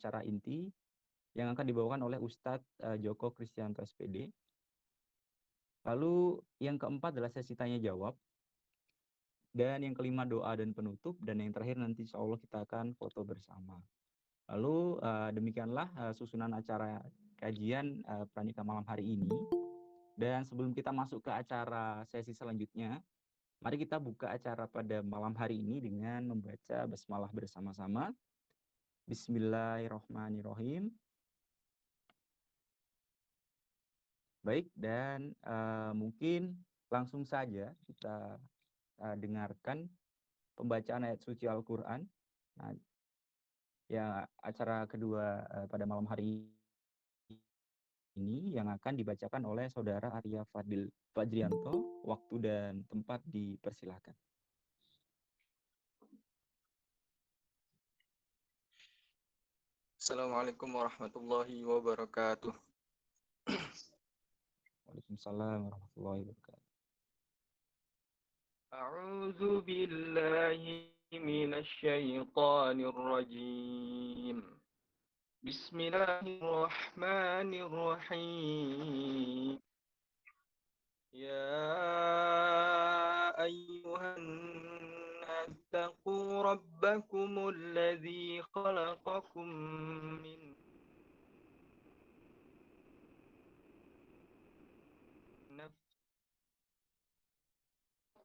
acara inti yang akan dibawakan oleh Ustadz Joko Kristianto SPD. Lalu yang keempat adalah sesi tanya jawab. Dan yang kelima doa dan penutup. Dan yang terakhir nanti insya Allah kita akan foto bersama. Lalu demikianlah susunan acara kajian Pranika malam hari ini. Dan sebelum kita masuk ke acara sesi selanjutnya, mari kita buka acara pada malam hari ini dengan membaca basmalah bersama-sama. Bismillahirrahmanirrahim. Baik, dan mungkin langsung saja kita dengarkan pembacaan ayat suci Al-Quran. Nah, ya acara kedua pada malam hari ini yang akan dibacakan oleh Saudara Arya Fadil Fajrianto. Waktu dan tempat dipersilahkan. Assalamualaikum warahmatullahi wabarakatuh. Waalaikumsalam warahmatullahi wabarakatuh. A'udzu billahi minasy syaithanir rajim. Bismillahirrahmanirrahim. Ya ayyuhan nas taqu rabbakumul ladzi khalaqakum min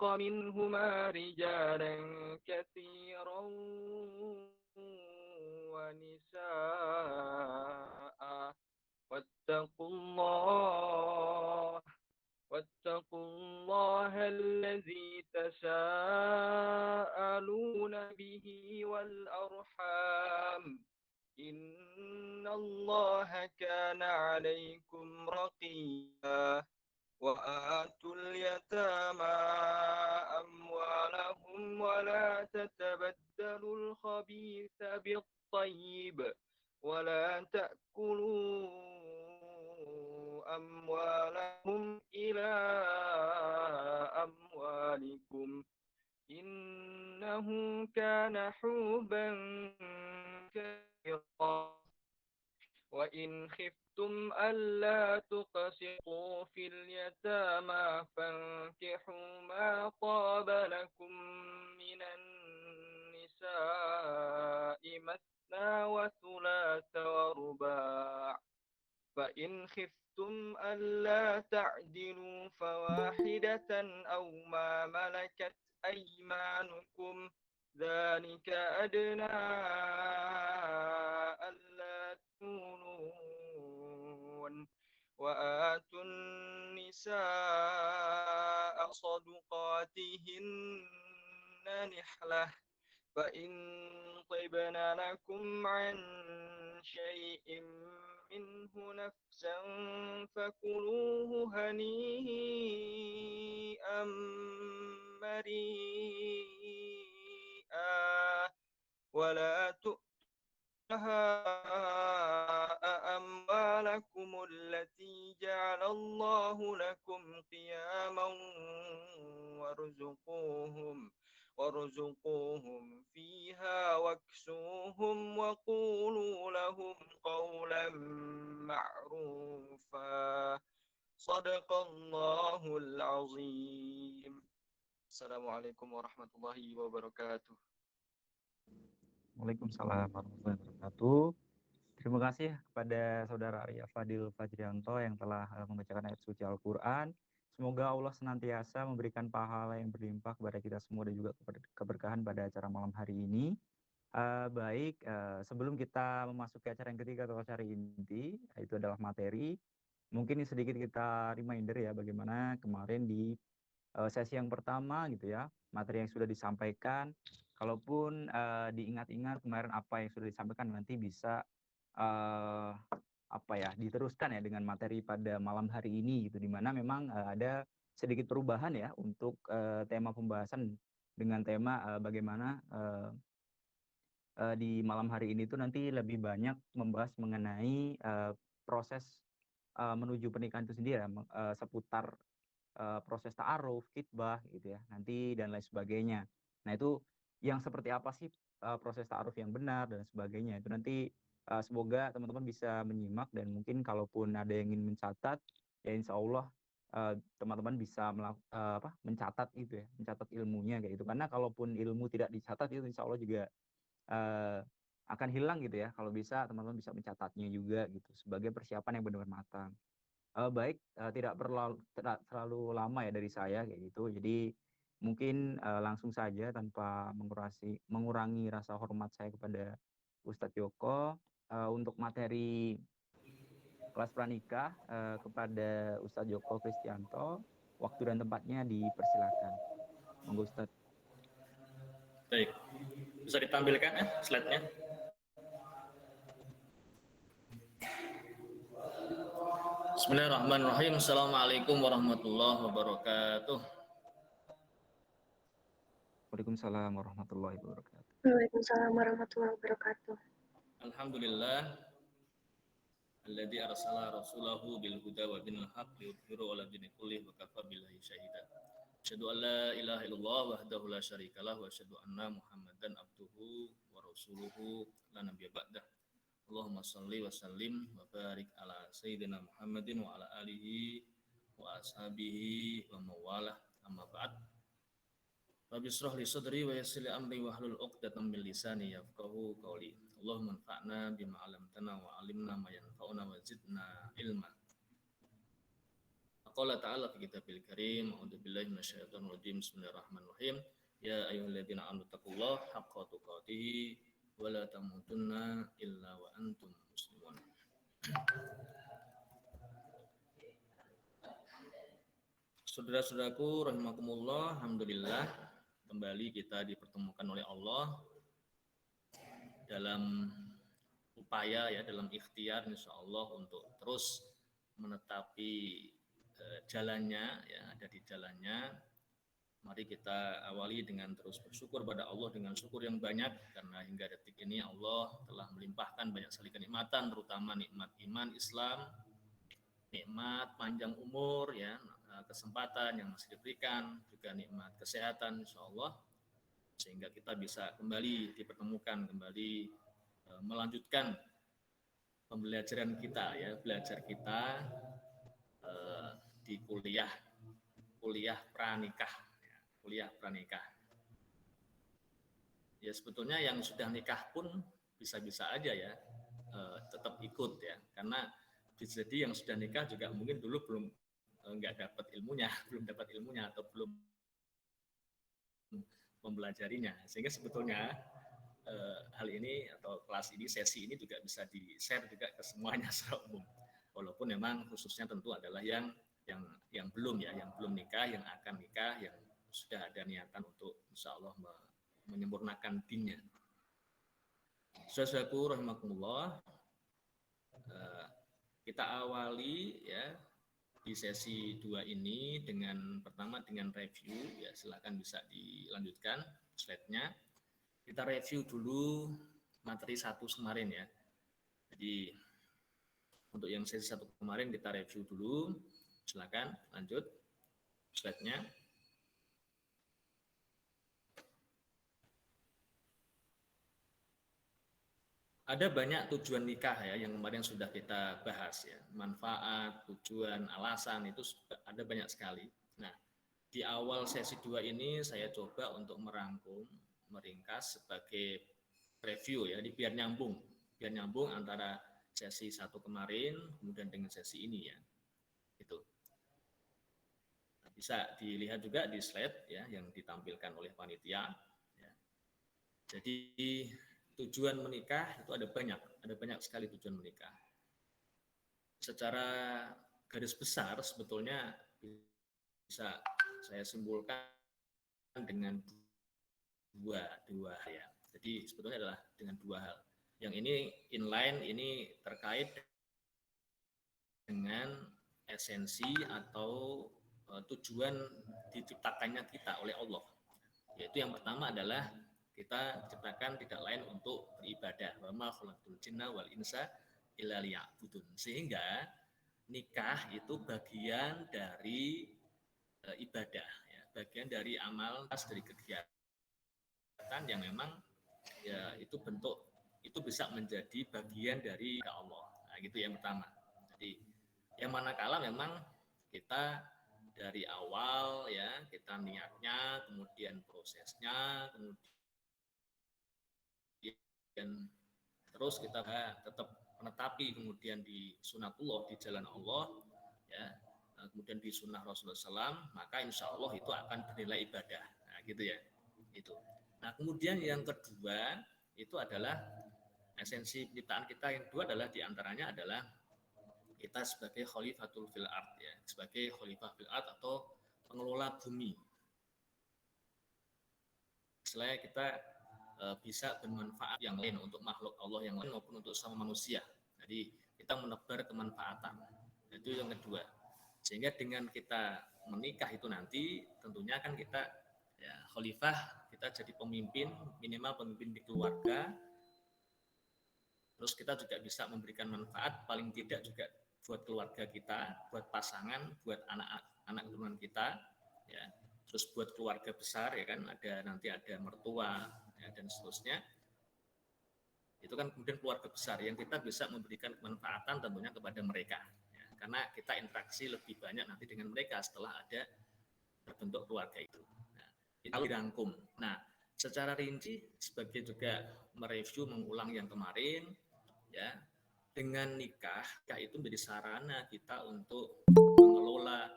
منهما رجالا كثيرا ونساء واتقوا الله الذي تساءلون به والأرحام إن الله كان عليكم رقيبا وآتوا اليتامى أموالهم ولا تتبدلوا الخبيث بالطيب ولا تأكلوا أموالهم إلى أموالكم إنه كان حوبا كبيرا وإن خفتم ألا تقسطوا في اليتامى فانكحوا ما طاب لكم من النساء مثنى وثلاث ورباع فإن خفتم ألا تعدلوا فواحدة أو ما ملكت أيمانكم ذلك أدنى ألا تكونون وآتوا النساء صدقاتهن نحلة فإن طبن لكم عن شيء منه نفسا فكلوه هنيئا مريئا ولا تؤتها أموالكم التي جعل الله لكم قياما وارزقوهم فيها واكسوهم وقولوا لهم قولا معروفا صدق الله العظيم. Assalamualaikum warahmatullahi wabarakatuh. Waalaikumsalam warahmatullahi wabarakatuh. Terima kasih kepada Saudara Arya Fadil Fajrianto yang telah membacakan ayat suci Al-Quran. Semoga Allah senantiasa memberikan pahala yang berlimpah kepada kita semua dan juga keberkahan pada acara malam hari ini. Baik, sebelum kita memasuki acara yang ketiga atau acara inti, itu adalah materi. Mungkin sedikit kita reminder ya bagaimana kemarin di sesi yang pertama gitu ya, materi yang sudah disampaikan. Kalaupun diingat-ingat kemarin apa yang sudah disampaikan, nanti bisa diteruskan ya dengan materi pada malam hari ini gitu, dimana memang ada sedikit perubahan ya untuk tema pembahasan dengan tema bagaimana di malam hari ini tuh nanti lebih banyak membahas mengenai proses menuju pernikahan itu sendiri ya, seputar proses ta'aruf, khitbah gitu ya, nanti dan lain sebagainya. Nah itu yang seperti apa sih proses ta'aruf yang benar dan sebagainya, itu nanti Semoga teman-teman bisa menyimak dan mungkin kalaupun ada yang ingin mencatat, ya insya Allah teman-teman bisa mencatat itu ya, mencatat ilmunya kayak gitu. Karena kalaupun ilmu tidak dicatat itu insya Allah juga eh, akan hilang gitu ya. Kalau bisa teman-teman bisa mencatatnya juga gitu sebagai persiapan yang benar-benar matang. Baik, tidak terlalu lama ya dari saya kayak gitu. Jadi mungkin langsung saja tanpa mengurangi rasa hormat saya kepada Ustadz Joko, untuk materi kelas pranikah kepada Ustadz Joko Kristianto, waktu dan tempatnya dipersilakan. Monggo Ustadz. Baik, bisa ditampilkan slide-nya. Bismillahirrahmanirrahim. Assalamualaikum warahmatullahi wabarakatuh. Waalaikumsalam warahmatullahi wabarakatuh. Waalaikumsalam warahmatullahi wabarakatuh. Alhamdulillah alladzi arsala rasulahu bil huda wa dinil haqq liyudhhirahu 'ala dini kullih wa kafa billahi syahida. Asyhadu an la ilaha illallah wahdahu la syarikalah wa asyhadu anna Muhammadan abduhu wa rasuluhu la nabiyya ba'dah. Allahumma shalli wa sallim wa barik ala sayyidina Muhammadin wa ala alihi wa ashabihi wa mawalah, amma ba'd. Rabbi shrah li sadri wa yassir li amri wa hlul 'uqdatam min lisani yafqahu qawli. Allahumma anfa'na bima 'allamtana wa 'allimna ma yanfa'una wa zidna ilma. Qala ta'ala fi kitabil karim, a'udzu billahi minasyaitonir rajim. Bismillahirrahmanirrahim. Ya ayyuhalladzina amanu taqullaha haqqa tuqatih wa la tamutunna illa wa antum muslimun. Saudara-saudaraku rahimakumullah, alhamdulillah kembali kita dipertemukan oleh Allah dalam upaya ya, dalam ikhtiar insyaallah untuk terus menetapi jalannya ya, ada di jalannya. Mari kita awali dengan terus bersyukur pada Allah dengan syukur yang banyak, karena hingga detik ini Allah telah melimpahkan banyak sekali kenikmatan, terutama nikmat iman Islam, nikmat panjang umur ya, kesempatan yang masih diberikan, juga nikmat kesehatan insyaallah, sehingga kita bisa kembali dipertemukan, kembali melanjutkan pembelajaran kita ya, belajar kita di kuliah pranikah. Ya sebetulnya yang sudah nikah pun bisa-bisa aja ya tetap ikut ya, karena bisa jadi yang sudah nikah juga mungkin dulu belum nggak dapat ilmunya, belum dapat ilmunya atau belum mempelajarinya, sehingga sebetulnya hal ini atau kelas ini, sesi ini juga bisa di-share juga ke semuanya secara umum, walaupun memang khususnya tentu adalah yang belum ya, yang belum nikah, yang akan nikah, yang sudah ada niatan untuk insya Allah menyempurnakan dinnya. Saudaraku rahimakumullah, kita awali ya di sesi 2 ini pertama dengan review ya, silakan bisa dilanjutkan slide-nya. Kita review dulu materi 1 kemarin ya. Jadi untuk yang sesi 1 kemarin kita review dulu. Silakan lanjut slide-nya. Ada banyak tujuan nikah ya yang kemarin sudah kita bahas ya. Manfaat, tujuan, alasan itu ada banyak sekali. Nah, di awal sesi 2 ini saya coba untuk meringkas sebagai review ya, biar nyambung antara sesi 1 kemarin kemudian dengan sesi ini ya. Itu. Bisa dilihat juga di slide ya yang ditampilkan oleh panitia ya. Jadi tujuan menikah itu ada banyak sekali tujuan menikah. Secara garis besar sebetulnya bisa saya simpulkan dengan dua ya. Jadi sebetulnya adalah dengan 2 hal. Yang ini inline, ini terkait dengan esensi atau tujuan diciptakannya kita oleh Allah. Yaitu yang pertama adalah kita diciptakan tidak lain untuk beribadah. Wa ma khalaqtul jinna wal insa illa liya'budun. Sehingga nikah itu bagian dari ibadah ya, bagian dari amal, dari kegiatan yang memang ya itu bentuk itu bisa menjadi bagian dari Allah. Nah, gitu yang pertama. Jadi yang manakala memang kita dari awal ya kita niatnya, kemudian prosesnya, kemudian terus kita tetap menetapi kemudian di sunatullah di jalan Allah ya, kemudian di sunnah Rasulullah SAW, maka insya Allah itu akan bernilai ibadah. Nah, gitu ya. Itu. Nah, kemudian yang kedua itu adalah esensi penciptaan kita yang kedua adalah diantaranya adalah kita sebagai khalifatul fil ard ya, sebagai khalifah fil ard atau pengelola bumi. Selain kita bisa bermanfaat yang lain untuk makhluk Allah yang lain maupun untuk sama manusia. Jadi kita menebar kemanfaatan. Itu yang kedua. Sehingga dengan kita menikah itu nanti tentunya kan kita ya khalifah, kita jadi pemimpin, minimal pemimpin di keluarga. Terus kita juga bisa memberikan manfaat paling tidak juga buat keluarga kita, buat pasangan, buat anak keturunan kita, ya. Terus buat keluarga besar ya kan, nanti ada mertua ya, dan seterusnya. Itu kan kemudian keluarga besar yang kita bisa memberikan kemanfaatan tentunya kepada mereka. Ya. Karena kita interaksi lebih banyak nanti dengan mereka setelah ada terbentuk keluarga itu. Nah, itu dirangkum. Nah, secara rinci sebagai juga mereview mengulang yang kemarin ya, dengan nikah itu menjadi sarana kita untuk mengelola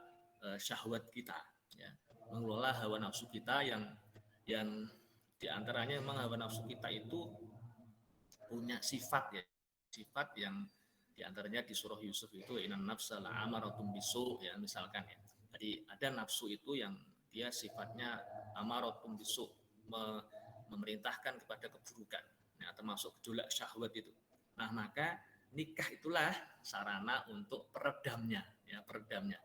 syahwat kita ya, mengelola hawa nafsu kita yang diantaranya memang hawa nafsu kita itu punya sifat ya, sifat yang diantaranya di surah Yusuf itu innan nafsa la'amaratun bisu ya misalkan ya. Jadi ada nafsu itu yang dia sifatnya amaratun bisu, memerintahkan kepada keburukan. Nah, termasuk gejolak syahwat itu. Nah, maka nikah itulah sarana untuk peredamnya ya, peredamnya.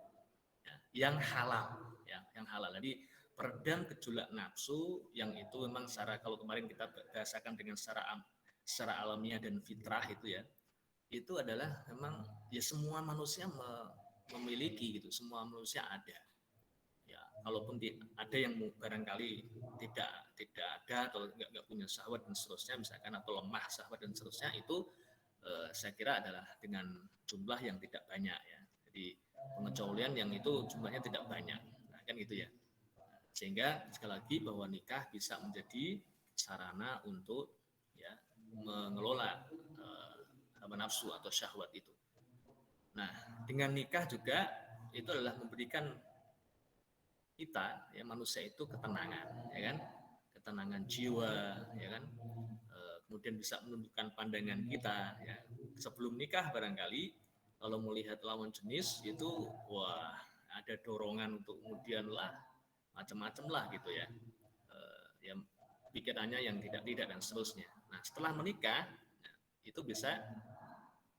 Ya, yang halal ya, yang halal. Jadi peredam gejolak nafsu yang itu memang secara kalau kemarin kita bahasakan dengan secara alamiah dan fitrah itu ya, itu adalah memang ya semua manusia memiliki gitu, semua manusia ada. Ya, kalaupun ada yang barangkali tidak ada atau nggak punya syahwat dan seterusnya misalkan atau lemah syahwat dan seterusnya itu saya kira adalah dengan jumlah yang tidak banyak ya. Jadi pengecualian yang itu jumlahnya tidak banyak. Nah, kan gitu ya. Sehingga sekali lagi bahwa nikah bisa menjadi sarana untuk ya mengelola hawa nafsu atau syahwat itu. Nah, dengan nikah juga itu adalah memberikan kita ya manusia itu ketenangan ya kan, ketenangan jiwa ya kan, kemudian bisa menundukkan pandangan kita ya. Sebelum nikah barangkali kalau melihat lawan jenis itu wah ada dorongan untuk kemudian lah macam-macam lah gitu ya, ya pikirannya yang tidak dan seterusnya. Nah setelah menikah itu bisa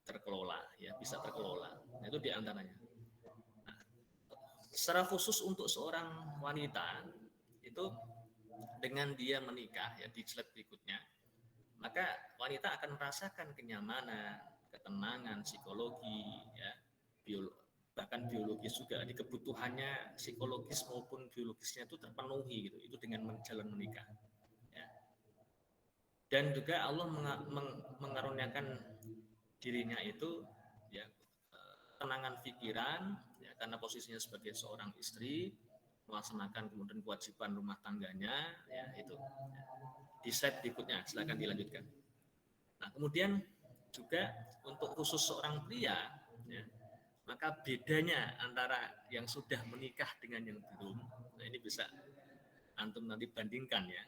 terkelola ya, bisa terkelola. Nah, itu diantaranya. Nah, secara khusus untuk seorang wanita itu dengan dia menikah ya di slide berikutnya, maka wanita akan merasakan kenyamanan, ketenangan, psikologi, ya, bahkan biologis juga. Di kebutuhannya psikologis maupun biologisnya itu terpenuhi gitu. Itu dengan jalan menikah. Ya. Dan juga Allah mengaruniakan dirinya itu ya ketenangan pikiran, ya, karena posisinya sebagai seorang istri melaksanakan kemudian kewajiban rumah tangganya, ya itu. Di slide berikutnya, silakan dilanjutkan. Nah, kemudian juga untuk khusus seorang pria, ya, maka bedanya antara yang sudah menikah dengan yang belum, nah ini bisa antum nanti bandingkan ya,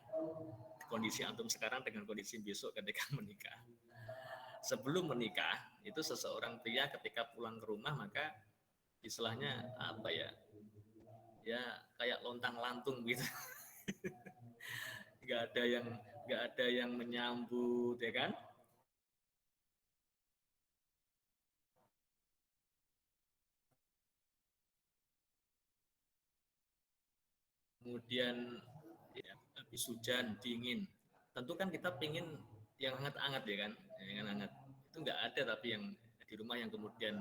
kondisi antum sekarang dengan kondisi besok ketika menikah. Sebelum menikah, itu seseorang pria ketika pulang ke rumah, maka istilahnya apa ya, ya kayak lontang-lantung gitu. nggak ada yang menyambut ya kan. Kemudian ya, habis hujan dingin, tentu kan kita pengen yang hangat-hangat ya kan, yang hangat itu nggak ada, tapi yang di rumah yang kemudian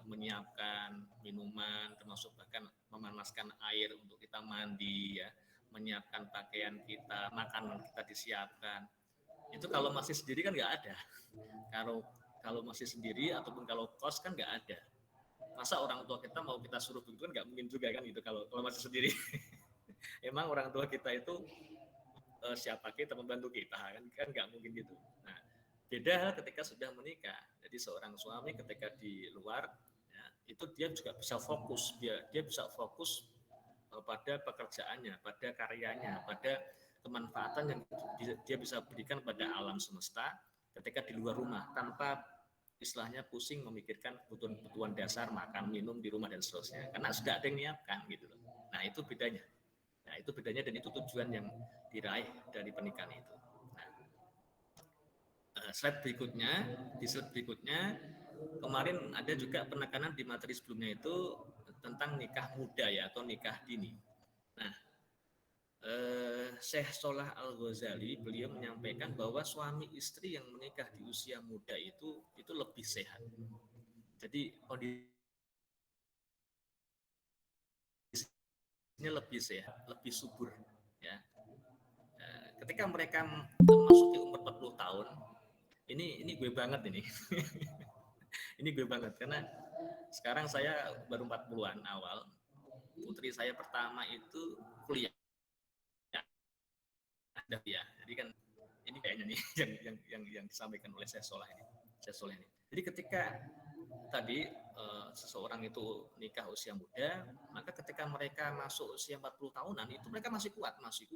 menyiapkan minuman, termasuk bahkan memanaskan air untuk kita mandi ya, menyiapkan pakaian kita, makanan kita disiapkan. Itu kalau masih sendiri kan nggak ada. Kalau masih sendiri ataupun kalau kos kan nggak ada. Masa orang tua kita mau kita suruh begitu kan nggak mungkin juga kan itu kalau masih sendiri. Emang orang tua kita itu siapa kita membantu kita kan nggak mungkin gitu. Nah, beda hal ketika sudah menikah. Jadi seorang suami ketika di luar ya, itu dia juga bisa fokus, dia bisa fokus pada pekerjaannya, pada karyanya, pada kemanfaatan yang dia bisa berikan pada alam semesta ketika di luar rumah tanpa istilahnya pusing memikirkan kebutuhan dasar makan minum di rumah dan seterusnya karena sudah ada yang menyiapkan gitu loh. Nah itu bedanya. Nah itu bedanya dan itu tujuan yang diraih dari pernikahan itu. Nah, slide berikutnya kemarin ada juga penekanan di materi sebelumnya itu tentang nikah muda ya atau nikah dini. Nah, Syekh Sholah Al-Ghazali beliau menyampaikan bahwa suami istri yang menikah di usia muda itu lebih sehat. Jadi kondisinya lebih sehat, lebih subur ya. Ketika mereka memasuki umur 40 tahun, ini gue banget ini. Ini gue banget karena sekarang saya baru 40-an awal. Putri saya pertama itu kuliah. Ya, jadi kan ini kayaknya nih yang disampaikan oleh Syekh Sholah ini. Jadi ketika tadi seseorang itu nikah usia muda, maka ketika mereka masuk usia 40 tahunan itu mereka masih kuat, masih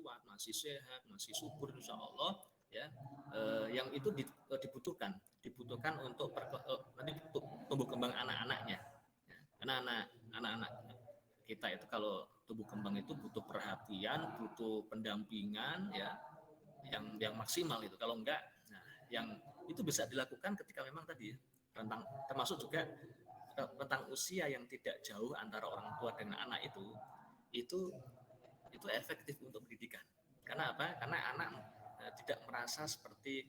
sehat, masih subur insya Allah ya. Yang itu dibutuhkan untuk nanti tumbuh kembang anak-anaknya. Ya. Karena anak-anak kita itu kalau tumbuh kembang itu butuh perhatian, butuh pendampingan ya yang maksimal itu. Kalau enggak, nah, yang itu bisa dilakukan ketika memang tadi termasuk juga tentang usia yang tidak jauh antara orang tua dengan anak itu efektif untuk pendidikan. Karena apa? Karena anak tidak merasa seperti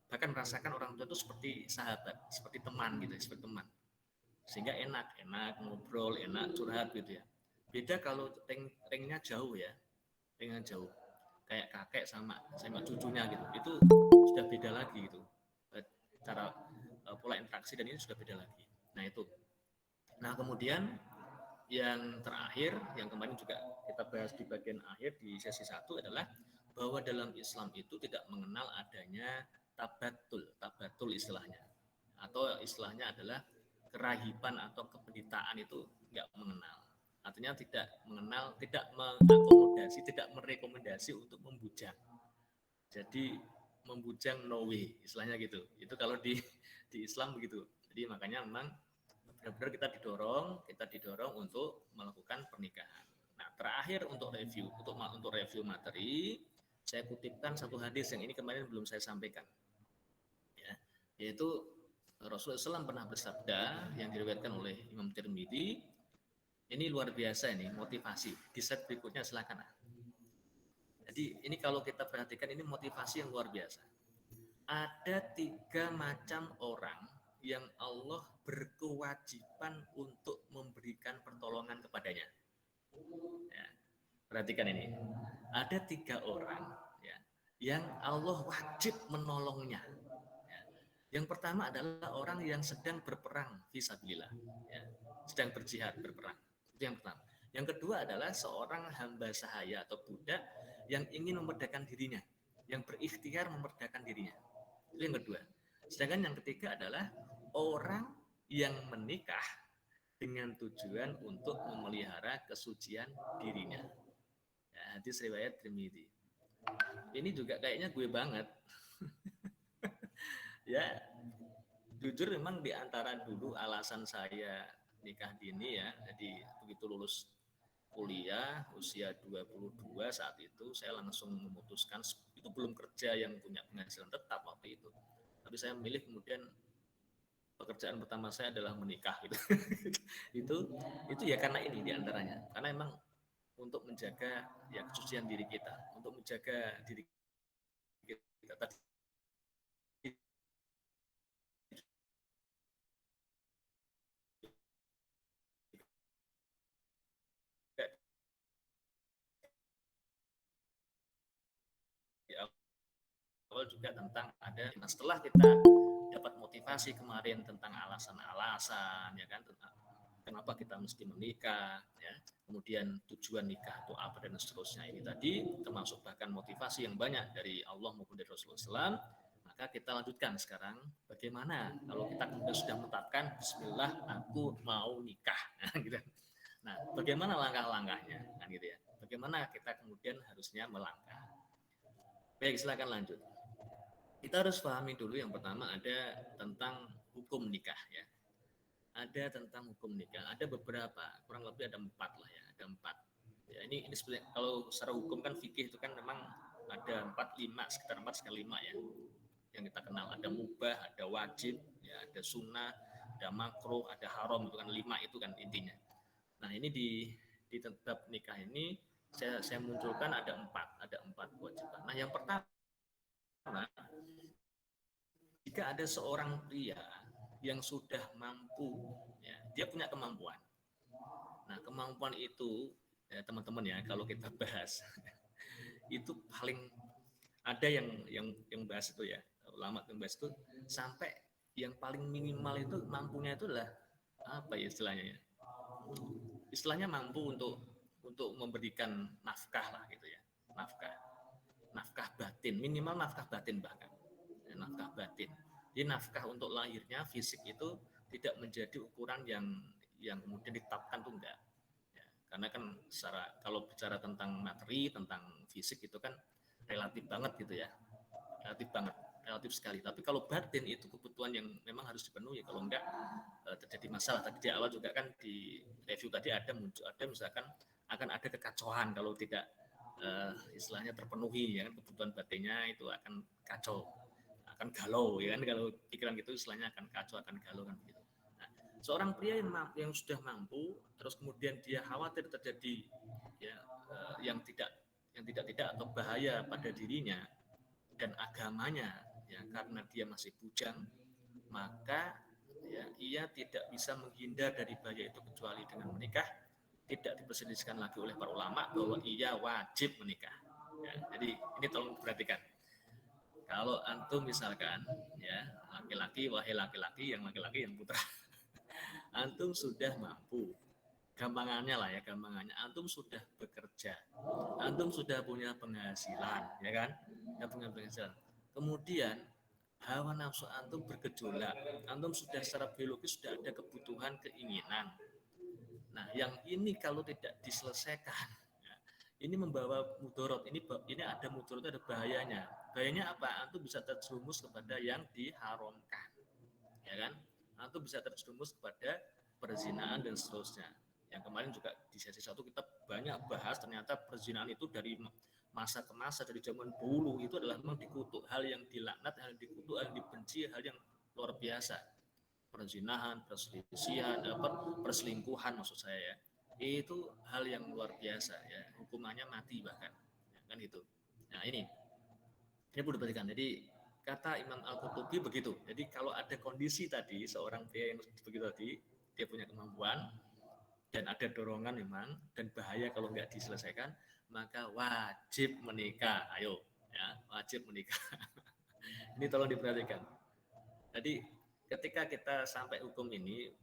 bahkan merasakan orang tua itu seperti sahabat, seperti teman gitu, seperti teman. Sehingga enak ngobrol, enak curhat gitu ya. Beda kalau ringnya jauh ya, ringnya jauh. Kayak kakek sama cucunya gitu. Itu sudah beda lagi gitu. Cara pola interaksi dan ini sudah beda lagi. Nah, itu. Nah, kemudian yang terakhir yang kemarin juga kita bahas di bagian akhir di sesi 1 adalah bahwa dalam Islam itu tidak mengenal adanya tabatul istilahnya. Atau istilahnya adalah kerahiban atau kepeditaan itu nggak mengenal. Artinya tidak mengenal, tidak mengakomodasi, tidak merekomendasi untuk membujang. Jadi membujang no way, istilahnya gitu. Itu kalau di Islam begitu. Jadi makanya memang benar-benar kita didorong untuk melakukan pernikahan. Nah, terakhir untuk review materi, saya kutipkan satu hadis yang ini kemarin belum saya sampaikan. Ya, yaitu Rasulullah SAW pernah bersabda yang diriwayatkan oleh Imam Tirmidzi. Ini luar biasa ini motivasi. Di slide berikutnya silakan. Jadi ini kalau kita perhatikan ini motivasi yang luar biasa. Ada 3 macam orang yang Allah berkewajiban untuk memberikan pertolongan kepadanya. Ya, perhatikan ini. Ada 3 orang ya, yang Allah wajib menolongnya. Ya. Yang pertama adalah orang yang sedang berperang fisabilillah, ya, sedang berjihad berperang. Itu yang pertama. Yang kedua adalah seorang hamba sahaya atau budak yang ingin memerdekakan dirinya, yang berikhtiar memerdekakan dirinya. Itu yang kedua. Sedangkan yang ketiga adalah orang yang menikah dengan tujuan untuk memelihara kesucian dirinya. Ya, hadis riwayat Tirmidzi. Ini juga kayaknya gue banget. Ya, jujur memang di antara dulu alasan saya nikah dini ya, jadi begitu lulus kuliah usia 22 saat itu saya langsung memutuskan itu belum kerja yang punya penghasilan tetap waktu itu. Tapi saya memilih kemudian pekerjaan pertama saya adalah menikah gitu. itu ya karena ini diantaranya karena emang untuk menjaga ya kesucian diri kita, untuk menjaga diri kita tadi awal juga tentang ada. Nah, setelah kita dapat motivasi kemarin tentang alasan-alasan, ya kan, tentang kenapa kita mesti menikah, ya, kemudian tujuan nikah itu apa dan seterusnya, ini tadi termasuk bahkan motivasi yang banyak dari Allah maupun dari Rasulullah SAW. Maka kita lanjutkan sekarang, bagaimana kalau kita kemudian sudah menetapkan Bismillah aku mau nikah, nah, gitu. Nah, bagaimana langkah-langkahnya, kan gitu ya? Bagaimana kita kemudian harusnya melangkah? Baik, silakan lanjut. Kita harus pahami dulu yang pertama ada tentang hukum nikah, ya. Ada tentang hukum nikah, ada beberapa, kurang lebih ada 4 lah ya, ada 4. Ya, ini sebenarnya kalau secara hukum kan fikih itu kan memang ada 4, 5, sekitar 4 sekitar 5 ya. Yang kita kenal ada mubah, ada wajib, ya, ada sunnah, ada makruh, ada haram, itu kan 5 itu kan intinya. Nah, ini di tetap nikah ini saya munculkan ada 4 kewajiban. Nah, yang pertama, jika ada seorang pria yang sudah mampu, ya, dia punya kemampuan. Nah, kemampuan itu, ya, teman-teman ya, kalau kita bahas, itu paling ada yang bahas itu ya, ulama yang bahas itu sampai yang paling minimal itu mampunya itu adalah apa ya istilahnya ya? Istilahnya mampu untuk memberikan nafkah lah gitu ya, nafkah batin, minimal nafkah batin bahkan, ya, nafkah batin. Jadi nafkah untuk lahirnya fisik itu tidak menjadi ukuran yang kemudian ditetapkan tuh enggak. Ya, karena kan kalau bicara tentang materi, tentang fisik itu kan relatif banget gitu ya, relatif sekali. Tapi kalau batin itu kebutuhan yang memang harus dipenuhi. Kalau enggak terjadi masalah. Tadi di awal juga kan di review tadi ada misalkan akan ada kekacauan kalau tidak istilahnya terpenuhi, ya kan, kebutuhan batinnya itu akan kacau, akan galau, ya kan, kalau pikiran gitu istilahnya akan kacau, akan galau kan begitu. Nah, seorang pria yang sudah mampu terus kemudian dia khawatir terjadi ya yang tidak atau bahaya pada dirinya dan agamanya, ya, karena dia masih bujang, maka ya ia tidak bisa menghindar dari bahaya itu kecuali dengan menikah. Tidak diperselisihkan lagi oleh para ulama bahwa ia wajib menikah, ya, jadi ini tolong diperhatikan. Kalau antum misalkan ya laki-laki, wahai laki-laki yang putra, antum sudah mampu, gampangannya lah ya, antum sudah bekerja, antum sudah punya penghasilan, ya kan, punya penghasilan. Kemudian hawa nafsu antum bergejolak, antum sudah secara biologis sudah ada kebutuhan, keinginan. Nah, yang ini kalau tidak diselesaikan, ya, ini membawa mudorot. Ini ada mudorot, ada bahayanya. Bahayanya apa? Antum bisa terjerumus kepada yang diharamkan, ya kan? Antum bisa terjerumus kepada perzinahan dan seterusnya. Yang kemarin juga di sesi 1 kita banyak bahas, ternyata perzinahan itu dari masa ke masa, dari zaman dulu itu adalah memang dikutuk, hal yang dilaknat, hal yang dikutuk, hal yang dibenci, hal yang luar biasa. Perzinahan, perselisihan, perselingkuhan maksud saya ya, itu hal yang luar biasa ya, hukumannya mati bahkan, ya, kan itu. Nah ini perlu diperhatikan. Jadi kata Imam Al-Qurtubi begitu. Jadi kalau ada kondisi tadi seorang pria yang begitu tadi, dia punya kemampuan dan ada dorongan memang dan bahaya kalau nggak diselesaikan, maka wajib menikah. Ayo ya, wajib menikah. Ini tolong diperhatikan. Jadi ketika kita sampai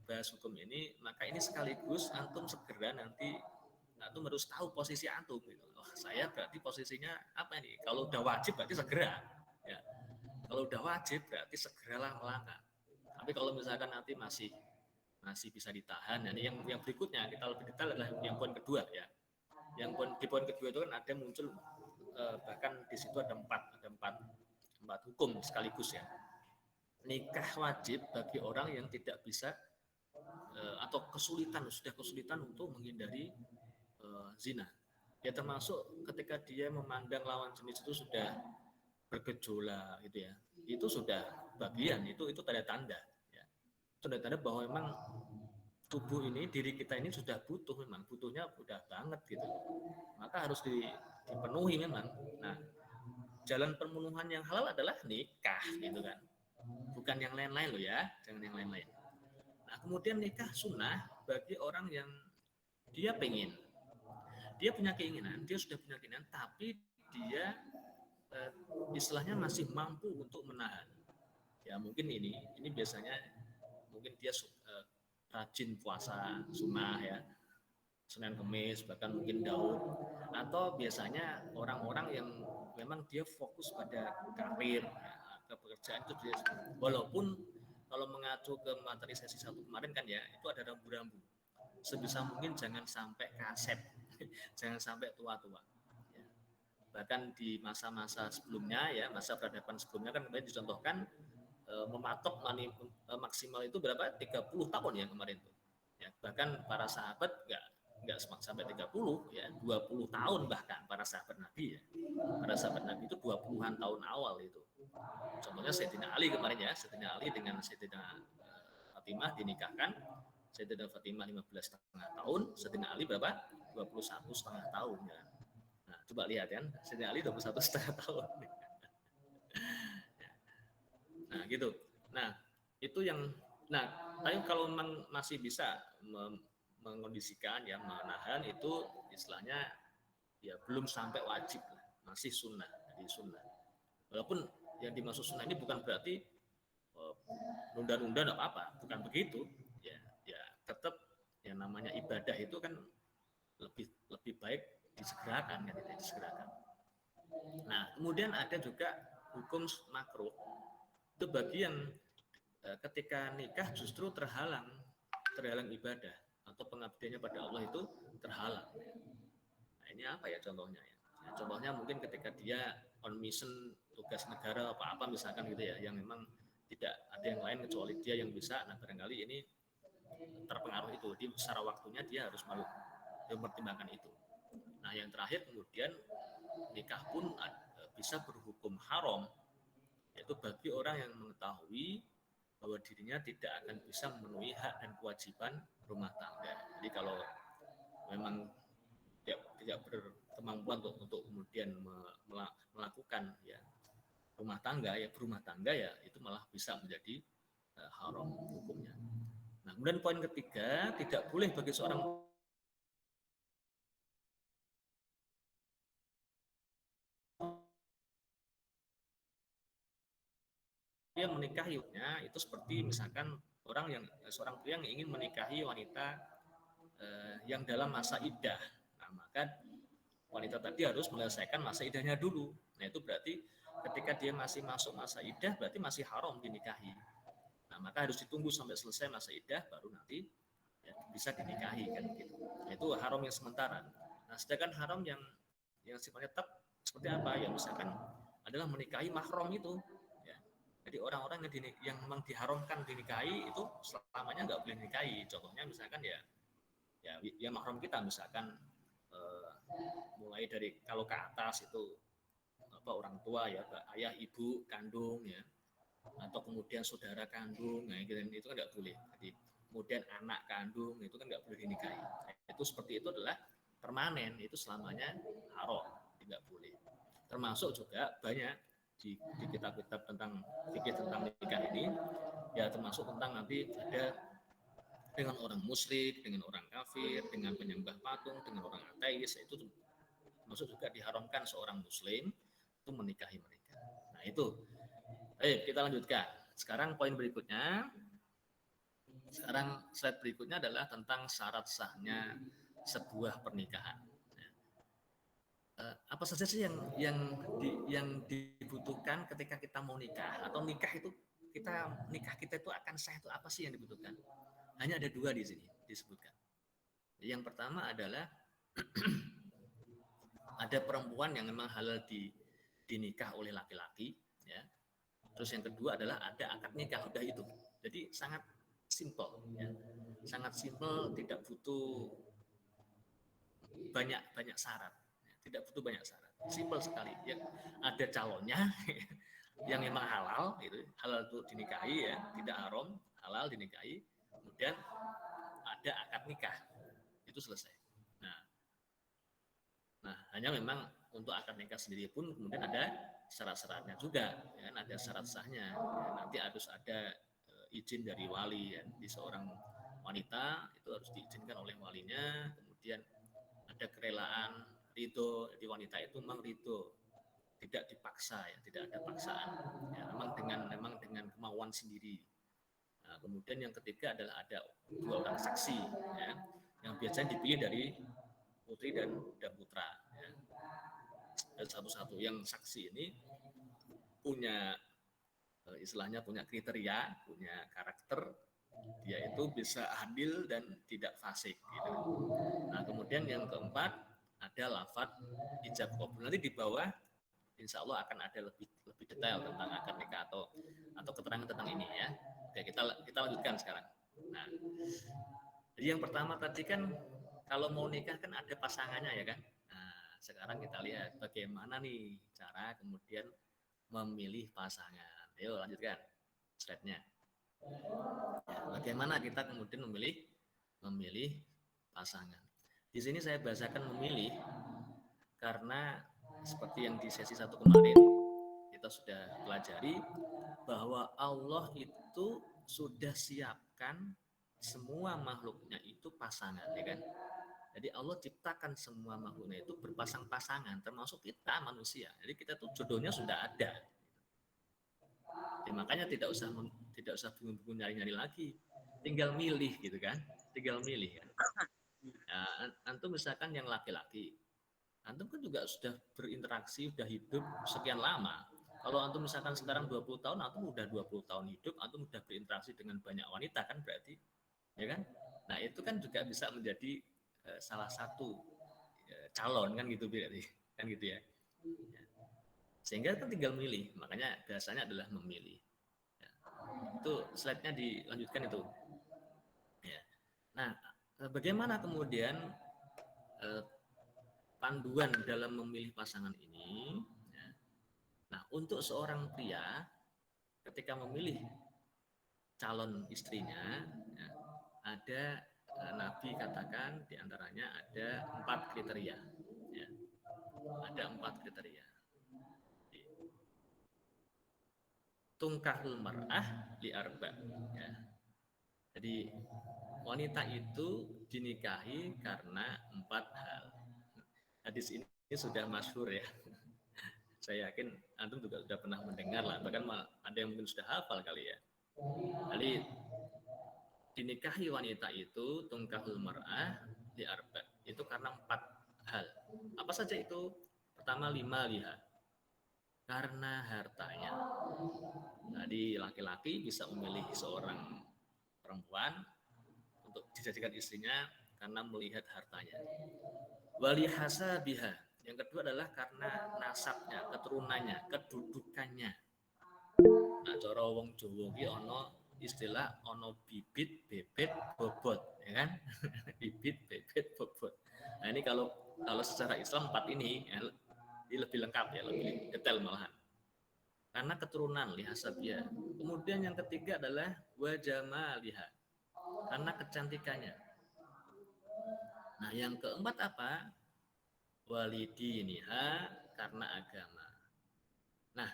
bahas hukum ini, maka ini sekaligus antum segera nanti antum harus tahu posisi antum gitu. Oh, saya berarti posisinya apa ini? Kalau udah wajib berarti segera. Ya. Kalau udah wajib berarti segeralah melangkah. Tapi kalau misalkan nanti masih bisa ditahan, nah ini yang berikutnya kita lebih detail adalah yang poin kedua ya. Di poin kedua itu kan ada muncul bahkan di situ ada empat hukum sekaligus ya. Nikah wajib bagi orang yang tidak bisa atau sudah kesulitan untuk menghindari zina. Ya termasuk ketika dia memandang lawan jenis itu sudah bergejolak gitu ya. Itu sudah bagian, itu tanda-tanda ya. Tanda-tanda bahwa memang tubuh ini, diri kita ini sudah butuhnya udah banget gitu. Maka harus dipenuhi memang. Nah, jalan pemenuhan yang halal adalah nikah gitu kan. Bukan yang lain-lain loh ya, jangan yang lain-lain. Nah, kemudian nikah sunnah bagi orang yang dia punya keinginan, dia sudah punya keinginan, tapi dia istilahnya masih mampu untuk menahan. Ya mungkin ini biasanya mungkin dia rajin puasa sunnah ya, Senin Kemis, bahkan mungkin Daud, atau biasanya orang-orang yang memang dia fokus pada karir, ya, ke pekerjaan itu dia, walaupun kalau mengacu ke materi sesi 1 kemarin kan ya, itu ada rambu-rambu. Sebisa mungkin jangan sampai kaset, jangan sampai tua-tua. Ya. Bahkan di masa-masa sebelumnya ya, masa peradaban sebelumnya kan kemarin dicontohkan mematok maksimal itu berapa? 30 tahun ya kemarin tuh. Ya, bahkan para sahabat nggak sampai 30 ya, 20 tahun bahkan para sahabat Nabi ya. Para sahabat Nabi itu 20-an tahun awal itu. Contohnya Sayyidina Ali kemarin ya, Sayyidina Ali dengan Sayyidina Fatimah dinikahkan. Sayyidina Fatimah 15,5 tahun, Sayyidina Ali berapa? 21,5 tahun ya. Nah, coba lihat kan, Sayyidina Ali 21,5 tahun. Nah, gitu. Nah, itu yang tapi kalau memang masih bisa mengondisikan ya, menahan itu istilahnya ya belum sampai wajib lah, masih sunnah, jadi sunnah. Walaupun yang dimaksud sunnah ini bukan berarti nunda-nunda enggak apa-apa, bukan begitu. Ya tetap yang namanya ibadah itu kan lebih baik disegerakan kan, disegerakan. Nah, kemudian ada juga hukum makruh. Itu bagian ketika nikah justru terhalang ibadah atau pengabdiannya pada Allah itu terhalang. Nah, ini apa ya contohnya ya? Ya, contohnya mungkin ketika dia on mission tugas negara apa-apa misalkan gitu ya, yang memang tidak ada yang lain kecuali dia yang bisa. Nah, barangkali ini terpengaruh itu. Di secara waktunya dia harus mempertimbangkan itu. Nah, yang terakhir kemudian nikah pun bisa berhukum haram, yaitu bagi orang yang mengetahui bahwa dirinya tidak akan bisa memenuhi hak dan kewajiban rumah tangga. Jadi kalau memang tidak berkemampuan untuk kemudian melakukan ya berumah tangga ya itu malah bisa menjadi haram hukumnya. Nah, kemudian poin ketiga, tidak boleh bagi seorang yang menikahinya itu seperti misalkan seorang pria yang ingin menikahi wanita yang dalam masa iddah. Nah, maka wanita tadi harus menyelesaikan masa iddahnya dulu. Nah, itu berarti ketika dia masih masuk masa iddah berarti masih haram dinikahi. Nah, maka harus ditunggu sampai selesai masa iddah baru nanti ya, bisa dinikahi kan gitu. Nah, itu haram yang sementara. Nah, sedangkan haram yang sifatnya tetap seperti apa? Ya misalkan adalah menikahi mahram itu. Ya. Jadi orang-orang yang memang diharamkan dinikahi itu selamanya nggak boleh dinikahi. Contohnya misalkan ya mahram kita misalkan mulai dari kalau ke atas itu orang tua ya, ayah ibu kandung ya, atau kemudian saudara kandung, nah itu kan nggak boleh. Jadi kemudian anak kandung itu kan nggak boleh dinikahi. Nah, itu seperti itu adalah permanen, itu selamanya haram, tidak boleh. Termasuk juga banyak di kitab-kitab tentang fikih tentang nikah ini, ya termasuk tentang nanti ada dengan orang musyrik, dengan orang kafir, dengan penyembah patung, dengan orang ateis, itu termasuk juga diharamkan seorang muslim itu menikahi mereka. Nah itu, kita lanjutkan. Sekarang poin berikutnya, slide berikutnya adalah tentang syarat sahnya sebuah pernikahan. Apa saja sih yang dibutuhkan ketika kita mau nikah, atau nikah kita itu akan sah, itu apa sih yang dibutuhkan? Hanya ada 2 di sini disebutkan. Yang pertama adalah ada perempuan yang memang halal dinikah oleh laki-laki, ya. Terus yang kedua adalah ada akad nikah, udah itu. Jadi sangat simpel, ya. Sangat simpel, tidak butuh banyak syarat, tidak butuh banyak syarat, simpel sekali. Ya, ada calonnya yang memang halal, itu halal itu dinikahi ya, tidak haram, halal dinikahi. Kemudian ada akad nikah, itu selesai. Nah, hanya memang untuk akad nikah sendiri pun kemudian ada syarat-syaratnya juga, ya, ada syarat sahnya. Ya, nanti harus ada izin dari wali, ya. Di seorang wanita itu harus diizinkan oleh walinya, kemudian ada kerelaan, ridho, jadi wanita itu memang ridho tidak dipaksa ya, tidak ada paksaan. Ya, memang dengan kemauan sendiri. Nah, kemudian yang ketiga adalah ada 2 orang saksi ya, yang biasanya dipilih dari putri dan putra ya. Dan satu-satu yang saksi ini punya istilahnya punya kriteria, punya karakter, dia itu bisa adil dan tidak fasik gitu. Nah, kemudian yang keempat ada lafadz ijab qabul. Nanti di bawah insya Allah akan ada lebih detail tentang akad nikah atau keterangan tentang ini ya. Oke, kita lanjutkan sekarang. Nah, jadi yang pertama tadi kan kalau mau nikah kan ada pasangannya ya kan. Nah, sekarang kita lihat bagaimana nih cara kemudian memilih pasangan. Ayo lanjutkan slide-nya. Ya, bagaimana kita kemudian memilih pasangan. Di sini saya bahasakan memilih karena seperti yang di sesi 1 kemarin kita sudah pelajari bahwa Allah itu sudah siapkan semua makhluknya itu pasangan ya kan. Jadi Allah ciptakan semua makhluknya itu berpasang-pasangan termasuk kita manusia. Jadi kita tuh jodohnya sudah ada. Ya, makanya tidak usah bingung-bingung nyari-nyari lagi, tinggal milih gitu kan, tinggal milih kan. Nah, antum misalkan yang laki-laki, antum kan juga sudah berinteraksi, sudah hidup sekian lama. Kalau antum misalkan sekarang 20 tahun, antum udah 20 tahun hidup, antum udah berinteraksi dengan banyak wanita kan berarti, ya kan? Nah itu kan juga bisa menjadi salah satu calon kan gitu berarti, kan gitu ya. Sehingga kan tinggal milih, makanya biasanya adalah memilih. Ya. Itu slide-nya dilanjutkan itu. Ya. Nah, bagaimana kemudian panduan dalam memilih pasangan ini? Ya. Nah, untuk seorang pria ketika memilih calon istrinya, ya, ada Nabi katakan diantaranya ada 4 kriteria. Ya. Ada 4 kriteria. Tungkahul mar'ah li arba. Ya. Jadi wanita itu dinikahi karena 4 hal. Hadis ini sudah masyhur ya. Saya yakin antum juga sudah pernah mendengar lah, bahkan ada yang mungkin sudah hafal kali ya. Jadi dinikahi wanita itu tungkahul mar'ah li arba. Itu karena 4 hal. Apa saja itu? Pertama 5 liha. Karena hartanya. Jadi laki-laki bisa memilih seorang perempuan untuk dijadikan istrinya karena melihat hartanya. Wali hasabiha. Yang kedua adalah karena nasabnya, keturunannya, kedudukannya. Nah, cara wong Jawa ki ana istilah ana bibit, bebet, bobot, ya kan? Bibit, bebet, bobot. Nah, ini kalau secara Islam 4 ini ya, ini lebih lengkap ya, lebih detail malahan. Karena keturunan lihasabiha. Kemudian yang ketiga adalah wajamaliha. Karena kecantikannya. Nah, yang keempat apa? Walidiniha, karena agama. Nah,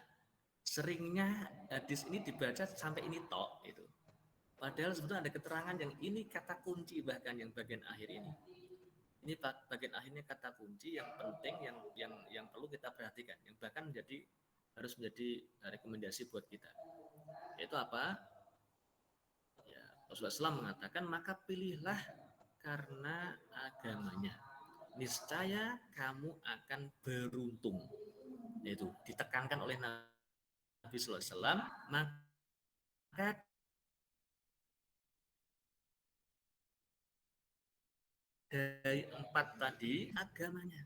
seringnya hadis ini dibaca sampai ini tok itu. Padahal sebetulnya ada keterangan yang ini kata kunci, bahkan yang bagian akhir ini. Ini bagian akhirnya kata kunci yang penting yang perlu kita perhatikan, yang bahkan harus menjadi rekomendasi buat kita. Yaitu apa? Ya, Rasulullah SAW mengatakan, maka pilihlah karena agamanya. Niscaya kamu akan beruntung. Itu ditekankan oleh Nabi Sallallahu Alaihi Wasallam. Maka dari 4 tadi agamanya,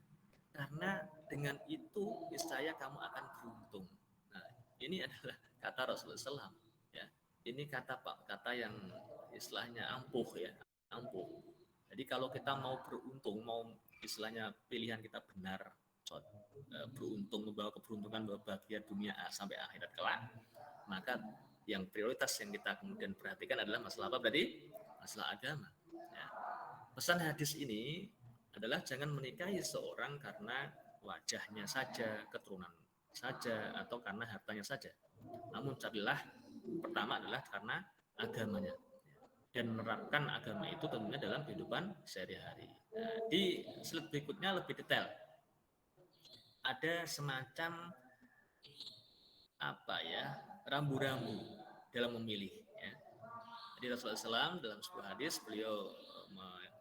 karena dengan itu niscaya kamu akan beruntung. Nah, ini adalah kata Rasulullah SAW. Ya, ini kata yang istilahnya ampuh ya, ampuh. Jadi kalau kita mau beruntung, mau istilahnya pilihan kita benar, beruntung, membawa keberuntungan, membawa bahagia dunia sampai akhirat kelak, maka yang prioritas yang kita kemudian perhatikan adalah masalah apa berarti? Masalah agama. Ya. Pesan hadis ini adalah jangan menikahi seorang karena wajahnya saja, keturunan saja, atau karena hartanya saja. Namun carilah pertama adalah karena agamanya. Dan menerapkan agama itu tentunya dalam kehidupan sehari-hari. Nah, di slide berikutnya lebih detail. Ada semacam rambu-rambu dalam memilih. Ya. Jadi Rasulullah SAW dalam sebuah hadis beliau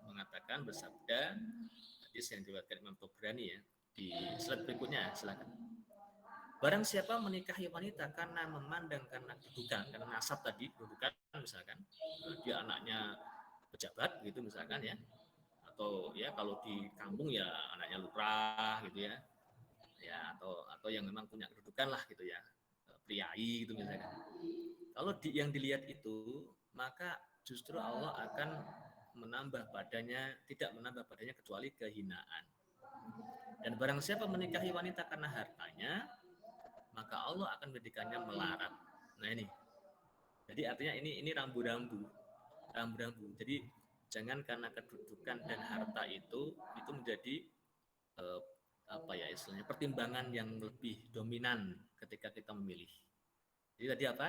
mengatakan bersabda, hadis yang diriwayatkan Imam Tabrani ya, di slide berikutnya silakan. Barang siapa menikahi wanita karena memandang karena kedudukan, karena nasab tadi, kedudukan misalkan dia anaknya pejabat gitu misalkan ya, atau ya kalau di kampung ya anaknya lurah gitu ya, atau yang memang punya kedudukan lah gitu ya, priai gitu misalkan. Kalau yang dilihat itu, maka justru Allah akan tidak menambah padanya kecuali kehinaan. Dan barang siapa menikahi wanita karena hartanya, maka Allah akan menjadikannya melarat. Nah ini, jadi artinya ini rambu-rambu. Jadi jangan karena kedudukan dan harta itu menjadi istilahnya pertimbangan yang lebih dominan ketika kita memilih. Jadi tadi apa?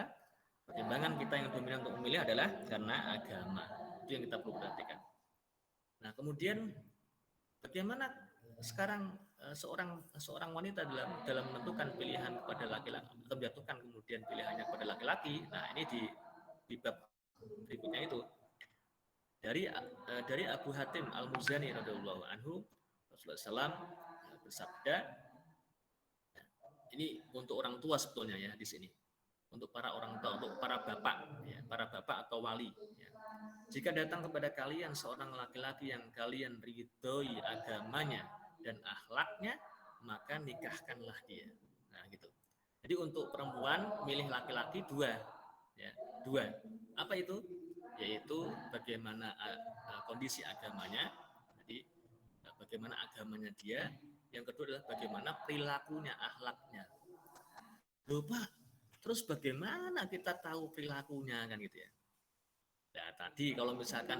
Pertimbangan kita yang dominan untuk memilih adalah karena agama. Itu yang kita perlu perhatikan. Nah, kemudian bagaimana sekarang seorang wanita dalam menentukan pilihan kepada laki-laki atau menjatuhkan kemudian pilihannya kepada laki-laki. Nah, ini di bab berikutnya itu dari Abu Hatim Al-Muzani radhiyallahu anhu, Rasulullah SAW bersabda, ini untuk orang tua sebetulnya ya di sini. Untuk para orang tua, untuk para bapak, ya, para bapak atau wali. Ya. Jika datang kepada kalian seorang laki-laki yang kalian ridhoi agamanya dan akhlaknya, maka nikahkanlah dia. Nah, gitu. Jadi untuk perempuan milih laki-laki dua. Apa itu? Yaitu bagaimana kondisi agamanya. Jadi bagaimana agamanya dia. Yang kedua adalah bagaimana perilakunya, akhlaknya. Lupa. Terus bagaimana kita tahu perilakunya kan gitu ya? Nah, tadi kalau misalkan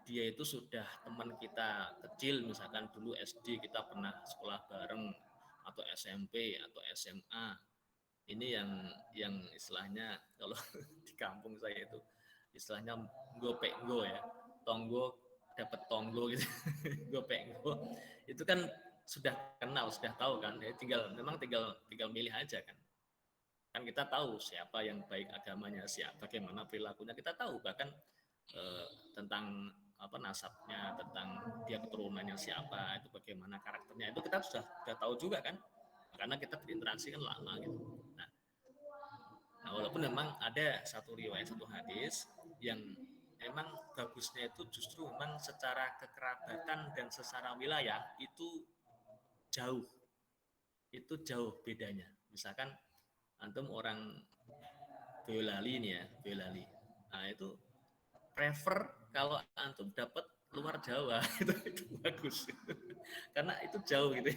dia itu sudah teman kita kecil, misalkan dulu SD kita pernah sekolah bareng, atau SMP atau SMA, ini yang istilahnya kalau di kampung saya itu istilahnya gopekgo ya, tonggo dapat tonggo gitu, gopekgo itu kan sudah kenal, sudah tahu kan, ya memang tinggal milih aja kan kita tahu siapa yang baik agamanya, bagaimana perilakunya kita tahu, bahkan tentang nasabnya, tentang dia keturunannya siapa, itu bagaimana karakternya, itu kita sudah tahu juga kan, karena kita berinteraksi kan lama gitu. Nah, walaupun memang ada satu riwayat, satu hadis yang memang bagusnya itu justru memang secara kekerabatan dan secara wilayah itu jauh bedanya. Misalkan antum orang Boyolali nih ya, Boyolali. Nah, itu prefer kalau antum dapat luar Jawa itu bagus. Karena itu jauh gitu.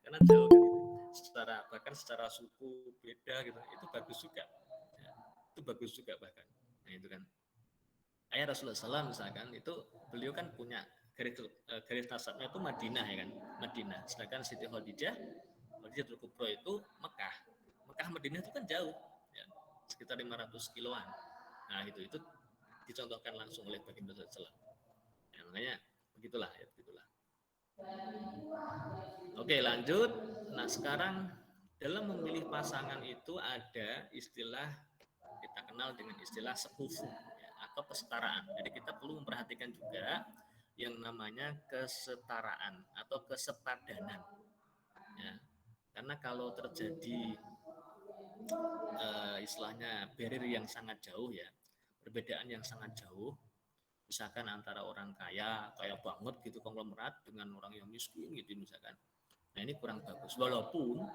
Karena jauh kan gitu. Bahkan secara suku beda gitu. Itu bagus juga. Ya, itu bagus juga bahkan. Nah, itu kan. Ayah Rasulullah SAW misalkan itu beliau kan punya garis nasabnya itu Madinah ya kan, Madinah. Sedangkan Siti Khadijatul Kubra itu Mekah Madinah itu kan jauh ya, sekitar 500 kiloan. Nah itu dicontohkan langsung oleh baginda Rasulullah SAW. Ya, makanya begitulah. Oke, lanjut. Nah sekarang dalam memilih pasangan itu ada istilah kita kenal dengan istilah sekufu ya, atau kesetaraan. Jadi kita perlu memperhatikan juga yang namanya kesetaraan atau kesepadanan ya. Karena kalau terjadi istilahnya barrier yang sangat jauh ya, perbedaan yang sangat jauh, misalkan antara orang kaya banget gitu konglomerat dengan orang yang miskin gitu misalkan. Nah ini kurang bagus. Walaupun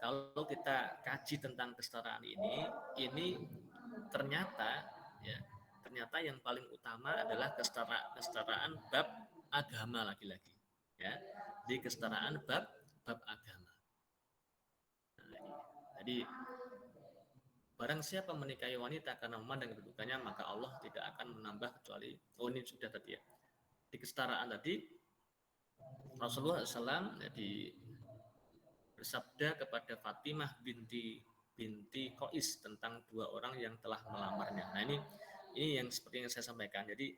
kalau kita kaji tentang kesetaraan ini ternyata yang paling utama adalah kesetaraan bab agama lagi-lagi ya. Di kesetaraan bab agama. Nah, jadi barang siapa menikahi wanita karena memandang kedudukannya, maka Allah tidak akan menambah kecuali ini sudah tadi ya. Di kesetaraan tadi Rasulullah SAW bersabda kepada Fatimah binti Qais tentang dua orang yang telah melamarnya. Nah ini yang seperti yang saya sampaikan. Jadi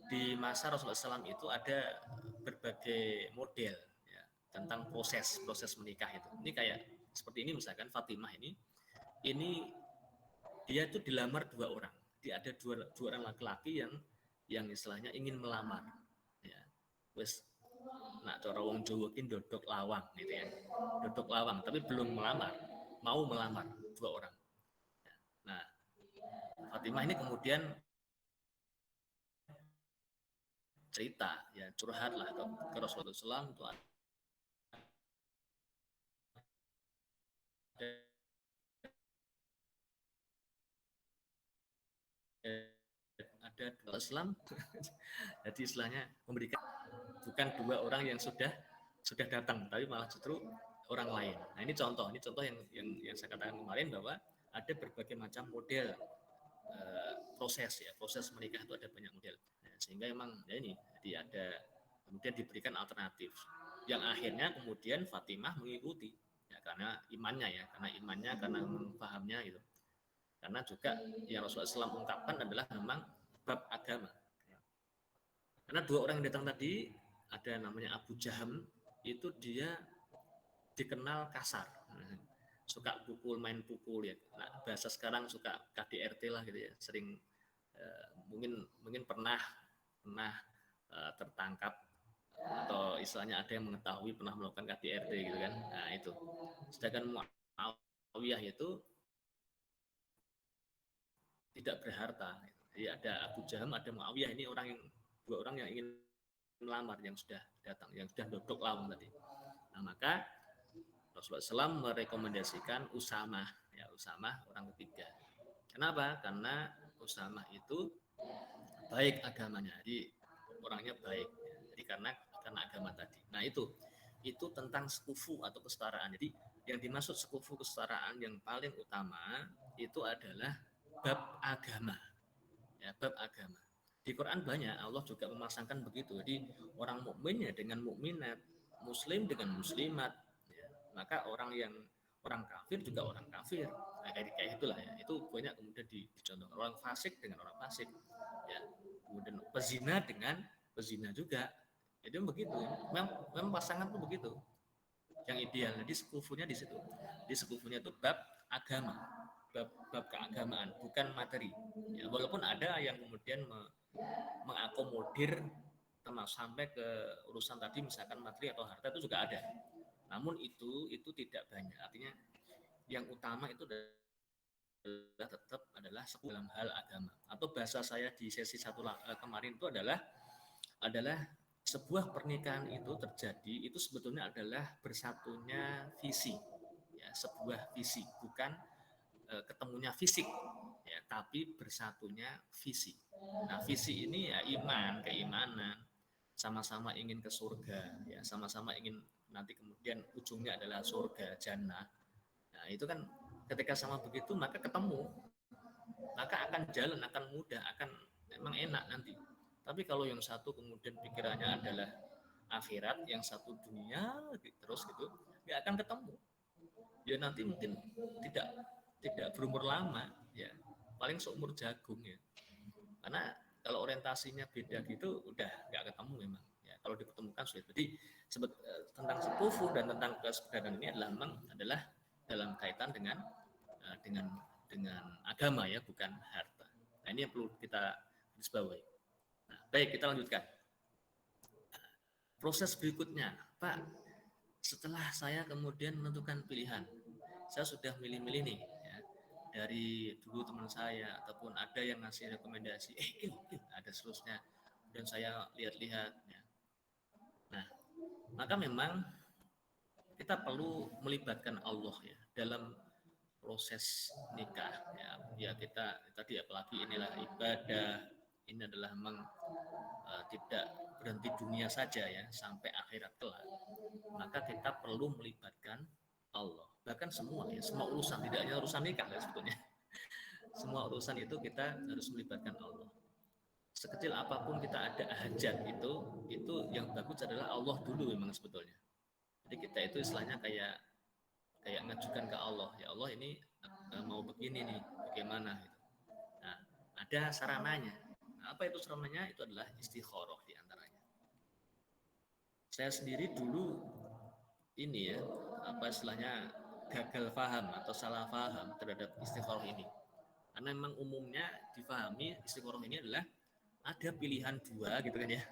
di masa Rasulullah SAW itu ada berbagai model ya, tentang proses menikah itu. Ini kayak seperti ini misalkan Fatimah ini ini dia itu dilamar 2 orang. Dia ada dua orang laki-laki yang istilahnya ingin melamar. Ya. Wes nak cara wong Jawa ki dodok lawang gitu ya. Dodok lawang tapi belum melamar, mau melamar 2 orang. Nah, Fatimah ini kemudian cerita ya, curhat lah ke Rasulullah SAW itu ada dua Islam. Jadi istilahnya memberikan bukan 2 orang yang sudah datang, tapi malah justru orang lain. Nah ini contoh yang saya katakan kemarin bahwa ada berbagai macam model proses menikah itu ada banyak model. Nah, sehingga memang ya ini jadi ada kemudian diberikan alternatif yang akhirnya kemudian Fatimah mengikuti ya karena imannya karena pahamnya gitu. Karena juga yang Rasulullah SAW ungkapkan adalah memang bab agama. Karena 2 orang yang datang tadi ada namanya Abu Jaham, itu dia dikenal kasar, suka main pukul ya. Nah, bahasa sekarang suka KDRT lah gitu ya, sering mungkin pernah tertangkap atau istilahnya ada yang mengetahui pernah melakukan KDRT gitu kan. Nah itu. Sedangkan Muawiyah itu tidak berharta. Jadi ada Abu Jaham, ada Muawiyah, ini 2 orang yang ingin melamar, yang sudah datang, yang sudah dodok lawang tadi. Nah maka Rasulullah SAW merekomendasikan Usamah, ya Usamah orang ketiga. Kenapa? Karena Usamah itu baik agamanya, jadi orangnya baik. Jadi karena agama tadi. Nah itu tentang sekufu atau kesetaraan. Jadi yang dimaksud sekufu kesetaraan yang paling utama itu adalah bab agama. Ya, bab agama. Di Quran banyak Allah juga memasangkan begitu. Jadi orang mukminnya dengan mukminat, muslim dengan muslimat. Ya, maka orang kafir juga orang kafir. Nah, kayak itulah ya. Itu banyak kemudian dicontohkan orang fasik dengan orang fasik. Ya, kemudian pezina dengan pezina juga. Jadi begitu. Memang pasangan tuh begitu. Yang ideal. Jadi sekufunya di situ. Di sekufunya itu bab agama. Bab keagamaan, bukan materi. Ya, walaupun ada yang kemudian mengakomodir sampai ke urusan tadi misalkan materi atau harta itu juga ada. Namun itu tidak banyak. Artinya yang utama itu tetap adalah dalam hal agama. Atau bahasa saya di sesi 1 kemarin itu adalah sebuah pernikahan itu terjadi itu sebetulnya adalah bersatunya visi. Ya, sebuah visi, bukan ketemunya fisik ya, tapi bersatunya visi. Nah visi ini ya iman, keimanan, sama-sama ingin ke surga ya, sama-sama ingin nanti kemudian ujungnya adalah surga jannah. Nah itu kan ketika sama begitu maka ketemu, maka akan jalan, akan mudah, akan memang enak nanti. Tapi kalau yang satu kemudian pikirannya adalah akhirat, yang satu dunia terus gitu, nggak akan ketemu. Ya nanti mungkin tidak berumur lama ya, paling seumur jagung ya. Karena kalau orientasinya beda gitu udah nggak ketemu memang ya, kalau diketemukan sulit. Jadi tentang sekufu dan tentang kesedaran ini adalah dalam kaitan dengan agama ya, bukan harta. Nah ini yang perlu kita garisbawahi. Nah, baik, kita lanjutkan. Proses berikutnya, Pak, setelah saya kemudian menentukan pilihan, saya sudah milih-milih nih ya, dari dulu teman saya ataupun ada yang ngasih rekomendasi ada seterusnya, dan saya lihat-lihat ya. Nah maka memang kita perlu melibatkan Allah ya dalam proses nikah ya kita tadi apalagi inilah ibadah, ini adalah memang tidak berhenti dunia saja ya sampai akhirat kelak, maka kita perlu melibatkan Allah. Bahkan semua urusan, tidak hanya urusan nikah ya sebetulnya. Semua urusan itu kita harus melibatkan Allah. Sekecil apapun kita ada hajat itu yang bagus adalah Allah dulu memang sebetulnya. Jadi kita itu istilahnya kayak ngajukan ke Allah, ya Allah ini mau begini nih, bagaimana gitu. Nah, ada sarananya. Nah, apa itu sarananya? Itu adalah istikharah di antaranya. Saya sendiri dulu ini ya, apa istilahnya gagal paham atau salah paham terhadap istikharah ini. Karena memang umumnya difahami istikharah ini adalah ada pilihan dua gitu kan ya,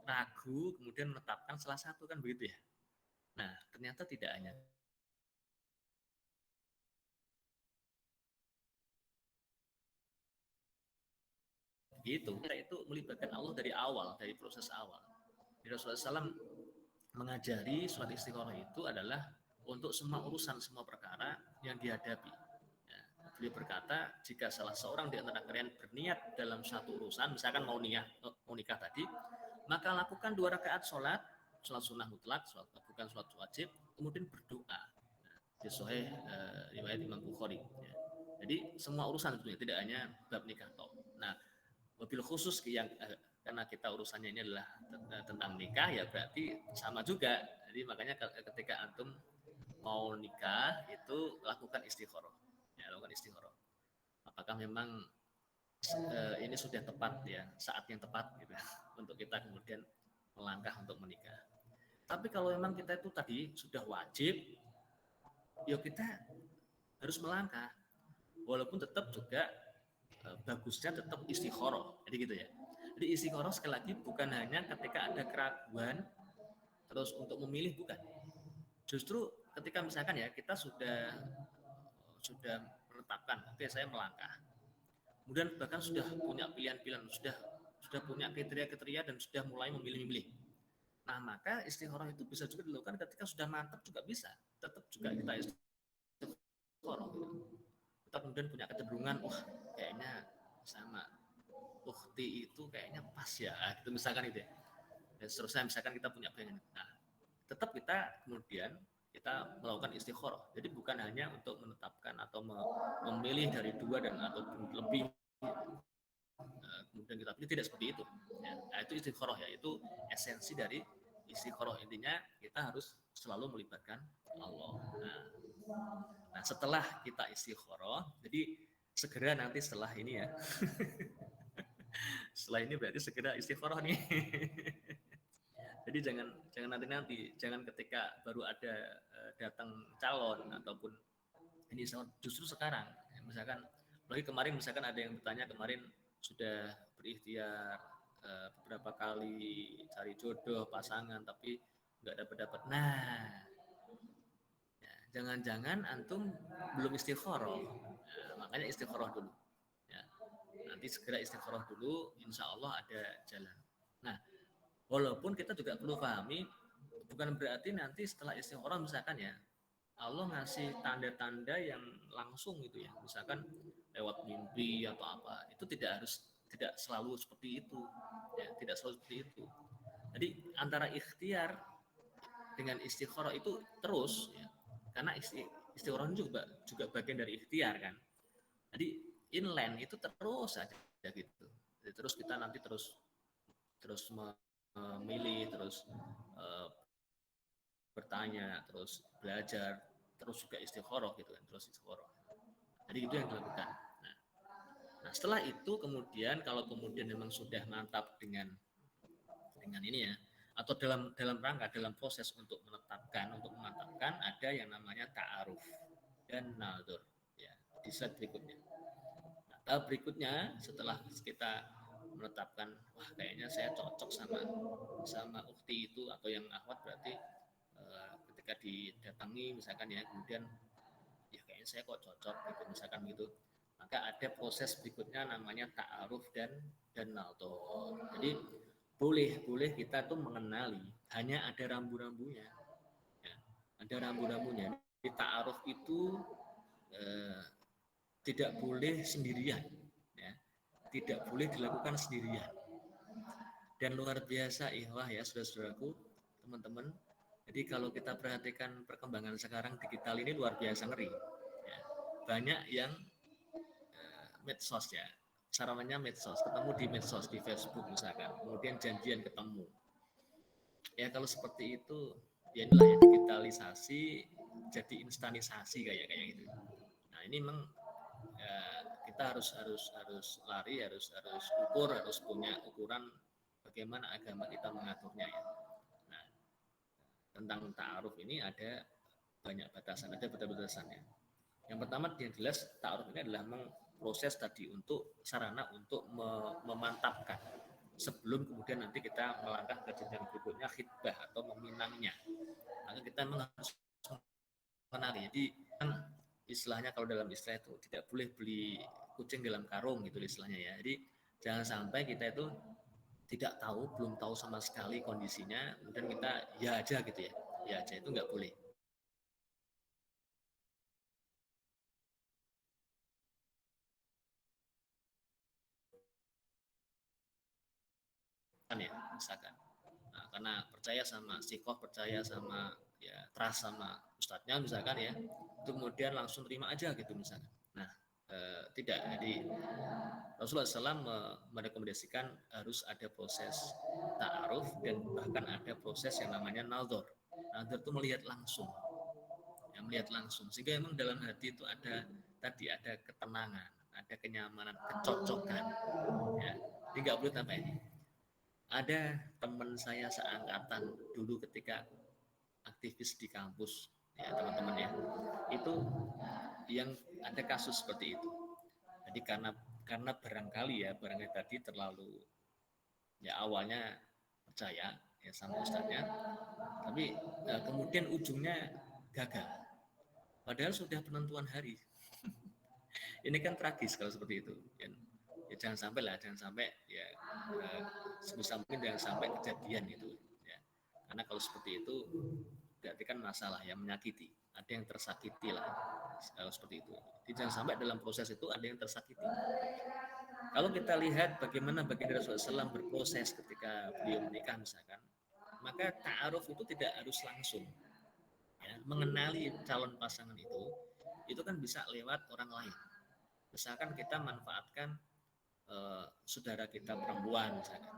ragu kemudian menetapkan salah satu kan begitu ya. Nah ternyata tidak hanya itu, kita itu melibatkan Allah dari awal, dari proses awal. Rasulullah SAW mengajari sholat istikharah itu adalah untuk semua urusan, semua perkara yang dihadapi. Ya, beliau berkata, jika salah seorang di antara kalian berniat dalam satu urusan, misalkan mau nikah tadi, maka lakukan 2 rakaat sholat sunnah mutlak, bukan sholat wajib, kemudian berdoa. Di Sahih riwayat Imam Bukhari. Ya. Jadi semua urusan sebetulnya, tidak hanya bab nikah toh. Nah, mobil khusus yang karena kita urusannya ini adalah tentang nikah, ya berarti sama juga. Jadi makanya ketika antum mau nikah itu lakukan istikharah. Ya, lakukan istikharah. Apakah memang ini sudah tepat ya, saat yang tepat gitu untuk kita kemudian melangkah untuk menikah. Tapi kalau memang kita itu tadi sudah wajib, ya kita harus melangkah. Walaupun tetap juga bagusnya tetap istikharah. Jadi gitu ya. Jadi istikharah sekali lagi bukan hanya ketika ada keraguan terus untuk memilih, bukan. Justru ketika misalkan ya kita sudah menetapkan, oke saya melangkah. Kemudian bahkan sudah punya pilihan-pilihan, sudah punya kriteria-kriteria dan sudah mulai memilih-milih. Nah, maka istikharah itu bisa juga dilakukan ketika sudah mantap juga bisa. Tetap juga kita istikharah. Kita kemudian punya kecenderungan, wah kayaknya sama ukhti itu kayaknya pas ya, gitu misalkan itu ya. Dan seterusnya misalkan kita punya pengen. Nah, tetap kita kemudian kita melakukan istikharah. Jadi bukan hanya untuk menetapkan atau memilih dari 2 dan atau lebih kemudian kita pilih, tidak seperti itu. Ya, nah, itu istikharah ya, itu esensi dari istikharah. Intinya kita harus selalu melibatkan Allah. Nah, setelah kita istikharah, jadi segera nanti setelah ini ya. Setelah ini berarti segera istikharah nih. Jadi jangan nanti, jangan ketika baru ada datang calon ataupun ini justru sekarang. Misalkan lagi kemarin misalkan ada yang bertanya kemarin sudah berikhtiar beberapa kali cari jodoh pasangan tapi nggak dapat. Nah, ya, jangan-jangan antum belum istikharah. Nah, makanya istikharah dulu. Ya, nanti segera istikharah dulu, insya Allah ada jalan. Nah, walaupun kita juga perlu pahami, bukan berarti nanti setelah istikharah misalkan ya, Allah ngasih tanda-tanda yang langsung gitu ya, misalkan lewat mimpi atau apa, itu tidak selalu seperti itu, ya, tidak selalu seperti itu. Jadi antara ikhtiar dengan istikharah itu terus, ya, karena istikharah juga bagian dari ikhtiar kan. Jadi inline itu terus aja gitu. Jadi terus kita nanti terus memilih, terus bertanya, terus belajar, terus juga istikharah gitu kan, terus istikharah. Jadi itu yang dilakukan. Nah, setelah itu kemudian kalau kemudian memang sudah mantap dengan ini ya, atau dalam rangka dalam proses untuk memantapkan ada yang namanya ta'aruf dan nadzur ya, di slide berikutnya. Nah, tahap berikutnya setelah kita menetapkan wah kayaknya saya cocok sama ukhti itu atau yang akhwat, berarti ketika didatangi misalkan ya, kemudian ya kayaknya saya kok cocok gitu misalkan gitu, maka ada proses berikutnya namanya ta'aruf dan nadzur. Jadi boleh kita tuh mengenali, hanya ada rambu-rambunya ya, ada rambu-rambunya. Di ta'aruf itu tidak boleh sendirian ya, tidak boleh dilakukan sendirian. Dan luar biasa ihwah ya saudara-saudaraku, teman-teman. Jadi kalau kita perhatikan perkembangan sekarang digital ini luar biasa ngeri ya. Banyak yang medsos ya, sarannya medsos, ketemu di medsos, di Facebook misalkan, kemudian janjian ketemu ya. Kalau seperti itu ya inilah ya, digitalisasi jadi instanisasi kayak gitu. Nah ini memang kita harus lari, harus ukur, harus punya ukuran bagaimana agama kita mengaturnya ya. Nah, tentang ta'aruf ini ada banyak batasan, ada batasannya. Yang pertama yang jelas ta'aruf ini adalah proses tadi untuk sarana untuk memantapkan sebelum kemudian nanti kita melangkah ke jenjang berikutnya khitbah atau meminangnya. Maka kita memang harus mengenali. Jadi kan istilahnya kalau dalam istilah itu tidak boleh beli kucing dalam karung gitu istilahnya ya. Jadi jangan sampai kita itu tidak tahu, belum tahu sama sekali kondisinya, kemudian kita ya aja gitu ya. Ya aja itu nggak boleh. Kan ya, misalkan. Nah, karena percaya sama sikoh, percaya sama ya trust sama ustadznya misalkan ya, itu kemudian langsung terima aja gitu misalkan. Nah, tidak. Jadi Rasulullah SAW merekomendasikan harus ada proses ta'aruf dan bahkan ada proses yang namanya nadhar. Nadhar itu melihat langsung, ya, melihat langsung. Sehingga memang dalam hati itu ada tadi ada ketenangan, ada kenyamanan, kecocokan. Ya, jadi nggak boleh tambah ini. Ada teman saya seangkatan dulu ketika aktivis di kampus, ya teman-teman ya, itu yang ada kasus seperti itu. Jadi karena barangkali tadi terlalu ya awalnya percaya ya sama ustadznya, tapi kemudian ujungnya gagal. Padahal sudah penentuan hari. Ini kan tragis kalau seperti itu. Ya jangan sampai ya sebisa mungkin jangan sampai kejadian itu. Ya. Karena kalau seperti itu berarti kan masalah yang menyakiti. Ada yang tersakiti lah kalau seperti itu. Jadi jangan sampai dalam proses itu ada yang tersakiti. Kalau kita lihat bagaimana baginda Rasulullah SAW berproses ketika beliau menikah misalkan, maka ta'aruf itu tidak harus langsung. Ya, mengenali calon pasangan itu kan bisa lewat orang lain. Misalkan kita manfaatkan saudara kita perempuan misalkan,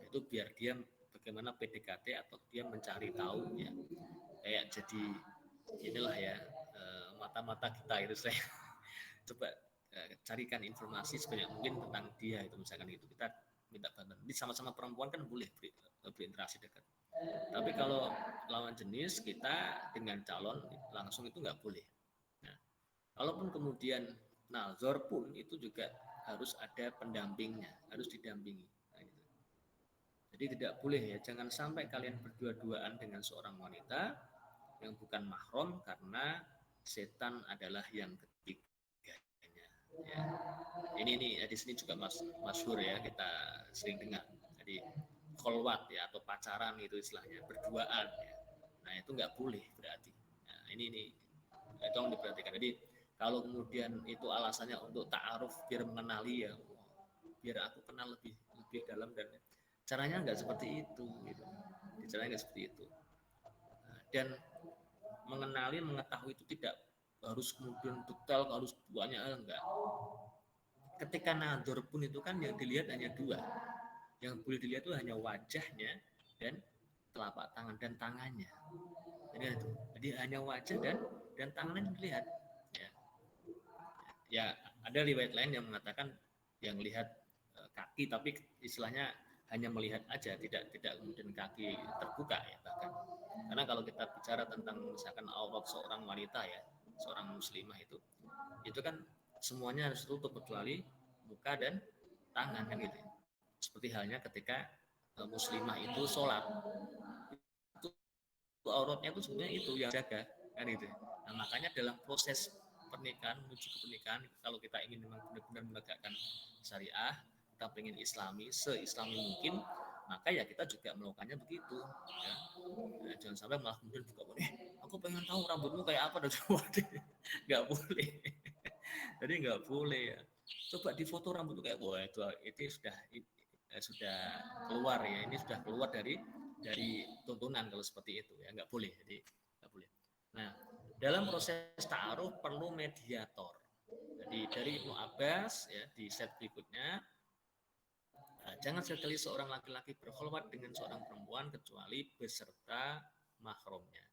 itu biar dia bagaimana PDKT atau dia mencari tahu ya, kayak jadi inilah ya mata-mata kita itu saya coba carikan informasi sebanyak mungkin tentang dia itu misalkan itu kita minta bantuan. Jadi sama-sama perempuan kan boleh berinteraksi dekat. Tapi kalau lawan jenis kita dengan calon langsung itu nggak boleh. Nah, kalaupun kemudian nazar pun itu juga harus ada pendampingnya, harus didampingi. Nah, gitu. Jadi tidak boleh ya, jangan sampai kalian berdua-duaan dengan seorang wanita yang bukan mahram karena setan adalah yang ketiganya. Ya. Ini di sini juga masyhur ya, kita sering dengar. Jadi kholwat ya atau pacaran itu istilahnya berduaan ya. Nah itu nggak boleh berarti. Nah, ini itu yang diperhatikan. Jadi kalau kemudian itu alasannya untuk ta'aruf biar mengenali ya, biar aku kenal lebih dalam dan caranya nggak seperti itu gitu. Caranya nggak seperti itu. Nah, dan mengenali mengetahui itu tidak harus kemudian detail harus banyak enggak. Ketika nador pun itu kan yang dilihat hanya dua. Yang boleh dilihat itu hanya wajahnya dan telapak tangan dan tangannya. Jadi hanya wajah dan tangannya dilihat. Ya, ada riwayat lain yang mengatakan yang lihat kaki tapi istilahnya hanya melihat aja, tidak kemudian kaki terbuka ya bahkan. Karena kalau kita bicara tentang misalkan aurat seorang wanita ya, seorang muslimah itu kan semuanya harus tutup kecuali muka dan tangan kan gitu. Seperti halnya ketika muslimah itu sholat, itu auratnya itu sebenarnya itu yang jaga kan itu. Nah makanya dalam proses pernikahan menuju ke pernikahan kalau kita ingin memang benar-benar menegakkan syariah, kita ingin islami se-islami mungkin, maka ya kita juga melakukannya begitu ya. Nah, jangan sampai malah kemudian buka aku pengen tahu rambutmu kayak apa dan nggak boleh. Jadi nggak boleh ya. Coba di foto rambutmu kayak itu sudah keluar ya, ini sudah keluar dari tuntunan kalau seperti itu ya, nggak boleh. Jadi nggak boleh. Nah, dalam proses ta'aruf perlu mediator. Jadi dari Ibnu Abbas ya di set berikutnya, jangan sekali seorang laki-laki berkhulwat dengan seorang perempuan kecuali beserta mahramnya.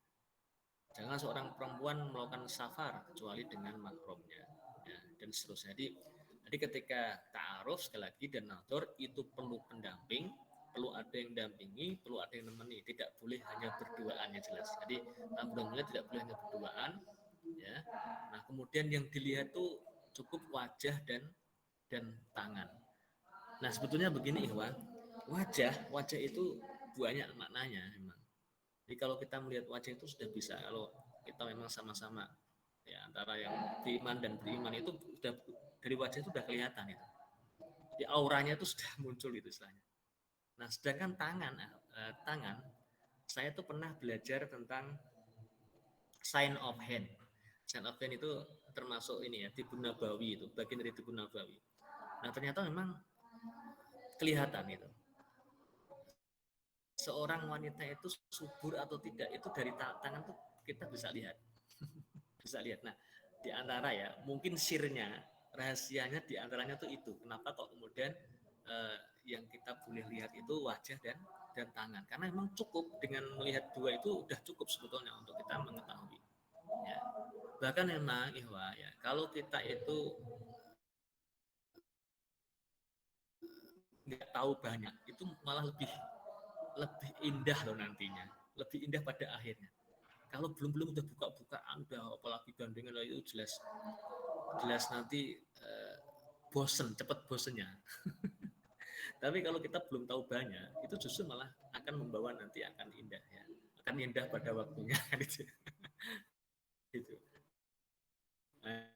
Jangan seorang perempuan melakukan safar kecuali dengan mahramnya ya, dan seterusnya. Jadi ketika ta'aruf sekali lagi dan nador itu perlu pendamping, perlu ada yang dampingi, perlu ada yang nemeni, tidak boleh hanya berduaan, yang jelas. Jadi tampilnya tidak boleh hanya berduaan, ya. Nah, kemudian yang dilihat tuh cukup wajah dan tangan. Nah, sebetulnya begini, Ikhwan, wajah itu banyak maknanya memang. Jadi kalau kita melihat wajah itu sudah bisa, kalau kita memang sama-sama ya antara yang beriman dan beriman itu sudah dari wajah itu sudah kelihatan itu. Di auranya itu sudah muncul itu istilahnya. Nah, sedangkan tangan, saya tuh pernah belajar tentang sign of hand. Sign of hand itu termasuk ini ya, Tibun Nabawi itu, bagian dari Tibun Nabawi. Nah, ternyata memang kelihatan itu. Seorang wanita itu subur atau tidak itu dari tangan tuh kita bisa lihat. Bisa lihat. Nah, di antara ya, mungkin sirnya, rahasianya di antaranya tuh itu. Kenapa kok kemudian yang kita boleh lihat itu wajah dan tangan? Karena memang cukup dengan melihat dua itu udah cukup sebetulnya untuk kita mengetahui. Ya. Bahkan memang Ihwa ya, kalau kita itu nggak tahu banyak, itu malah lebih indah loh nantinya, lebih indah pada akhirnya. Kalau belum udah buka-bukaan, udah apalagi gandengan itu jelas nanti cepet bosennya. Tapi kalau kita belum tahu banyak, itu justru malah akan membawa nanti akan indah ya, akan indah pada waktunya gitu. Gitu. Nah,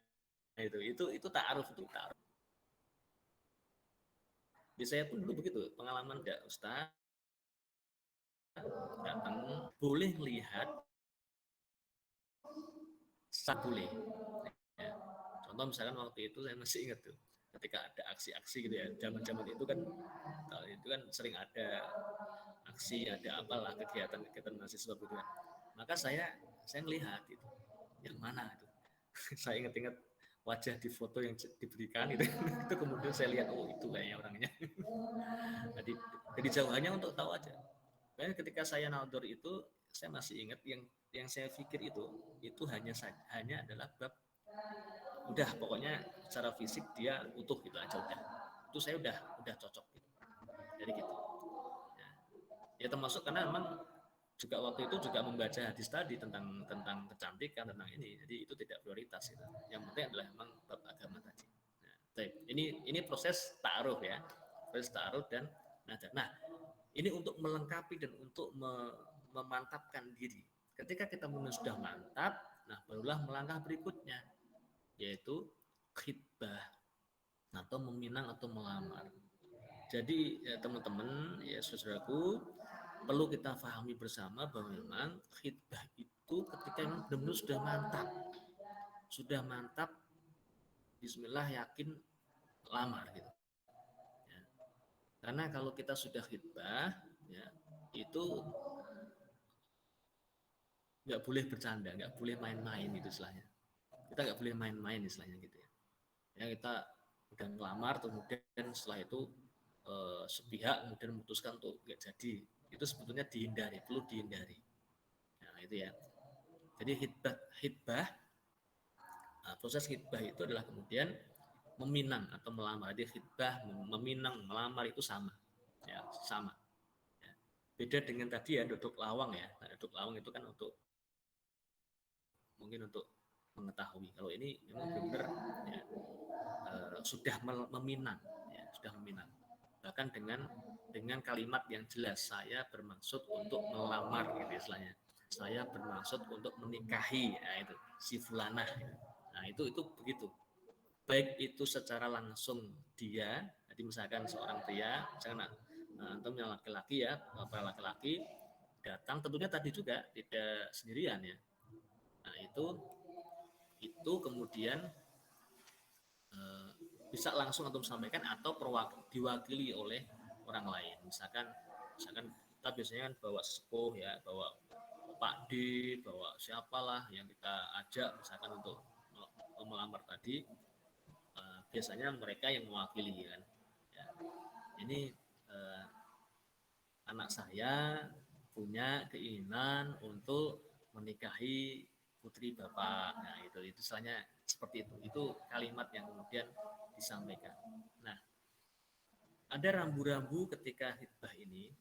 itu ta'aruf itu ta'aruf. Di saya pun dulu begitu, pengalaman enggak Ustaz datang boleh lihat boleh. Ya. Contoh misalkan waktu itu saya masih ingat tuh, ketika ada aksi-aksi gitu ya, zaman-zaman itu kan sering ada aksi, ada apalah kegiatan mahasiswa gitu kan. Maka saya melihat itu, yang mana itu. Saya ingat-ingat wajah di foto yang diberikan itu, itu kemudian saya lihat oh itu kayaknya orangnya. Jadi jauhannya untuk tahu aja. Dan ketika saya naldor itu, saya masih ingat yang saya pikir itu hanya adalah bab udah pokoknya secara fisik dia utuh gitu aja udah. Itu saya udah cocok gitu. Jadi gitu. Ya termasuk karena memang juga waktu itu juga membaca hadis tadi tentang kecantikan tentang ini, jadi itu tidak prioritas gitu. Yang penting adalah memang bab agama tadi. Nah, ini proses ta'aruf ya, proses ta'aruf dan nadar. Nah, ini untuk melengkapi dan untuk memantapkan diri. Ketika kita sudah mantap, nah barulah melangkah berikutnya, yaitu khitbah atau meminang atau melamar. Jadi ya, teman-teman ya saudaraku, perlu kita pahami bersama bahwa memang khitbah itu ketika memang benar-benar sudah mantap, bismillah yakin lamar gitu. Ya. Karena kalau kita sudah khitbah, ya itu nggak boleh bercanda, nggak boleh main-main itu istilahnya. Kita nggak boleh main-main istilahnya gitu ya. Ya kita udah ngelamar, kemudian setelah itu sepihak kemudian memutuskan untuk nggak jadi, itu sebetulnya dihindari, perlu dihindari. Nah itu ya. Jadi hitbah proses hitbah itu adalah kemudian meminang atau melamar. Jadi hitbah, meminang, melamar itu sama, ya sama. Ya. Beda dengan tadi ya duduk lawang ya. Nah, duduk lawang itu kan mungkin untuk mengetahui. Kalau ini memang benar ya, sudah meminang, ya, sudah meminang. Bahkan dengan kalimat yang jelas, saya bermaksud untuk melamar gitu istilahnya. Saya bermaksud untuk menikahi, ya, itu si fulanah. Nah itu begitu. Baik itu secara langsung dia, jadi misalkan seorang pria, misalkan antum yang laki-laki ya, para laki-laki datang, tentunya tadi juga tidak sendirian ya. Nah itu kemudian bisa langsung antum sampaikan atau diwakili oleh orang lain. Misalkan kita biasanya kan bawa sepuh ya, bawa Pak D, bawa siapalah yang kita ajak misalkan untuk melamar tadi, biasanya mereka yang mewakili kan. Ya. Ini anak saya punya keinginan untuk menikahi putri bapak. Nah itu istilahnya seperti itu. Itu kalimat yang kemudian disampaikan. Nah ada rambu-rambu ketika khitbah ini.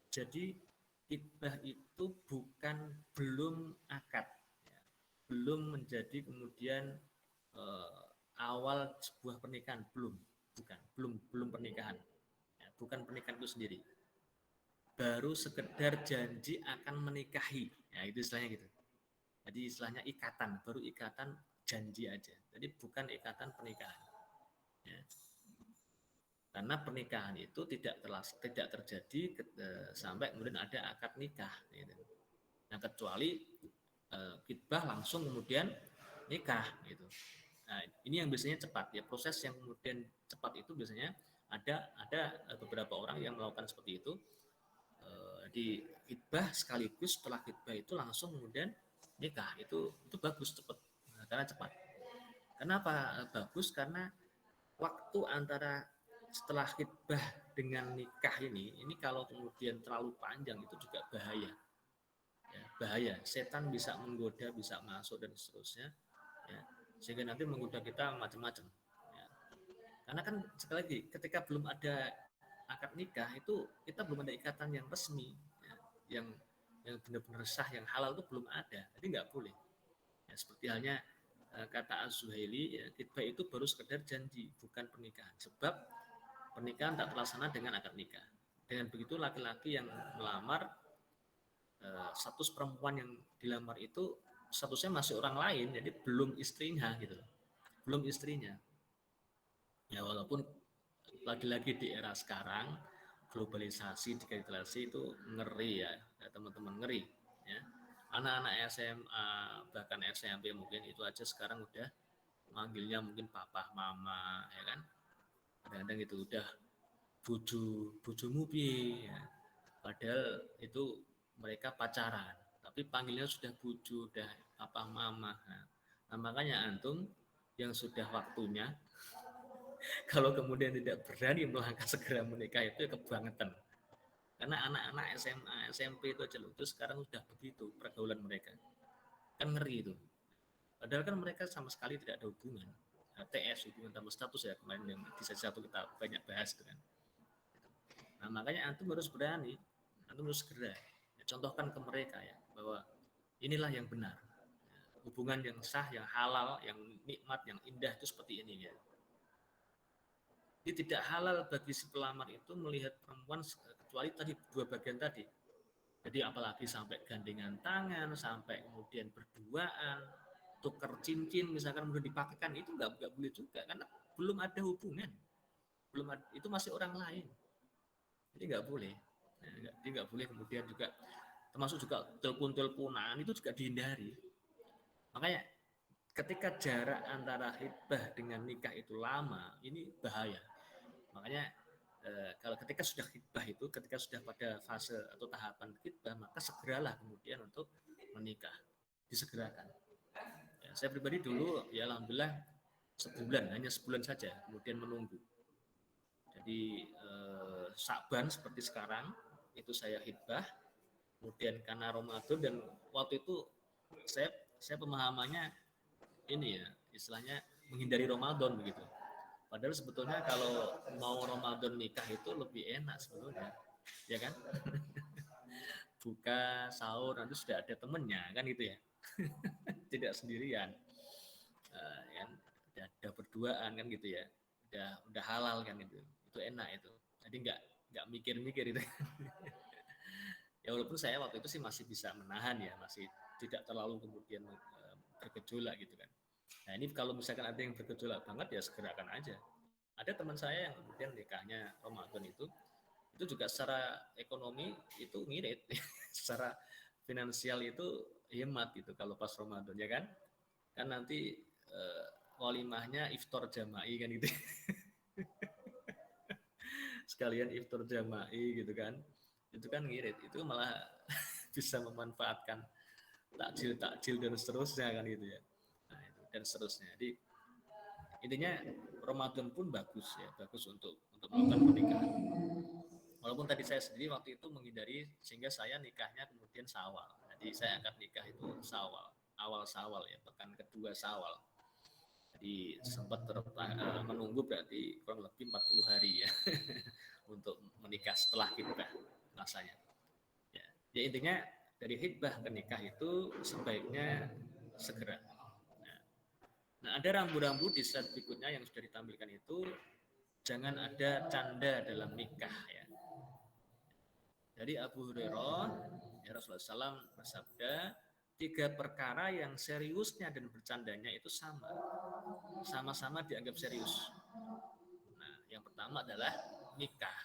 Jadi khitbah itu belum akad, ya. Belum menjadi kemudian awal sebuah pernikahan, belum pernikahan, ya, bukan pernikahan itu sendiri. Baru sekedar janji akan menikahi, ya itu istilahnya gitu. Jadi istilahnya ikatan, baru ikatan janji aja. Jadi bukan ikatan pernikahan. Ya. Karena pernikahan itu tidak terjadi sampai kemudian ada akad nikah. Gitu. Nah kecuali khitbah langsung kemudian nikah gitu. Nah, ini yang biasanya cepat ya, proses yang kemudian cepat itu biasanya ada beberapa orang yang melakukan seperti itu, di khitbah sekaligus setelah khitbah itu langsung kemudian nikah, itu bagus, cepat. Nah, karena cepat. Kenapa bagus? Karena waktu antara setelah khitbah dengan nikah ini kalau kemudian terlalu panjang itu juga bahaya. Ya, bahaya, setan bisa menggoda, bisa masuk dan seterusnya, ya, sehingga nanti menggoda kita macam-macam. Ya. Karena kan sekali lagi, ketika belum ada akad nikah itu kita belum ada ikatan yang resmi, ya, yang benar-benar sah, yang halal itu belum ada, jadi nggak boleh. Ya, seperti halnya kata Az-Zuhaili, ya, khitbah itu baru sekedar janji, bukan pernikahan. Sebab pernikahan tak terlaksana dengan akad nikah. Dengan begitu laki-laki yang melamar, status perempuan yang dilamar itu statusnya masih orang lain, jadi belum istrinya gitu, belum istrinya. Ya walaupun lagi-lagi di era sekarang globalisasi, digitalisasi itu ngeri ya teman-teman, ngeri ya. Anak-anak SMA bahkan SMP mungkin itu aja sekarang udah manggilnya mungkin papa mama ya kan, kadang-kadang itu udah bojomu piye ya. Padahal itu mereka pacaran, tapi panggilnya sudah bojo, udah papa mama. Nah, makanya antum yang sudah waktunya kalau kemudian tidak berani melangkah segera menikah itu ya kebangetan. Karena anak-anak SMA, SMP itu aja loh, itu sekarang sudah begitu pergaulan mereka. Kan ngeri itu. Padahal kan mereka sama sekali tidak ada hubungan. TS, hubungan tanpa status ya, kemarin yang di satu kita banyak bahas itu kan. Nah, makanya antum harus berani, antum harus segera ya, contohkan ke mereka ya bahwa inilah yang benar. Ya, hubungan yang sah, yang halal, yang nikmat, yang indah itu seperti ini ya. Jadi tidak halal bagi si pelamar itu melihat perempuan kecuali tadi dua bagian tadi. Jadi apalagi sampai gandengan tangan, sampai kemudian berduaan, tukar cincin misalkan udah dipakaikan, itu nggak boleh juga karena belum ada hubungan, itu masih orang lain. Jadi nggak boleh. Jadi nggak boleh kemudian juga termasuk juga telepon-teleponan itu juga dihindari. Makanya ketika jarak antara khitbah dengan nikah itu lama, ini bahaya. Makanya kalau ketika sudah khitbah itu, ketika sudah pada fase atau tahapan khitbah, maka segeralah kemudian untuk menikah, disegerakan. Ya, saya pribadi dulu ya alhamdulillah hanya sebulan saja kemudian menunggu. Jadi Sya'ban seperti sekarang itu saya khitbah, kemudian karena Ramadan dan waktu itu saya pemahamannya ini ya istilahnya menghindari Ramadan begitu. Padahal sebetulnya kalau mau Ramadan nikah itu lebih enak sebetulnya, ya kan? Buka sahur nanti sudah ada temennya kan gitu ya, tidak sendirian, ya, udah berduaan kan gitu ya, udah halal kan itu enak itu. Jadi nggak mikir-mikir itu. Ya walaupun saya waktu itu sih masih bisa menahan ya, masih tidak terlalu kemudian bergejolak gitu kan. Nah ini kalau misalkan ada yang bergejolak banget ya segerakan aja. Ada teman saya yang kemudian nikahnya Ramadan itu juga secara ekonomi itu ngirit, secara finansial itu hemat gitu kalau pas Ramadan ya kan. Kan nanti walimahnya iftar jama'i kan gitu. Sekalian iftar jama'i gitu kan. Itu kan ngirit, itu malah bisa memanfaatkan takjil dan seterusnya kan gitu ya. Nah, itu dan seterusnya. Jadi intinya Ramadan pun bagus ya, bagus untuk melakukan pernikahan. Walaupun tadi saya sendiri waktu itu menghindari sehingga saya nikahnya kemudian Syawal. Jadi saya akan nikah itu awal Syawal ya, pekan kedua Syawal. Jadi sempat menunggu berarti kurang lebih 40 hari ya. untuk menikah setelah hitbah rasanya. Ya intinya dari hitbah ke nikah itu sebaiknya segera. Nah, ada rambu-rambu di slide berikutnya yang sudah ditampilkan itu, jangan ada canda dalam nikah ya. Dari Abu Hurairah, ya Rasulullah SAW bersabda, 3 perkara yang seriusnya dan bercandanya itu sama-sama dianggap serius. Nah, yang pertama adalah nikah.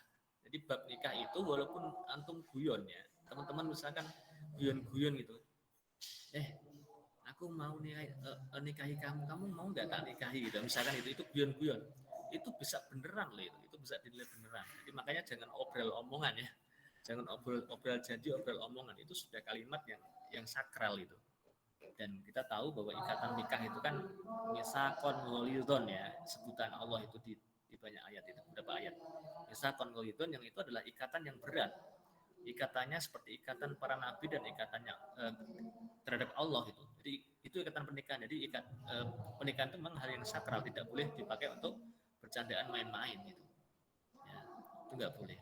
Jadi bab nikah itu walaupun antum guyon ya, teman-teman misalkan guyon-guyon gitu, aku mau nikahi kamu, kamu mau nggak tak nikahi gitu, misalkan itu guyon-guyon, itu bisa beneran loh, itu bisa dinilai beneran. Jadi makanya jangan obrol omongan ya, jangan obrol janji, obrol omongan, itu sudah kalimat yang sakral itu. Dan kita tahu bahwa ikatan nikah itu kan misakon ghalidhon ya, sebutan Allah itu di banyak ayat, itu beberapa ayat. Misakon ghalidhon yang itu adalah ikatan yang berat. Ikatannya seperti ikatan para nabi dan ikatannya terhadap Allah itu. Jadi itu ikatan pernikahan. Jadi pernikahan itu memang hal yang sakral, tidak boleh dipakai untuk bercandaan main-main gitu. Ya, itu nggak boleh.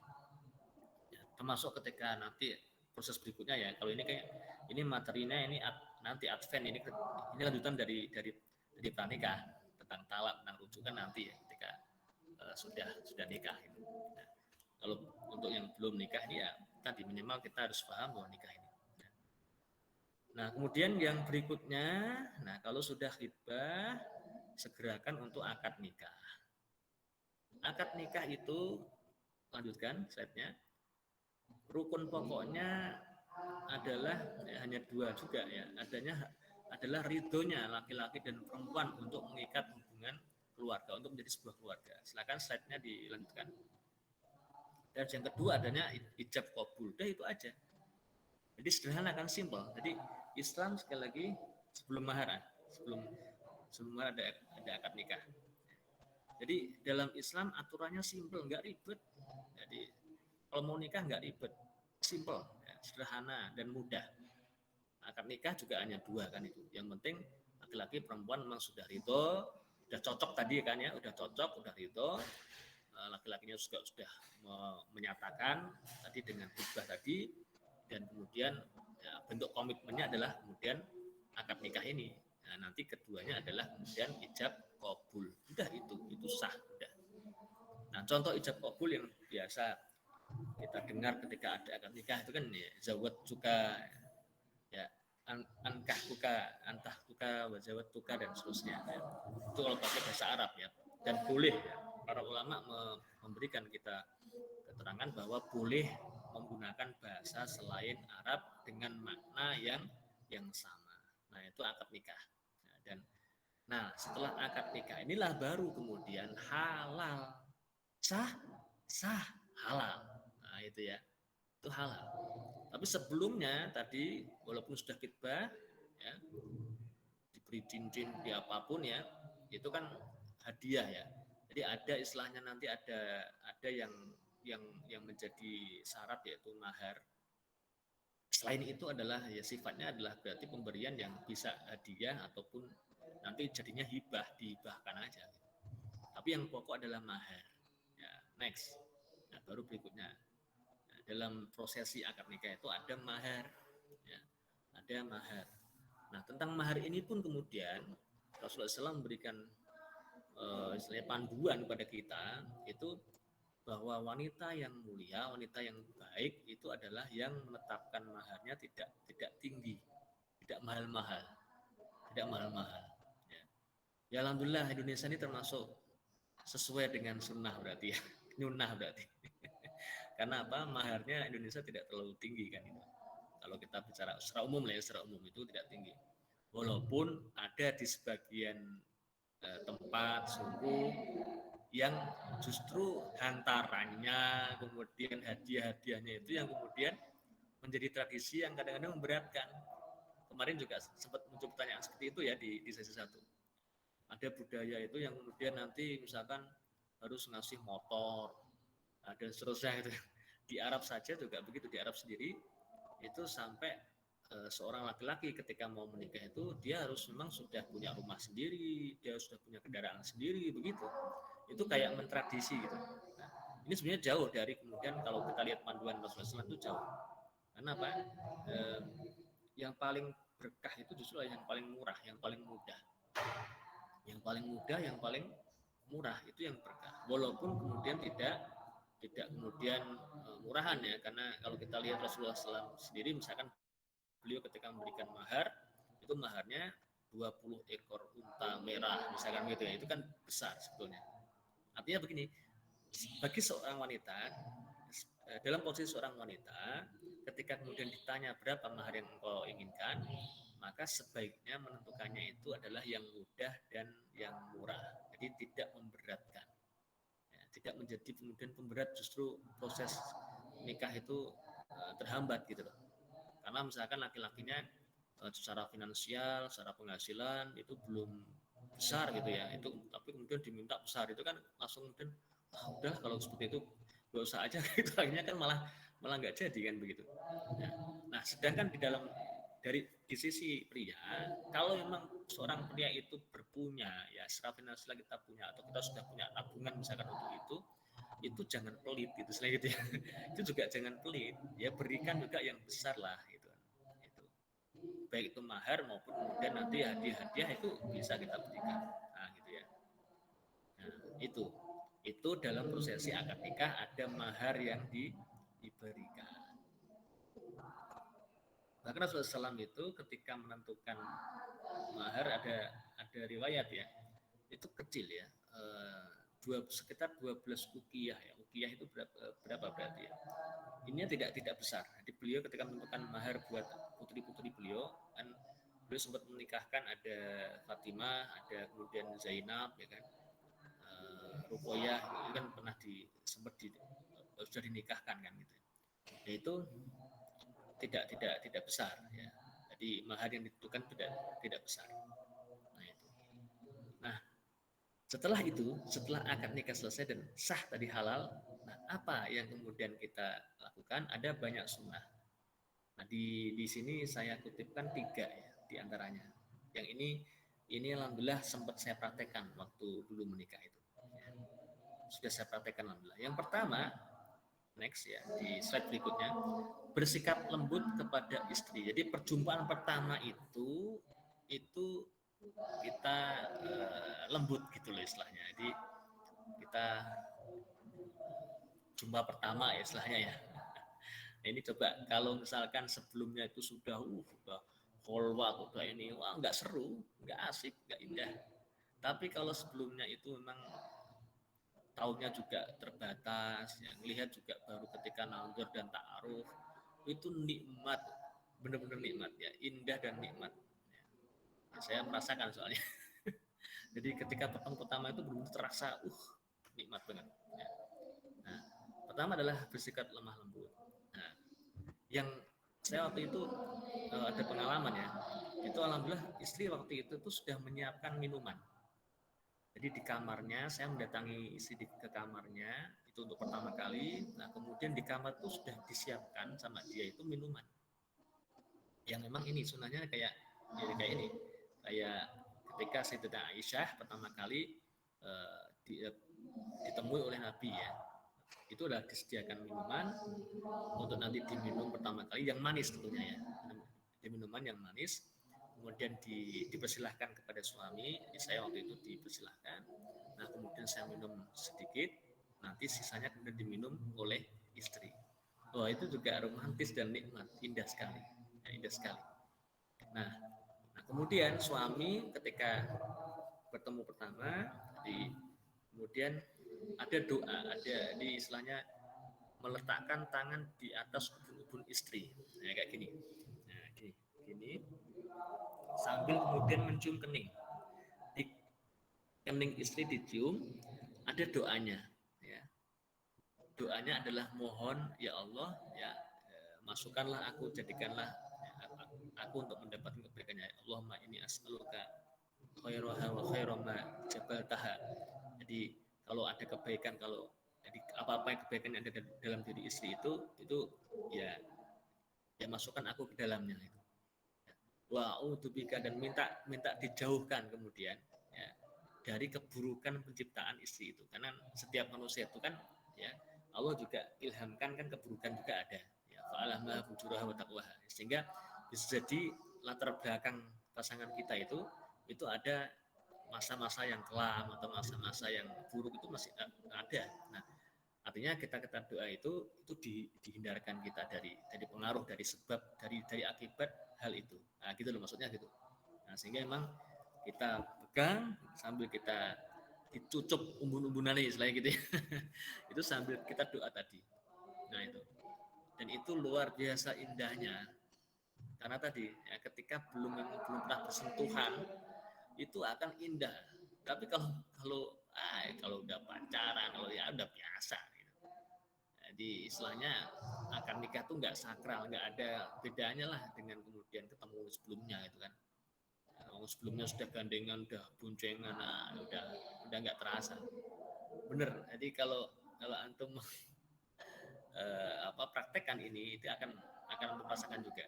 Ya, termasuk ketika nanti proses berikutnya ya. Kalau ini materinya ini nanti advent ini lanjutan dari pranikah tentang talak, tentang rujukan nanti ya ketika sudah nikah gitu. Nah, kalau untuk yang belum nikah ini ya tadi minimal kita harus paham bahwa nikah ini. Nah, kemudian yang berikutnya, nah kalau sudah hitbah, segerakan untuk akad nikah. Akad nikah itu, lanjutkan slide-nya, rukun pokoknya adalah hanya 2 juga ya, adalah ridhonya laki-laki dan perempuan untuk mengikat hubungan keluarga, untuk menjadi sebuah keluarga. Silakan slide-nya dilanjutkan. Dan yang kedua adanya ijab qabul, udah itu aja. Jadi sederhana kan, simple. Jadi Islam sekali lagi sebelum mahar ada akad nikah. Jadi dalam Islam aturannya simple, nggak ribet. Jadi kalau mau nikah nggak ribet, simple, ya, sederhana dan mudah. Akad nikah juga hanya 2 kan itu. Yang penting laki-laki perempuan memang sudah ridho, udah cocok tadi kan ya, udah cocok, udah ridho. Laki-lakinya juga sudah menyatakan tadi dengan khutbah tadi, dan kemudian ya, bentuk komitmennya adalah kemudian akad nikah ini. Nah, nanti keduanya adalah kemudian ijab qabul. Udah itu sah udah. Nah, contoh ijab qabul yang biasa kita dengar ketika ada akad nikah itu kan ya, zawat juga ya, ankah tuka, antah tuka, wajawat tuka dan seterusnya ya. Itu kalau pakai bahasa Arab ya, dan boleh ya. Para ulama memberikan kita keterangan bahwa boleh menggunakan bahasa selain Arab dengan makna yang sama. Nah, itu akad nikah. Nah, setelah akad nikah inilah baru kemudian halal. Sah halal. Nah, itu ya. Itu halal. Tapi sebelumnya tadi walaupun sudah khitbah ya, diberi cincin di apapun ya, itu kan hadiah ya. Jadi ada istilahnya nanti ada yang menjadi syarat yaitu mahar. Selain itu adalah ya sifatnya adalah berarti pemberian yang bisa hadiah ataupun nanti jadinya hibah, dihibahkan aja. Tapi yang pokok adalah mahar. Ya, next. Nah, baru berikutnya. Nah, dalam prosesi akad nikah itu ada mahar. Ya, ada mahar. Nah, tentang mahar ini pun kemudian Rasulullah SAW memberikan panduan kepada kita itu bahwa wanita yang mulia, wanita yang baik itu adalah yang menetapkan maharnya tidak tinggi, tidak mahal-mahal, Ya. Ya alhamdulillah Indonesia ini termasuk sesuai dengan sunnah berarti ya, nyunnah berarti. Karena apa? Maharnya Indonesia tidak terlalu tinggi kan itu. Kalau kita bicara secara umum lah ya, secara umum itu tidak tinggi. Walaupun ada di sebagian tempat suku yang justru hantarannya kemudian hadiah-hadiahnya itu yang kemudian menjadi tradisi yang kadang-kadang memberatkan. Kemarin juga sempat muncul pertanyaan seperti itu ya di sesi 1. Ada budaya itu yang kemudian nanti misalkan harus ngasih motor, ada seterusnya gitu. Di Arab saja juga begitu, di Arab sendiri itu sampai seorang laki-laki ketika mau menikah itu dia harus memang sudah punya rumah sendiri, dia sudah punya kendaraan sendiri begitu. Itu kayak mentradisi gitu. Nah, Ini sebenarnya jauh dari kemudian kalau kita lihat panduan Rasulullah SAW itu jauh. Karena apa? Yang paling berkah itu justru yang paling murah, yang paling mudah. Yang paling mudah, yang paling murah itu yang berkah. Walaupun kemudian tidak kemudian murahan ya, karena kalau kita lihat Rasulullah SAW sendiri, misalkan beliau ketika memberikan mahar, itu maharnya 20 ekor unta merah, misalkan gitu ya, itu kan besar sebetulnya. Artinya begini, bagi seorang wanita, dalam posisi seorang wanita, ketika kemudian ditanya berapa mahar yang engkau inginkan, maka sebaiknya menentukannya itu adalah yang mudah dan yang murah. Jadi tidak memberatkan. Ya, tidak menjadi kemudian pemberat, justru proses nikah itu terhambat gitu loh. Karena misalkan laki-lakinya secara finansial, secara penghasilan itu belum besar gitu ya, itu tapi kemudian diminta besar, itu kan langsung kemudian udah kalau seperti itu gak usah aja gitu, akhirnya kan malah nggak jadi kan begitu. Nah, sedangkan di sisi pria, kalau memang seorang pria itu berpunya ya, secara finansial kita punya atau kita sudah punya tabungan misalkan untuk itu jangan pelit gitu, selain itu ya, itu juga jangan pelit ya, berikan juga yang besar lah gitu. Baik itu mahar maupun kemudian nanti hadiah-hadiah itu bisa kita berikan. Nah, gitu ya. Nah, itu dalam prosesi akad nikah ada mahar yang diberikan. Bahkan Rasulullah SAW itu ketika menentukan mahar ada riwayat ya, itu kecil ya, sekitar 12 ukiyah ya. Ukiyah itu berapa berarti ya? Ini tidak besar. Jadi beliau ketika menentukan mahar buat putri-putri beliau, kan beliau sempat menikahkan ada Fatimah, ada kemudian Zainab, ya kan, Ruqayyah, itu kan pernah sudah dinikahkan kan gitu. Ya itu tidak besar ya. Jadi mahar yang ditentukan tidak besar. Nah itu. Nah, setelah akad nikah selesai dan sah tadi halal, nah apa yang kemudian kita lakukan? Ada banyak sunnah. Nah, di sini saya kutipkan 3 ya di antaranya. Yang ini alhamdulillah sempat saya praktekkan waktu dulu menikah itu. Ya. Sudah saya praktekkan alhamdulillah. Yang pertama, next ya, di slide berikutnya, bersikap lembut kepada istri. Jadi perjumpaan pertama itu kita lembut gitu loh istilahnya. Jadi kita jumpa pertama ya istilahnya ya. Nah, ini coba kalau misalkan sebelumnya itu sudah holwat, udah ini, wah nggak seru, nggak asik, nggak indah. Tapi kalau sebelumnya itu memang tahunnya juga terbatas, ya, melihat juga baru ketika nazar dan ta'aruf, itu nikmat, benar-benar nikmat ya, indah dan nikmat. Ya, saya merasakan soalnya. Jadi ketika pertemuan pertama itu benar-benar terasa, nikmat banget. Ya. Nah, pertama adalah bersikap lemah lembut. Nah, yang saya waktu itu ada pengalaman ya, itu alhamdulillah istri waktu itu tuh sudah menyiapkan minuman. Jadi di kamarnya, saya mendatangi istri ke kamarnya itu untuk pertama kali. Nah, kemudian di kamar tuh sudah disiapkan sama dia itu minuman. Yang memang ini sunahnya kayak ini, kayak ketika Sayyidatina Aisyah pertama kali ditemui oleh Nabi ya, itu adalah disediakan minuman untuk nanti diminum pertama kali, yang manis tentunya ya, minuman yang manis, kemudian dipersilahkan kepada suami. Saya waktu itu dipersilahkan, nah kemudian saya minum sedikit, nanti sisanya kemudian diminum oleh istri. Wah, itu juga romantis dan nikmat, indah sekali ya, indah sekali. Nah kemudian suami ketika bertemu pertama, kemudian ada doa, ada di istilahnya meletakkan tangan di atas ubun-ubun istri, nah, kayak gini. Nah, gini sambil kemudian mencium kening. Di kening istri dicium, ada doanya ya. Doanya adalah mohon ya Allah ya, masukkanlah aku, jadikanlah aku untuk mendapatkan kebaikannya. Allahumma inni as'aluka khairaha wa khairama jabaltaha. Jadi kalau ada kebaikan, kalau jadi apa-apa yang kebaikan yang ada dalam diri istri itu ya masukkan aku ke dalamnya itu. Wa'udzubika, dan minta dijauhkan kemudian ya dari keburukan penciptaan istri itu, karena setiap manusia itu kan ya Allah juga ilhamkan kan keburukan juga ada. Ya, fa'alhamaha fujuraha wa taqwaha. Sehingga bisa jadi latar belakang pasangan kita itu ada masa-masa yang kelam atau masa-masa yang buruk itu masih ada. Nah, artinya kita doa itu dihindarkan kita dari pengaruh, dari sebab, dari akibat hal itu. Nah, gitu loh maksudnya gitu. Nah, sehingga memang kita pegang sambil kita dicucuk umbun-umbunannya istilahnya gitu ya. Itu sambil kita doa tadi. Nah, itu. Dan itu luar biasa indahnya. Karena tadi ya, ketika belum pernah bersentuhan itu akan indah. Tapi kalau udah pacaran, kalau ya udah biasa gitu. Jadi istilahnya akan nikah tuh nggak sakral, nggak ada bedanya lah dengan kemudian ketemu sebelumnya gitu kan. Sebelumnya sudah gandengan, udah boncengan, nah, udah nggak terasa. Bener. Jadi kalau antum praktekkan ini itu akan merasakan juga.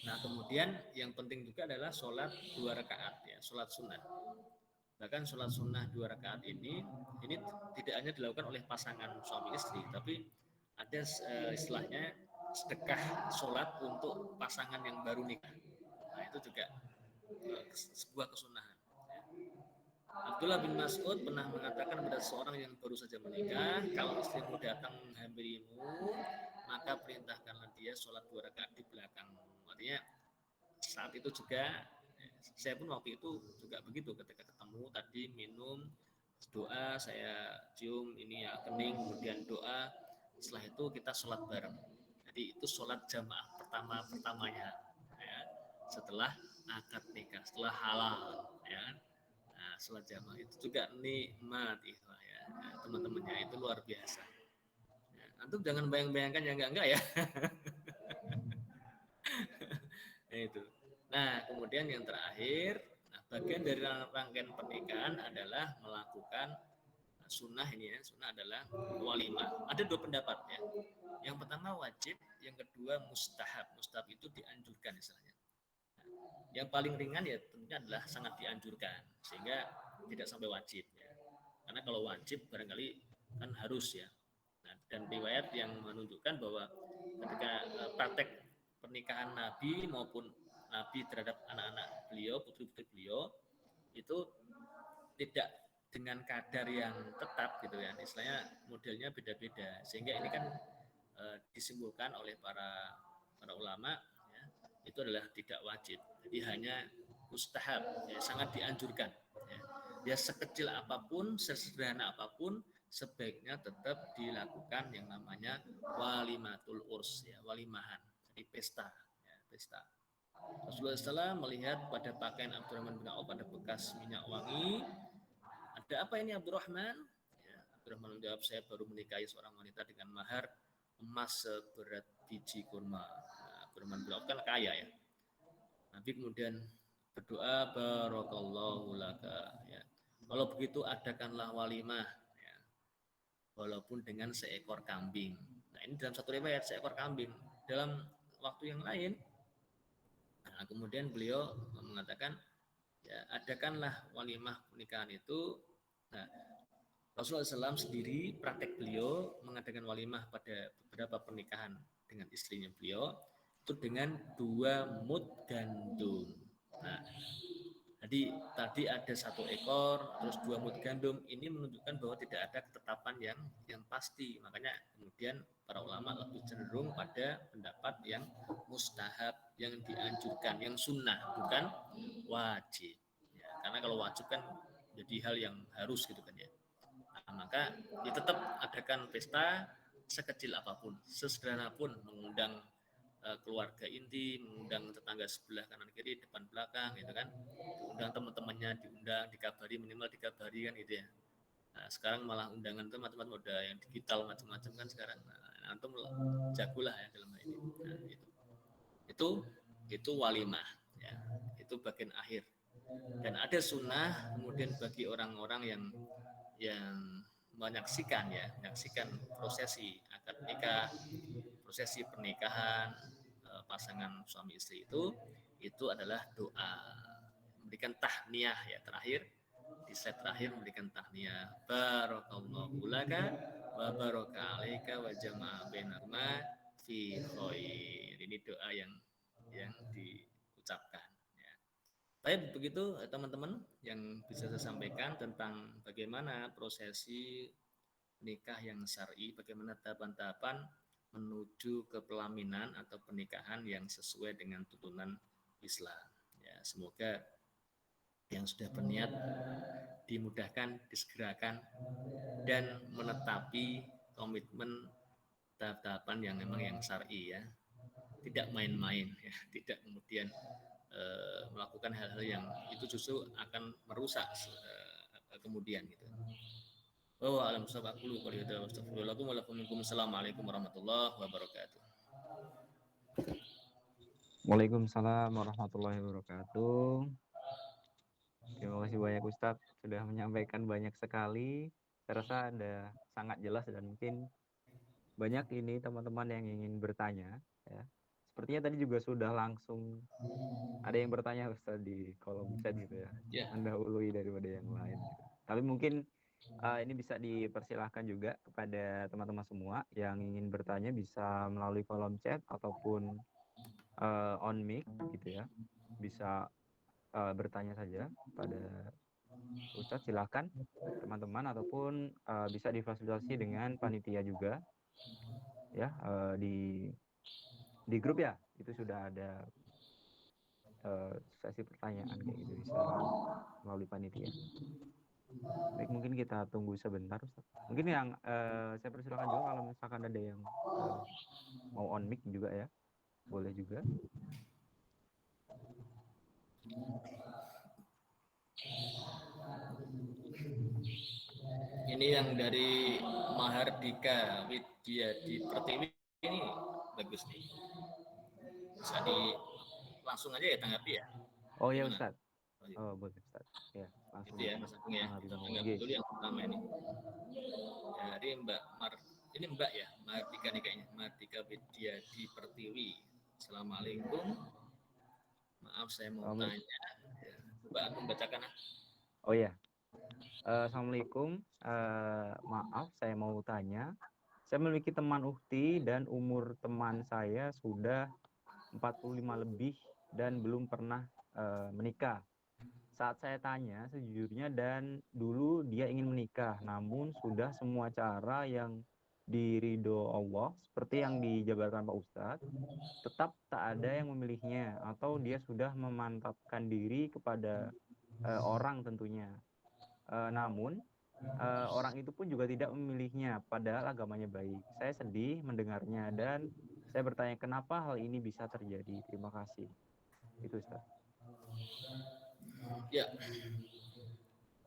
Nah, kemudian yang penting juga adalah sholat 2 rakaat ya, sholat sunnah. Bahkan sholat sunnah 2 rakaat ini tidak hanya dilakukan oleh pasangan suami istri, tapi ada istilahnya sedekah sholat untuk pasangan yang baru nikah. Nah, itu juga sebuah kesunahan. Abdullah bin Mas'ud pernah mengatakan kepada seorang yang baru saja menikah, kalau istrimu datang menghampirimu, maka perintahkanlah dia sholat 2 rakaat di belakangmu. Artinya saat itu juga saya pun waktu itu juga begitu, ketika ketemu tadi minum, doa, saya cium ini ya kening, kemudian doa, setelah itu kita sholat bareng. Jadi itu sholat jamaah pertamanya ya, setelah akad nikah, setelah halal ya. Nah, sholat jamaah itu juga nikmat itu ya, teman-temannya itu luar biasa ya. Antum jangan bayang-bayangkan yang enggak ya. Nah, itu. Nah, kemudian yang terakhir, bagian dari rangkaian pernikahan adalah melakukan sunnah ini ya. Sunnah adalah walimah. Ada 2 pendapat ya. Yang pertama wajib, yang kedua mustahab. Mustahab itu dianjurkan istilahnya. Nah, yang paling ringan ya tentunya adalah sangat dianjurkan, sehingga tidak sampai wajib ya. Karena kalau wajib barangkali kan harus ya. Nah, dan riwayat yang menunjukkan bahwa ketika praktek pernikahan Nabi maupun Nabi terhadap anak-anak beliau, putri-putri beliau, itu tidak dengan kadar yang tetap gitu ya. Istilahnya modelnya beda-beda. Sehingga ini kan disimpulkan oleh para ulama ya, itu adalah tidak wajib. Jadi hanya mustahab, ya, sangat dianjurkan. Ya sekecil apapun, sesederhana apapun, sebaiknya tetap dilakukan yang namanya walimatul urs ya, walimahan. Jadi pesta ya, pesta. Rasulullah SAW melihat pada pakaian Abdurrahman bin Auf ada bekas minyak wangi. Ada apa ini Abdurrahman? Ya, Abdurrahman menjawab, saya baru menikahi seorang wanita dengan mahar emas seberat biji kurma. Nah, Abdurrahman bin Auf kan kaya ya. Nabi kemudian berdoa, barakallahu laka. Ya. Kalau begitu adakanlah walimah, ya. Walaupun dengan seekor kambing. Nah ini dalam satu riwayat seekor kambing. Dalam waktu yang lain, nah, kemudian beliau mengatakan, ya, adakanlah walimah pernikahan itu. Nah, Rasulullah SAW sendiri praktek beliau mengadakan walimah pada beberapa pernikahan dengan istrinya beliau itu dengan 2 mud gandum. Nah, jadi tadi ada 1 ekor, terus 2 mud gandum. Ini menunjukkan bahwa tidak ada ketetapan yang pasti. Makanya kemudian para ulama lebih cenderung pada pendapat yang mustahab, yang dianjurkan, yang sunnah, bukan wajib. Ya, karena kalau wajib kan jadi hal yang harus gitu kan ya. Nah, maka ya tetap adakan pesta sekecil apapun, sesederhana pun, mengundang keluarga inti, mengundang tetangga sebelah kanan kiri, depan belakang gitu kan, undang teman-temannya, diundang, dikabari, minimal dikabari kan gitu ya. Nah, sekarang malah undangan itu macam-macam, udah yang digital macam-macam kan sekarang. Nah, antum jagolah ya dalam hal ini. Nah, itu walimah ya, itu bagian akhir. Dan ada sunnah kemudian bagi orang-orang yang menyaksikan prosesi akad nikah, prosesi pernikahan pasangan suami istri itu adalah doa, memberikan tahniah ya, terakhir di slide terakhir memberikan tahniah, barakallahu laka wa baraka alaika wa jama'a bainakuma fi khair. Ini doa yang diucapkan ya. Baik, begitu teman-teman yang bisa saya sampaikan tentang bagaimana prosesi nikah yang syar'i, bagaimana tahapan-tahapan menuju ke pelaminan atau pernikahan yang sesuai dengan tuntunan Islam. Ya, semoga yang sudah berniat dimudahkan, disegerakan, dan menetapi komitmen tahap-tahapan yang memang yang syar'i ya, tidak main-main ya, tidak kemudian melakukan hal-hal yang itu justru akan merusak kemudian gitu. Oh, alam sabak dulu kalau itu astagfirullahaladzim. Assalamualaikum warahmatullahi wabarakatuh. Waalaikumsalam warahmatullahi wabarakatuh. Terima kasih banyak Ustadz sudah menyampaikan banyak sekali. Saya rasa ada sangat jelas dan mungkin banyak ini teman-teman yang ingin bertanya ya. Sepertinya tadi juga sudah langsung ada yang bertanya Ustadz di kolom chat gitu ya. Ya. Mendahului daripada yang lain gitu. Tapi mungkin ini bisa dipersilahkan juga kepada teman-teman semua yang ingin bertanya bisa melalui kolom chat ataupun on mic gitu ya. Bisa bertanya saja pada Ustadz, silakan teman-teman ataupun bisa difasilitasi dengan panitia juga ya di grup ya itu sudah ada sesi pertanyaan kayak gitu bisa melalui panitia. Baik, mungkin kita tunggu sebentar Ustadz. Mungkin yang saya persilakan juga kalau misalkan ada yang mau on mic juga ya boleh juga. Ini yang dari Mahardika Widyadi Pertiwi ini bagus nih. Bisa langsung aja ya tanggapi ya. Oh ya Gimana? Ustadz. Oh boleh Ustadz. Ya langsung. Itu ya Mas Agung ya. tanggapi Kita monggo. tanggapi dulu yang pertama ini. Dari ini Mbak ya, Mahardika nih kayaknya. Mahardika Widyadi Pertiwi. Assalamualaikum. Maaf saya mau tanya. Coba aku bacakan. Oh ya. Assalamualaikum. Maaf saya mau tanya. Saya memiliki teman ukhti dan umur teman saya sudah 45 lebih dan belum pernah menikah. Saat saya tanya sejujurnya dan dulu dia ingin menikah, namun sudah semua cara yang diridho Allah seperti yang dijabarkan Pak Ustadz, tetap tak ada yang memilihnya atau dia sudah memantapkan diri kepada orang tentunya. Namun orang itu pun juga tidak memilihnya padahal agamanya baik. Saya sedih mendengarnya dan saya bertanya kenapa hal ini bisa terjadi. Terima kasih. Itu Ustaz. Ya.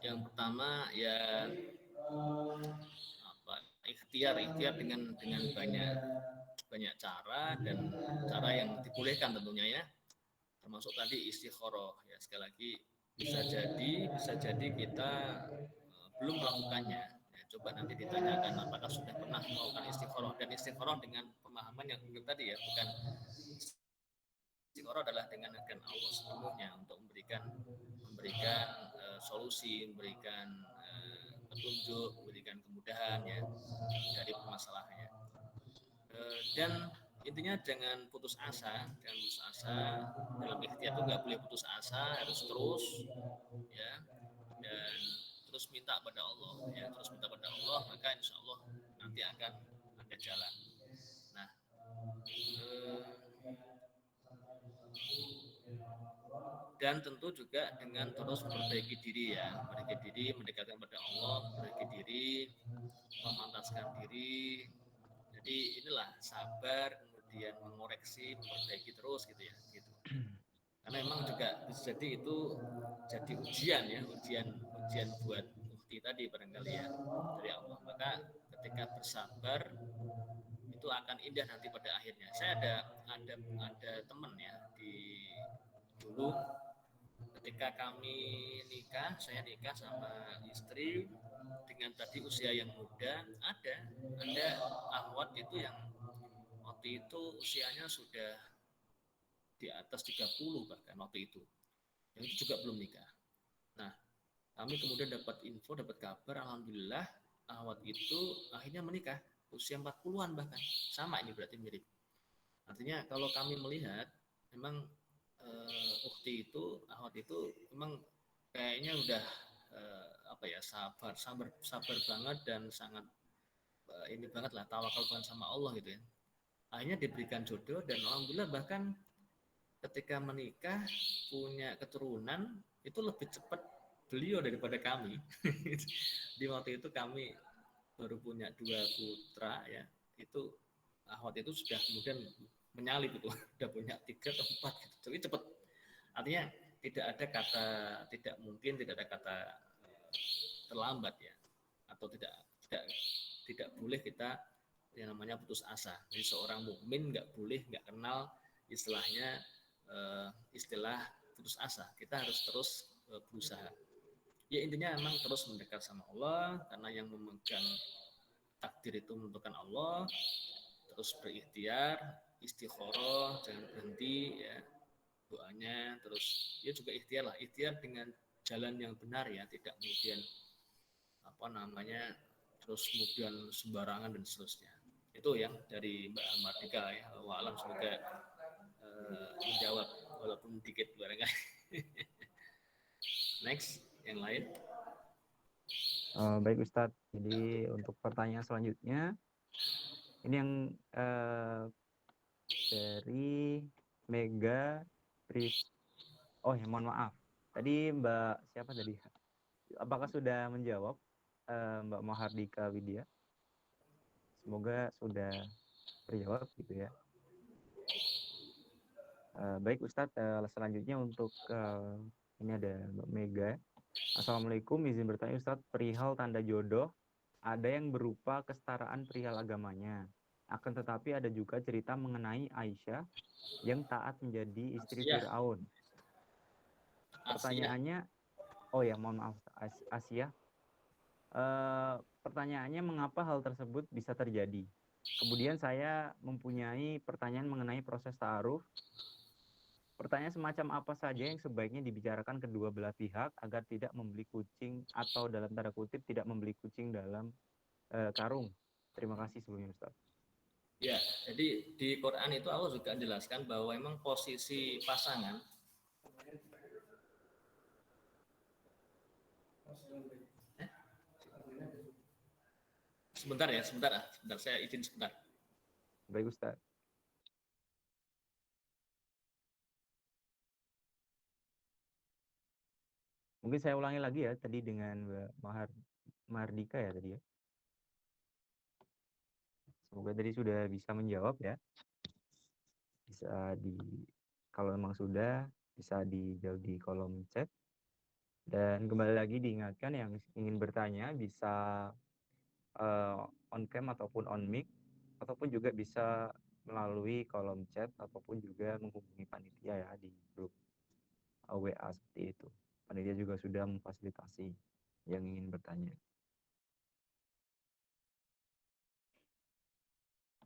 Yang pertama ya ikhtiar dengan banyak cara dan cara yang dibolehkan tentunya ya. Termasuk tadi istikharah ya, sekali lagi bisa jadi kita belum melakukannya ya, coba nanti ditanyakan apakah sudah pernah melakukan istikharah, dan istikharah dengan pemahaman yang tadi ya, bukan istikharah adalah dengan Allah sepenuhnya untuk memberikan solusi, memberikan petunjuk, memberikan kemudahan ya dari permasalahannya. Dan intinya jangan putus asa, dalam ikhtiar itu nggak boleh putus asa, harus terus ya, dan terus minta pada Allah ya, maka insya Allah nanti akan ada jalan. Nah, dan tentu juga dengan terus memperbaiki diri ya, mendekatkan pada Allah, memperbaiki diri, memantaskan diri. Jadi inilah sabar, kemudian mengoreksi, memperbaiki terus gitu ya, gitu. Karena memang juga bisa jadi itu jadi ujian ya, ujian buat ukti tadi barangkali ya dari Allah. Maka ketika bersabar itu akan indah nanti pada akhirnya. Saya ada teman ya dulu ketika kami nikah, saya nikah sama istri dengan tadi usia yang muda, ada akhwat itu yang waktu itu usianya sudah di atas 30 bahkan waktu itu, yang itu juga belum nikah. Nah, kami kemudian dapat kabar, alhamdulillah Ahwat itu akhirnya menikah usia 40-an bahkan. Sama ini berarti mirip. Artinya kalau kami melihat memang ukti itu, ahwat itu memang kayaknya udah apa ya, sabar banget dan sangat ini banget lah, tawakal banget sama Allah gitu ya. Akhirnya diberikan jodoh dan alhamdulillah bahkan ketika menikah punya keturunan itu lebih cepat beliau daripada kami. Di waktu itu kami baru punya 2 putra ya, itu ahwat itu sudah kemudian menyalip itu, udah punya 3 atau 4 gitu. Jadi cepat. Artinya tidak ada kata tidak mungkin, tidak ada kata terlambat ya, atau tidak boleh kita yang namanya putus asa. Jadi seorang mukmin nggak boleh nggak kenal istilahnya istilah putus asa. Kita harus terus berusaha. Ya intinya memang terus mendekat sama Allah, karena yang memegang takdir itu menentukan Allah. Terus berikhtiar, istikharah, jangan berhenti ya doanya. Terus ya juga ikhtiar lah, ikhtiar dengan jalan yang benar ya, tidak kemudian apa namanya terus kemudian sembarangan dan seterusnya. Itu yang dari Mbak Mardika ya. Walam semoga menjawab walaupun dikit barangkali. Next, yang lain. Baik Ustadz, jadi untuk pertanyaan selanjutnya ini yang dari Mega oh ya mohon maaf tadi Mbak siapa tadi, apakah sudah menjawab Mbak Mahardika Widya? Semoga sudah terjawab gitu ya. Baik Ustadz, selanjutnya untuk ini ada Mbak Mega. Assalamualaikum, izin bertanya Ustadz, perihal tanda jodoh ada yang berupa kesetaraan perihal agamanya. Akan tetapi ada juga cerita mengenai Aisyah yang taat menjadi istri Fir'aun. Pertanyaannya, oh ya mohon maaf Asia. Pertanyaannya mengapa hal tersebut bisa terjadi? Kemudian saya mempunyai pertanyaan mengenai proses ta'aruf. Pertanyaan semacam apa saja yang sebaiknya dibicarakan kedua belah pihak agar tidak membeli kucing atau dalam tanda kutip tidak membeli kucing dalam karung. Terima kasih sebelumnya Ustaz. Ya, jadi di Quran itu Allah juga menjelaskan bahwa memang posisi pasangan sebentar saya izin sebentar. Baik Ustaz. Mungkin saya ulangi lagi ya tadi dengan Mbak Mahardika ya tadi ya. Semoga tadi sudah bisa menjawab ya. Bisa kalau memang sudah bisa dijawab di kolom chat. Dan kembali lagi diingatkan yang ingin bertanya bisa on cam ataupun on mic ataupun juga bisa melalui kolom chat ataupun juga menghubungi panitia ya di grup WA seperti itu. Panitia juga sudah memfasilitasi yang ingin bertanya.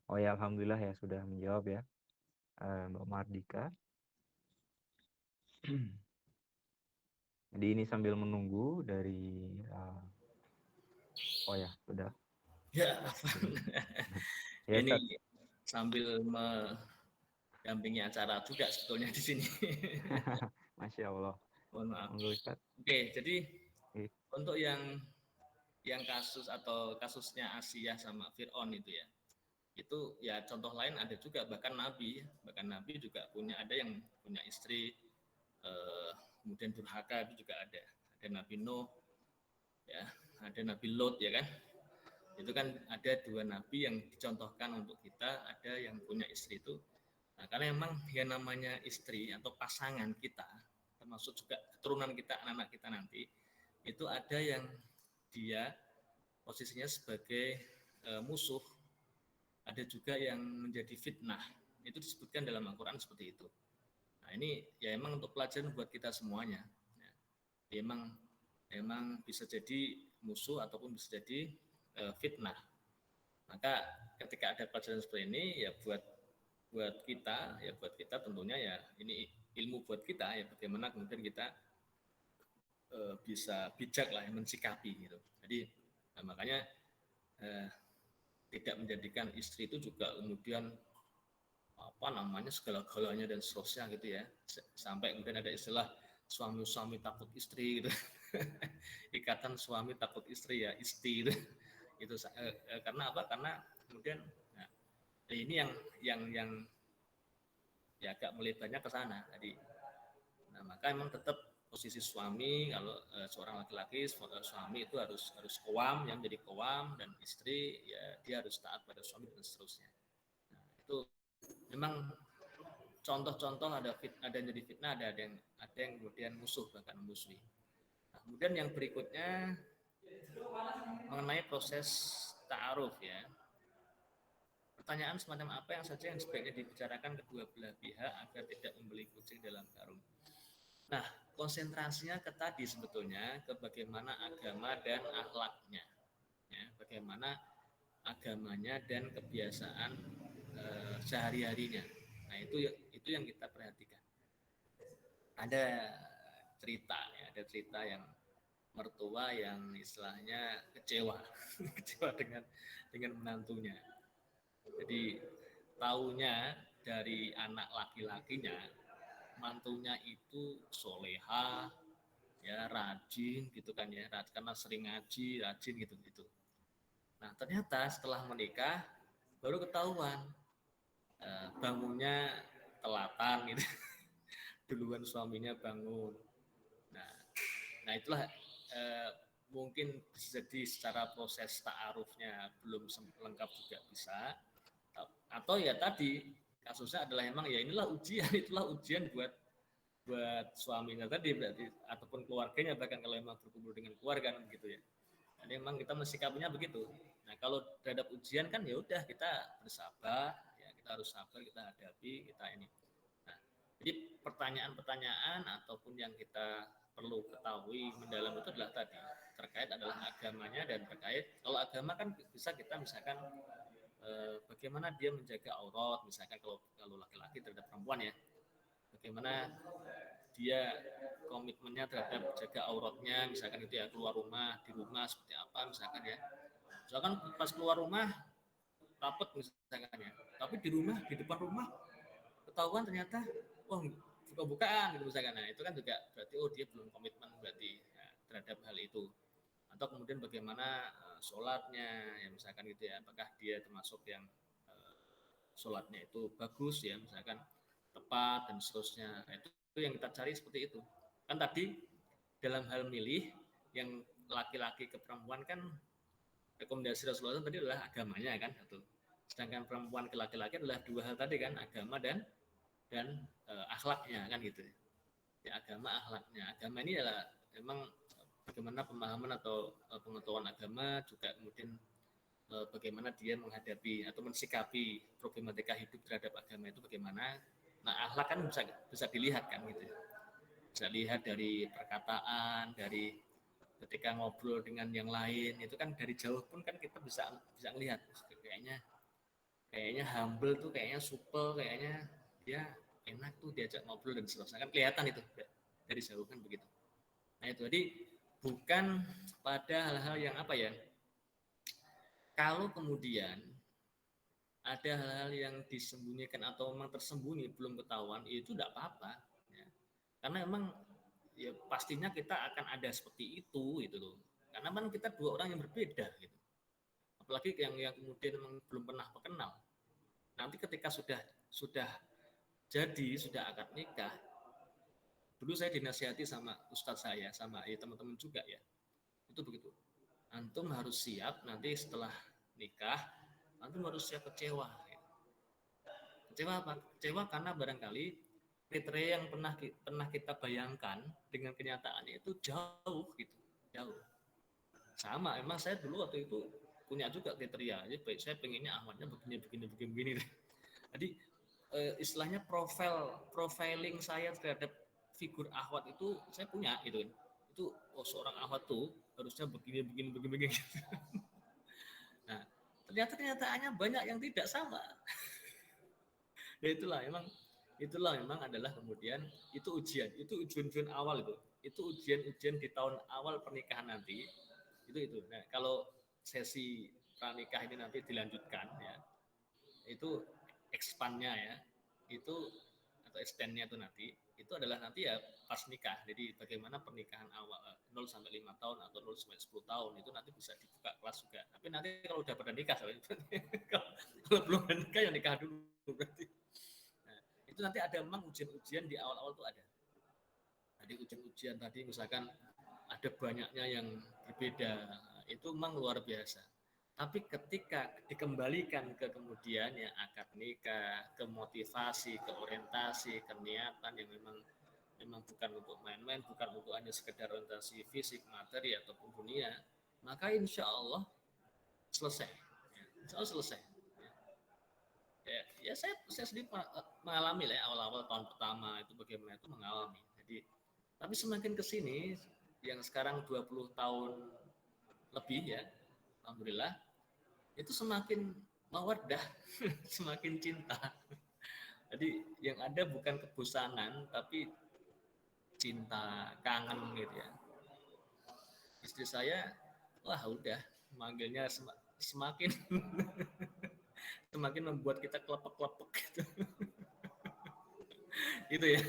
Oh ya, alhamdulillah ya sudah menjawab ya Mbak Mardika. Jadi ini sambil menunggu dari oh ya sudah. Ya, Ya, ini Ustaz. sambil mendampingi acara juga sebetulnya di sini. Masya Allah. Mohon maaf. Oke, jadi untuk yang kasus atau kasusnya Asia sama Fir'aun itu ya contoh lain ada juga, bahkan Nabi juga ada yang punya istri kemudian durhaka, itu juga ada Nabi Nuh ya, ada Nabi Lot ya kan, itu kan ada 2 nabi yang dicontohkan untuk kita, ada yang punya istri itu. Nah, karena memang yang namanya istri atau pasangan kita, termasuk juga keturunan kita, anak-anak kita nanti, itu ada yang dia posisinya sebagai musuh, ada juga yang menjadi fitnah. Itu disebutkan dalam Al-Quran seperti itu. Nah ini ya emang untuk pelajaran buat kita semuanya. Ya, emang bisa jadi musuh ataupun bisa jadi fitnah. Maka ketika ada pelajaran seperti ini ya buat kita tentunya ya ini ilmu buat kita ya, bagaimana kemudian kita bisa bijak lah mensikapi gitu. Jadi makanya tidak menjadikan istri itu juga kemudian apa namanya segala-galanya dan seterusnya gitu ya, sampai kemudian ada istilah suami takut istri gitu. Ikatan suami takut istri ya isti itu karena apa, karena kemudian nah, ini yang ya agak melebarnya ke sana tadi. Nah, maka memang tetap posisi suami kalau seorang laki-laki suami itu harus qawam, yang menjadi qawam, dan istri ya dia harus taat pada suami dan seterusnya. Nah, itu memang contoh-contoh ada yang jadi fitnah, ada yang kemudian musuh, bahkan memusuhi. Nah, kemudian yang berikutnya mengenai proses ta'aruf ya. Pertanyaan semacam apa yang saja yang sebaiknya dibicarakan kedua belah pihak agar tidak membeli kucing dalam karung. Nah, konsentrasinya ke tadi sebetulnya ke bagaimana agama dan akhlaknya, ya, bagaimana agamanya dan kebiasaan sehari-harinya. Nah, itu yang kita perhatikan. Ada cerita yang mertua yang istilahnya kecewa dengan menantunya. Jadi taunya dari anak laki-lakinya, mantunya itu soleha, ya rajin gitu kan ya, karena sering ngaji, rajin gitu. Nah ternyata setelah menikah baru ketahuan bangunnya telatan gitu, duluan suaminya bangun. Nah itulah mungkin bisa jadi secara proses ta'arufnya belum lengkap juga bisa, atau ya tadi kasusnya adalah emang ya inilah ujian, itulah ujian buat suaminya tadi berarti, ataupun keluarganya, bahkan kalau memang berkumpul dengan keluarga gitu ya. Jadi memang kita mensikapinya begitu. Nah kalau terhadap ujian kan ya udah kita bersabar, ya kita harus sabar, kita hadapi, kita ini. Nah, jadi pertanyaan-pertanyaan ataupun yang kita perlu ketahui mendalam itu adalah tadi terkait adalah agamanya, dan terkait kalau agama kan bisa kita misalkan bagaimana dia menjaga aurat, misalkan kalau laki-laki terhadap perempuan ya, bagaimana dia komitmennya terhadap jaga auratnya, misalkan itu ya, keluar rumah, di rumah seperti apa misalkan ya, misalkan pas keluar rumah rapet misalkan ya, tapi di rumah, di depan rumah ketahuan ternyata wah buka-bukaan gitu misalkan. Nah itu kan juga berarti oh dia belum komitmen berarti ya, terhadap hal itu. Atau kemudian bagaimana sholatnya ya misalkan gitu ya, apakah dia termasuk yang sholatnya itu bagus ya misalkan, tepat dan seterusnya. Nah, itu yang kita cari seperti itu. Kan tadi dalam hal milih yang laki-laki ke perempuan kan rekomendasi Rasulullah tadi adalah agamanya kan satu. Sedangkan perempuan ke laki-laki adalah dua hal tadi kan, agama dan akhlaknya kan gitu. Ya agama, akhlaknya. Agama ini adalah memang bagaimana pemahaman atau pengetahuan agama, juga kemudian bagaimana dia menghadapi atau mensikapi problematika hidup terhadap agama itu bagaimana. Nah akhlak kan bisa dilihat kan gitu, bisa dilihat dari perkataan, dari ketika ngobrol dengan yang lain itu kan dari jauh pun kan kita bisa melihat kayaknya humble tuh, kayaknya supel, kayaknya dia enak tuh diajak ngobrol dan seterusnya, kan kelihatan itu dari jauh kan begitu. Nah itu jadi bukan pada hal-hal yang apa ya, kalau kemudian ada hal-hal yang disembunyikan atau memang tersembunyi belum ketahuan, itu tidak apa-apa ya. Karena memang ya pastinya kita akan ada seperti itu gitu loh, karena memang kita dua orang yang berbeda gitu, apalagi yang kemudian memang belum pernah kenal. Nanti ketika sudah jadi, sudah akad nikah, dulu saya dinasihati sama ustadz saya, sama ya teman-teman juga ya, itu begitu, antum harus siap nanti setelah nikah, antum harus siap kecewa. Kecewa apa? Kecewa karena barangkali kriteria yang pernah kita bayangkan dengan kenyataannya itu jauh gitu, jauh. Sama, emang saya dulu waktu itu punya juga kriteria, jadi baik saya pengennya Ahmadnya begini. Jadi istilahnya profiling saya terhadap figur Ahwat itu saya punya gitu. Itu seorang Ahwat tuh harusnya begini. Nah, ternyata kenyataannya banyak yang tidak sama. Ya itulah memang adalah kemudian itu ujian awal itu ujian di tahun awal pernikahan nanti itu. Nah kalau sesi pranikah ini nanti dilanjutkan ya, itu expandnya ya, itu atau extendnya itu nanti itu adalah nanti ya pas nikah. Jadi bagaimana pernikahan awal 0 sampai 5 tahun atau 0 sampai 10 tahun itu nanti bisa dibuka kelas juga. Tapi nanti kalau udah pada nikah kalau belum nikah ya nikah dulu berarti. Nah, itu nanti ada memang ujian-ujian di awal-awal tuh ada. Jadi ujian-ujian tadi misalkan ada banyaknya yang berbeda, itu memang luar biasa. Tapi ketika dikembalikan ke kemudian ya akad nikah, ke motivasi, ke orientasi, ke niatan yang memang bukan untuk main-main, bukan untuk hanya sekedar orientasi fisik, materi ataupun dunia, maka insya Allah selesai. Insya Allah selesai. Ya saya sendiri mengalami lah ya, awal-awal tahun pertama itu bagaimana itu mengalami. Jadi tapi semakin ke sini yang sekarang 20 tahun lebih ya, alhamdulillah itu semakin mawaddah, semakin cinta. Jadi yang ada bukan kebosanan, tapi cinta, kangen gitu ya. Istri saya, wah udah, manggilnya semakin semakin membuat kita kelepek-kelepek gitu. Itu ya.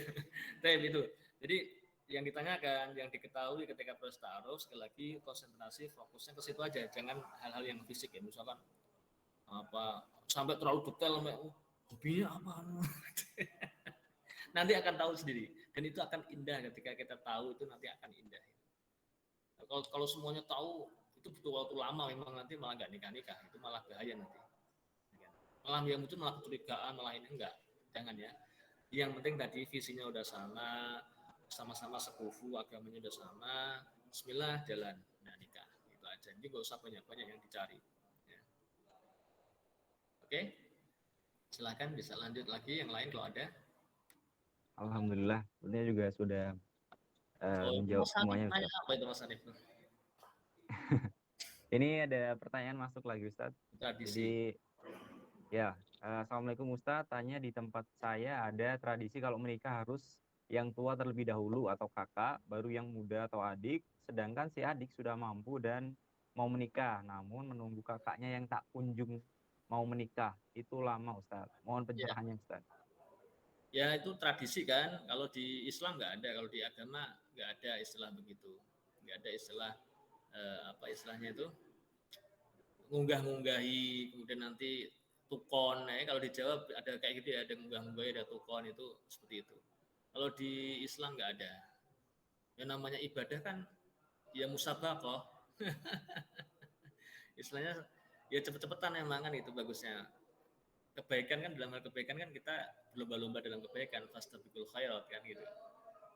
Itu. Jadi yang ditanyakan, yang diketahui ketika proses taruh, sekali lagi konsentrasi, fokusnya ke situ aja, jangan hal-hal yang fisik ya, misalkan apa sampai terlalu detail, hobinya apa, nanti akan tahu sendiri, dan itu akan indah ketika kita tahu itu nanti akan indah. Kalau semuanya tahu itu butuh waktu lama, memang nanti malah nggak nikah, itu malah bahaya nanti. Malah yang muncul malah kecurigaan, malah ini enggak, jangan ya. Yang penting tadi visinya udah sama-sama sekufu, agamanya udah sama, bismillah jalan, nah nikah, itu aja. Jadi nggak usah banyak-banyak yang dicari. Ya. Oke, silakan bisa lanjut lagi yang lain kalau ada. Alhamdulillah, sebenarnya juga sudah menjawab semuanya Ustaz. Apa itu Mas Hanif? Ini ada pertanyaan masuk lagi Ustaz. Tradisi. Jadi ya, Assalamualaikum Ustaz, tanya di tempat saya ada tradisi kalau menikah harus yang tua terlebih dahulu atau kakak, baru yang muda atau adik, sedangkan si adik sudah mampu dan mau menikah, namun menunggu kakaknya yang tak kunjung mau menikah. Itu lama Ustaz. Mohon pencerahannya Ustaz. Ya itu tradisi kan, kalau di Islam nggak ada, kalau di agama nggak ada istilah begitu, nggak ada istilah apa istilahnya itu ngunggah-ngunggahi, kemudian nanti tukon, kalau di Jawa ada kayak gitu ya, ada ngunggah-ngunggahi, ada tukon, itu seperti itu. Kalau di Islam nggak ada, yang namanya ibadah kan ya musabaqah, istilahnya ya cepet-cepetan emang kan, itu bagusnya. Kebaikan kan, dalam hal kebaikan kan kita berlomba-lomba dalam kebaikan, fastabiqul khairat kan gitu.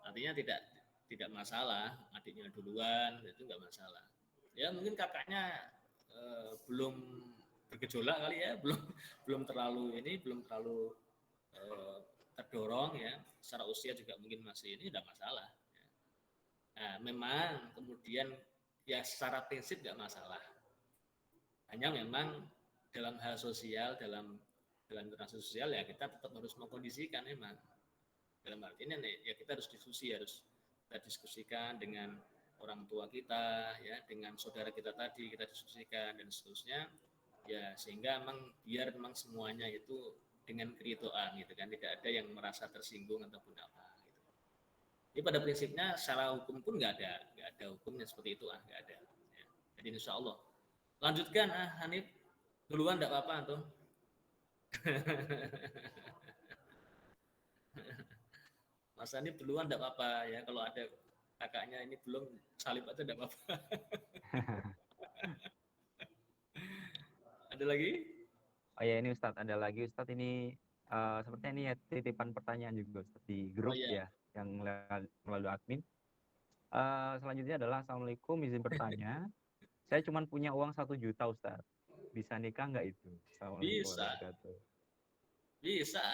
Artinya tidak masalah, adiknya duluan itu nggak masalah. Ya mungkin kakaknya belum bergejolak kali ya, belum terlalu terdorong ya, secara usia juga mungkin masih ini, tidak masalah. Nah, memang kemudian ya secara prinsip nggak masalah. Hanya memang dalam hal sosial, dalam interaksi sosial ya kita tetap harus mengkondisikan memang. Dalam arti ini ya kita harus kita diskusikan dengan orang tua kita ya, dengan saudara kita tadi kita diskusikan dan seterusnya ya, sehingga memang biar memang semuanya itu dengan keridhaan gitu kan, tidak ada yang merasa tersinggung ataupun apa gitu. Jadi pada prinsipnya secara hukum pun nggak ada hukumnya seperti itu, nggak ada ya. Jadi insya Allah lanjutkan Hanif duluan, enggak apa-apa tuh. Mas Hanif duluan enggak apa-apa ya, kalau ada kakaknya ini belum salib aja enggak apa-apa. Ada lagi? Oh ya, ini Ustadz, ada lagi Ustadz, ini sepertinya ini ya titipan pertanyaan juga Ustadz di grup ya, yang melalui admin. Selanjutnya adalah Assalamualaikum, izin bertanya, saya cuma punya uang 1 juta Ustadz, bisa nikah nggak itu? Bisa.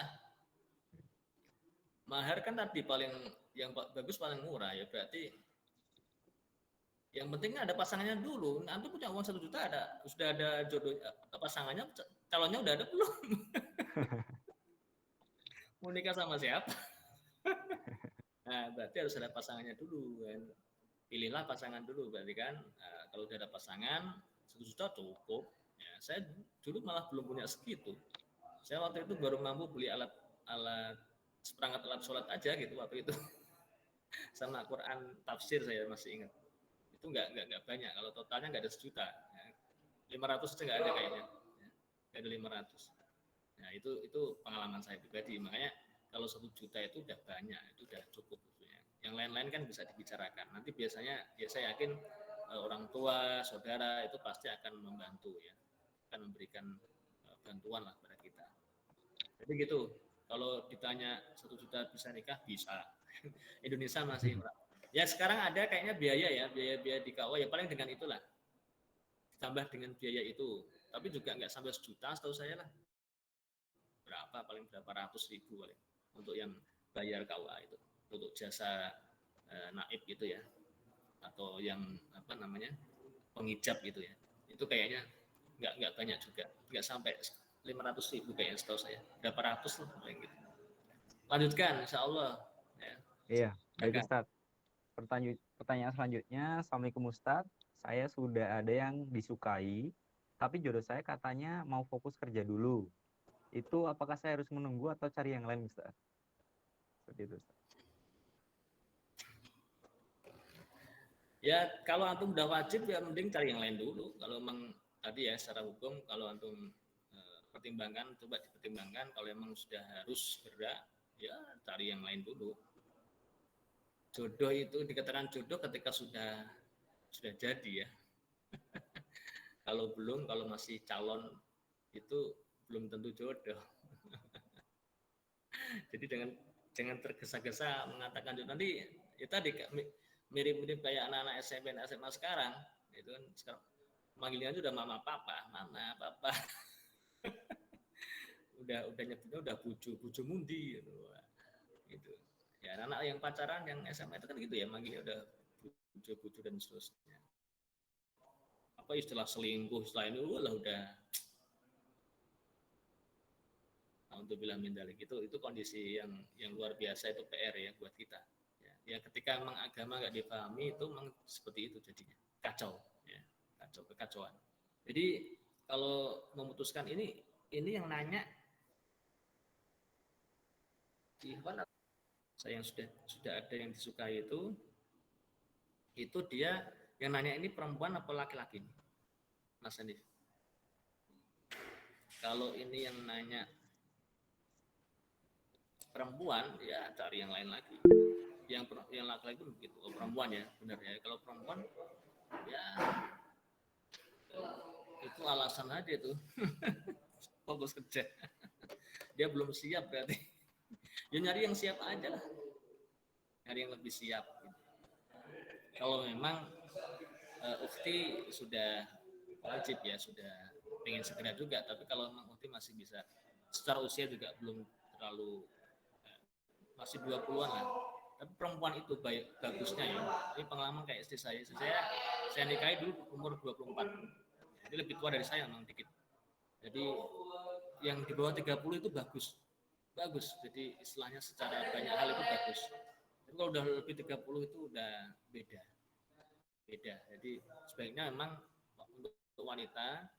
Mahar kan tadi yang bagus paling murah ya, berarti yang penting ada pasangannya dulu. Nanti punya uang 1 juta, sudah ada jodoh pasangannya, calonnya udah ada belum? Mau nikah sama siapa? Nah, berarti harus ada pasangannya dulu kan. Pilihlah pasangan dulu berarti kan. Kalau udah ada pasangan 1 juta cukup ya. saya dulu malah belum punya segitu. Saya waktu itu baru mampu beli alat seperangkat alat sholat aja gitu waktu itu. Sama Quran tafsir saya masih ingat. Itu nggak banyak. Kalau totalnya nggak ada 1 juta. 500 aja nggak ada kayaknya. Nggak ada 500. Nah itu pengalaman saya pribadi. Makanya kalau 1 juta itu udah banyak, itu udah cukup. Yang lain-lain kan bisa dibicarakan. Nanti biasanya saya yakin orang tua, saudara itu pasti akan membantu ya, akan memberikan bantuan lah pada kita. Jadi gitu. Kalau ditanya 1 juta bisa nikah, bisa. Indonesia masih murah. Ya sekarang ada kayaknya biaya di KUA ya paling dengan itulah. Ditambah dengan biaya itu. Tapi juga nggak sampai 1 juta setahu saya lah. Paling berapa ratus ribu paling untuk yang bayar KUA itu. Untuk jasa naib gitu ya. Atau yang pengijab gitu ya. Itu kayaknya nggak banyak juga. Nggak sampai 500 ribu kayaknya setahu saya. Berapa ratus lah paling gitu. Lanjutkan insya Allah. Ya. Iya, baik Ustadz. Pertanyaan selanjutnya, Assalamualaikum Ustadz. Saya sudah ada yang disukai, tapi jodoh saya katanya mau fokus kerja dulu. Itu apakah saya harus menunggu atau cari yang lain Ustadz? Seperti itu Ustadz. Ya kalau antum udah wajib ya mending cari yang lain dulu. Kalau memang tadi ya secara hukum kalau antum pertimbangkan, coba dipertimbangkan. Kalau memang sudah harus gerak, ya cari yang lain dulu. Jodoh itu dikatakan jodoh ketika sudah jadi ya. Kalau belum, kalau masih calon itu belum tentu jodoh. Jadi jangan tergesa-gesa mengatakan jodoh. Nanti ya tadi mirip-mirip kayak anak-anak SMP dan SMA sekarang. Itu kan sekarang manggilnya sudah mama papa. udah nyebutnya udah buju mundi gitu. Gitu. Ya anak yang pacaran yang SMA itu kan gitu ya, manggilnya udah buju dan seterusnya. Apa istilah selingkuh, istilah ini udah untuk bilang mindalik itu kondisi yang luar biasa, itu PR ya buat kita. Ya ketika memang agama nggak dipahami itu memang seperti itu jadinya kacau ya, kekacauan. Jadi kalau memutuskan ini yang nanya Ikhwan, saya yang sudah ada yang disukai itu dia yang nanya ini perempuan apa laki-laki Mas Hanif? Kalau ini yang nanya perempuan ya cari yang lain lagi. Yang laki-laki begitu. Oh, perempuan ya, benar ya. Kalau perempuan ya itu alasan aja tuh. Fokus kerja. Dia belum siap berarti. Ya nyari yang siap aja lah. Nyari yang lebih siap. Kalau memang Ukti sudah wajib ya, sudah pengen segera juga. Tapi kalau memang Ukti masih bisa, secara usia juga belum terlalu, masih 20-an lah. Tapi perempuan itu bagusnya ya. Ini pengalaman kayak istri saya. Saya nikahi dulu umur 24. Jadi lebih tua dari saya memang dikit. Jadi yang di bawah 30 itu bagus. Jadi istilahnya secara banyak hal itu bagus. Tapi kalau udah lebih 30 itu udah beda. Jadi sebaiknya memang untuk wanita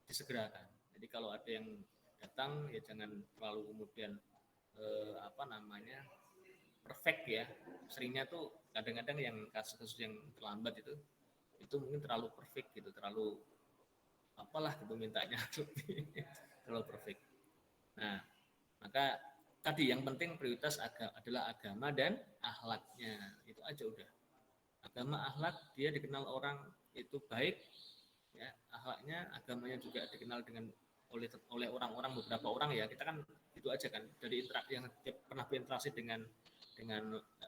disegerakan. Jadi kalau ada yang datang ya jangan terlalu kemudian perfect ya. Seringnya tuh kadang-kadang yang kasus-kasus yang terlambat itu mungkin terlalu perfect gitu, terlalu apalah gitu mintanya terlalu perfect. Nah, maka tadi yang penting prioritas adalah agama dan akhlaknya. Itu aja udah. Agama, akhlak, dia dikenal orang itu baik ya, akhlaknya, agamanya juga dikenal oleh orang-orang, beberapa orang ya. Kita kan itu aja kan dari yang pernah berinteraksi dengan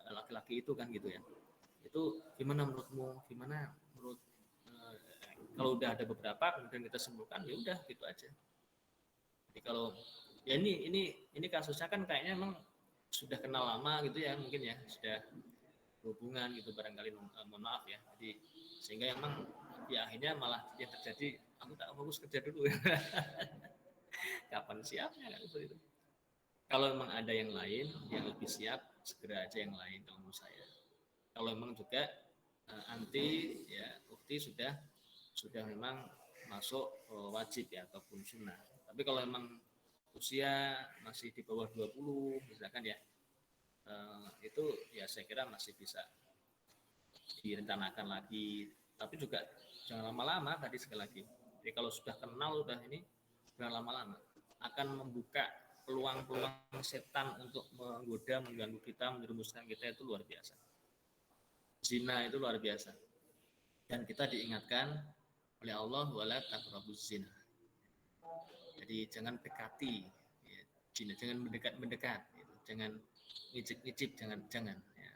laki-laki itu kan gitu ya. Itu gimana menurutmu? Gimana menurut kalau udah ada beberapa kemudian kita simpulkan ya udah gitu aja. Jadi kalau ya ini kasusnya kan kayaknya memang sudah kenal lama gitu ya, mungkin ya sudah hubungan gitu barangkali, mohon maaf ya. Jadi sehingga emang ya akhirnya malah yang terjadi aku tak fokus kerja dulu. Kapan siapnya kan itu. Kalau memang ada yang lain yang lebih siap, segera aja yang lain kalau menurut saya. Kalau memang juga anti ya Ukti sudah memang masuk wajib ya ataupun sunnah. Tapi kalau memang usia masih di bawah 20 misalkan ya, itu ya saya kira masih bisa direncanakan lagi. Tapi juga jangan lama-lama tadi sekali lagi. Jadi kalau sudah kenal udah ini jangan lama-lama, akan membuka peluang-peluang setan untuk menggoda, mengganggu kita, menjerumuskan kita itu luar biasa. Zina itu luar biasa. Dan kita diingatkan oleh Allah wala taqrabuz zina. Jadi jangan dekati ya, zina, jangan mendekat, gitu. Jangan ngicip-ngicip, jangan. Ya.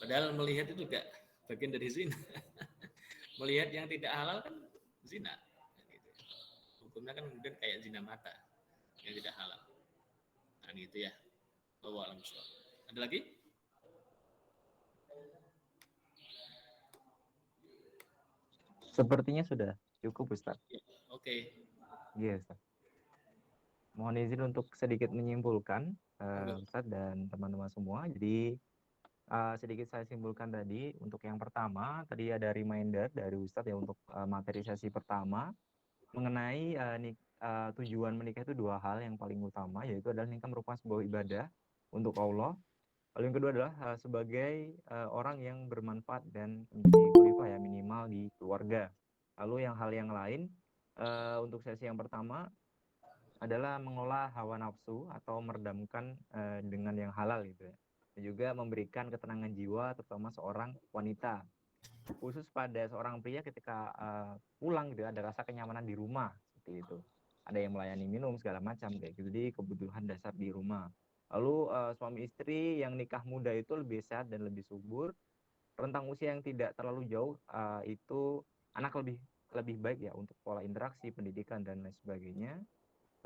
Padahal melihat itu juga bagian dari zina. Melihat yang tidak halal kan zina. Gitu. Hukumnya kan kemudian kayak zina mata yang tidak halal. Nah gitu ya. Wallahu a'lam bishawab. Ada lagi? Sepertinya sudah cukup, Ustaz. Oke. Iya, Ustaz. Mohon izin untuk sedikit menyimpulkan, Ustaz dan teman-teman semua. Jadi sedikit saya simpulkan tadi. Untuk yang pertama, tadi ada reminder dari Ustadz ya untuk materi sesi pertama mengenai tujuan menikah itu dua hal yang paling utama, yaitu adalah nikah merupakan sebuah ibadah untuk Allah. Lalu yang kedua adalah sebagai orang yang bermanfaat dan menjadi khalifah ya minimal di keluarga. Lalu hal yang lain untuk sesi yang pertama adalah mengolah hawa nafsu atau meredamkan dengan yang halal gitu ya. Dan juga memberikan ketenangan jiwa terutama seorang wanita. Khusus pada seorang pria ketika pulang gitu ada rasa kenyamanan di rumah seperti itu. Ada yang melayani minum segala macam kayak gitu. Jadi kebutuhan dasar di rumah. Lalu suami istri yang nikah muda itu lebih sehat dan lebih subur. Rentang usia yang tidak terlalu jauh itu anak lebih baik ya untuk pola interaksi, pendidikan dan lain sebagainya.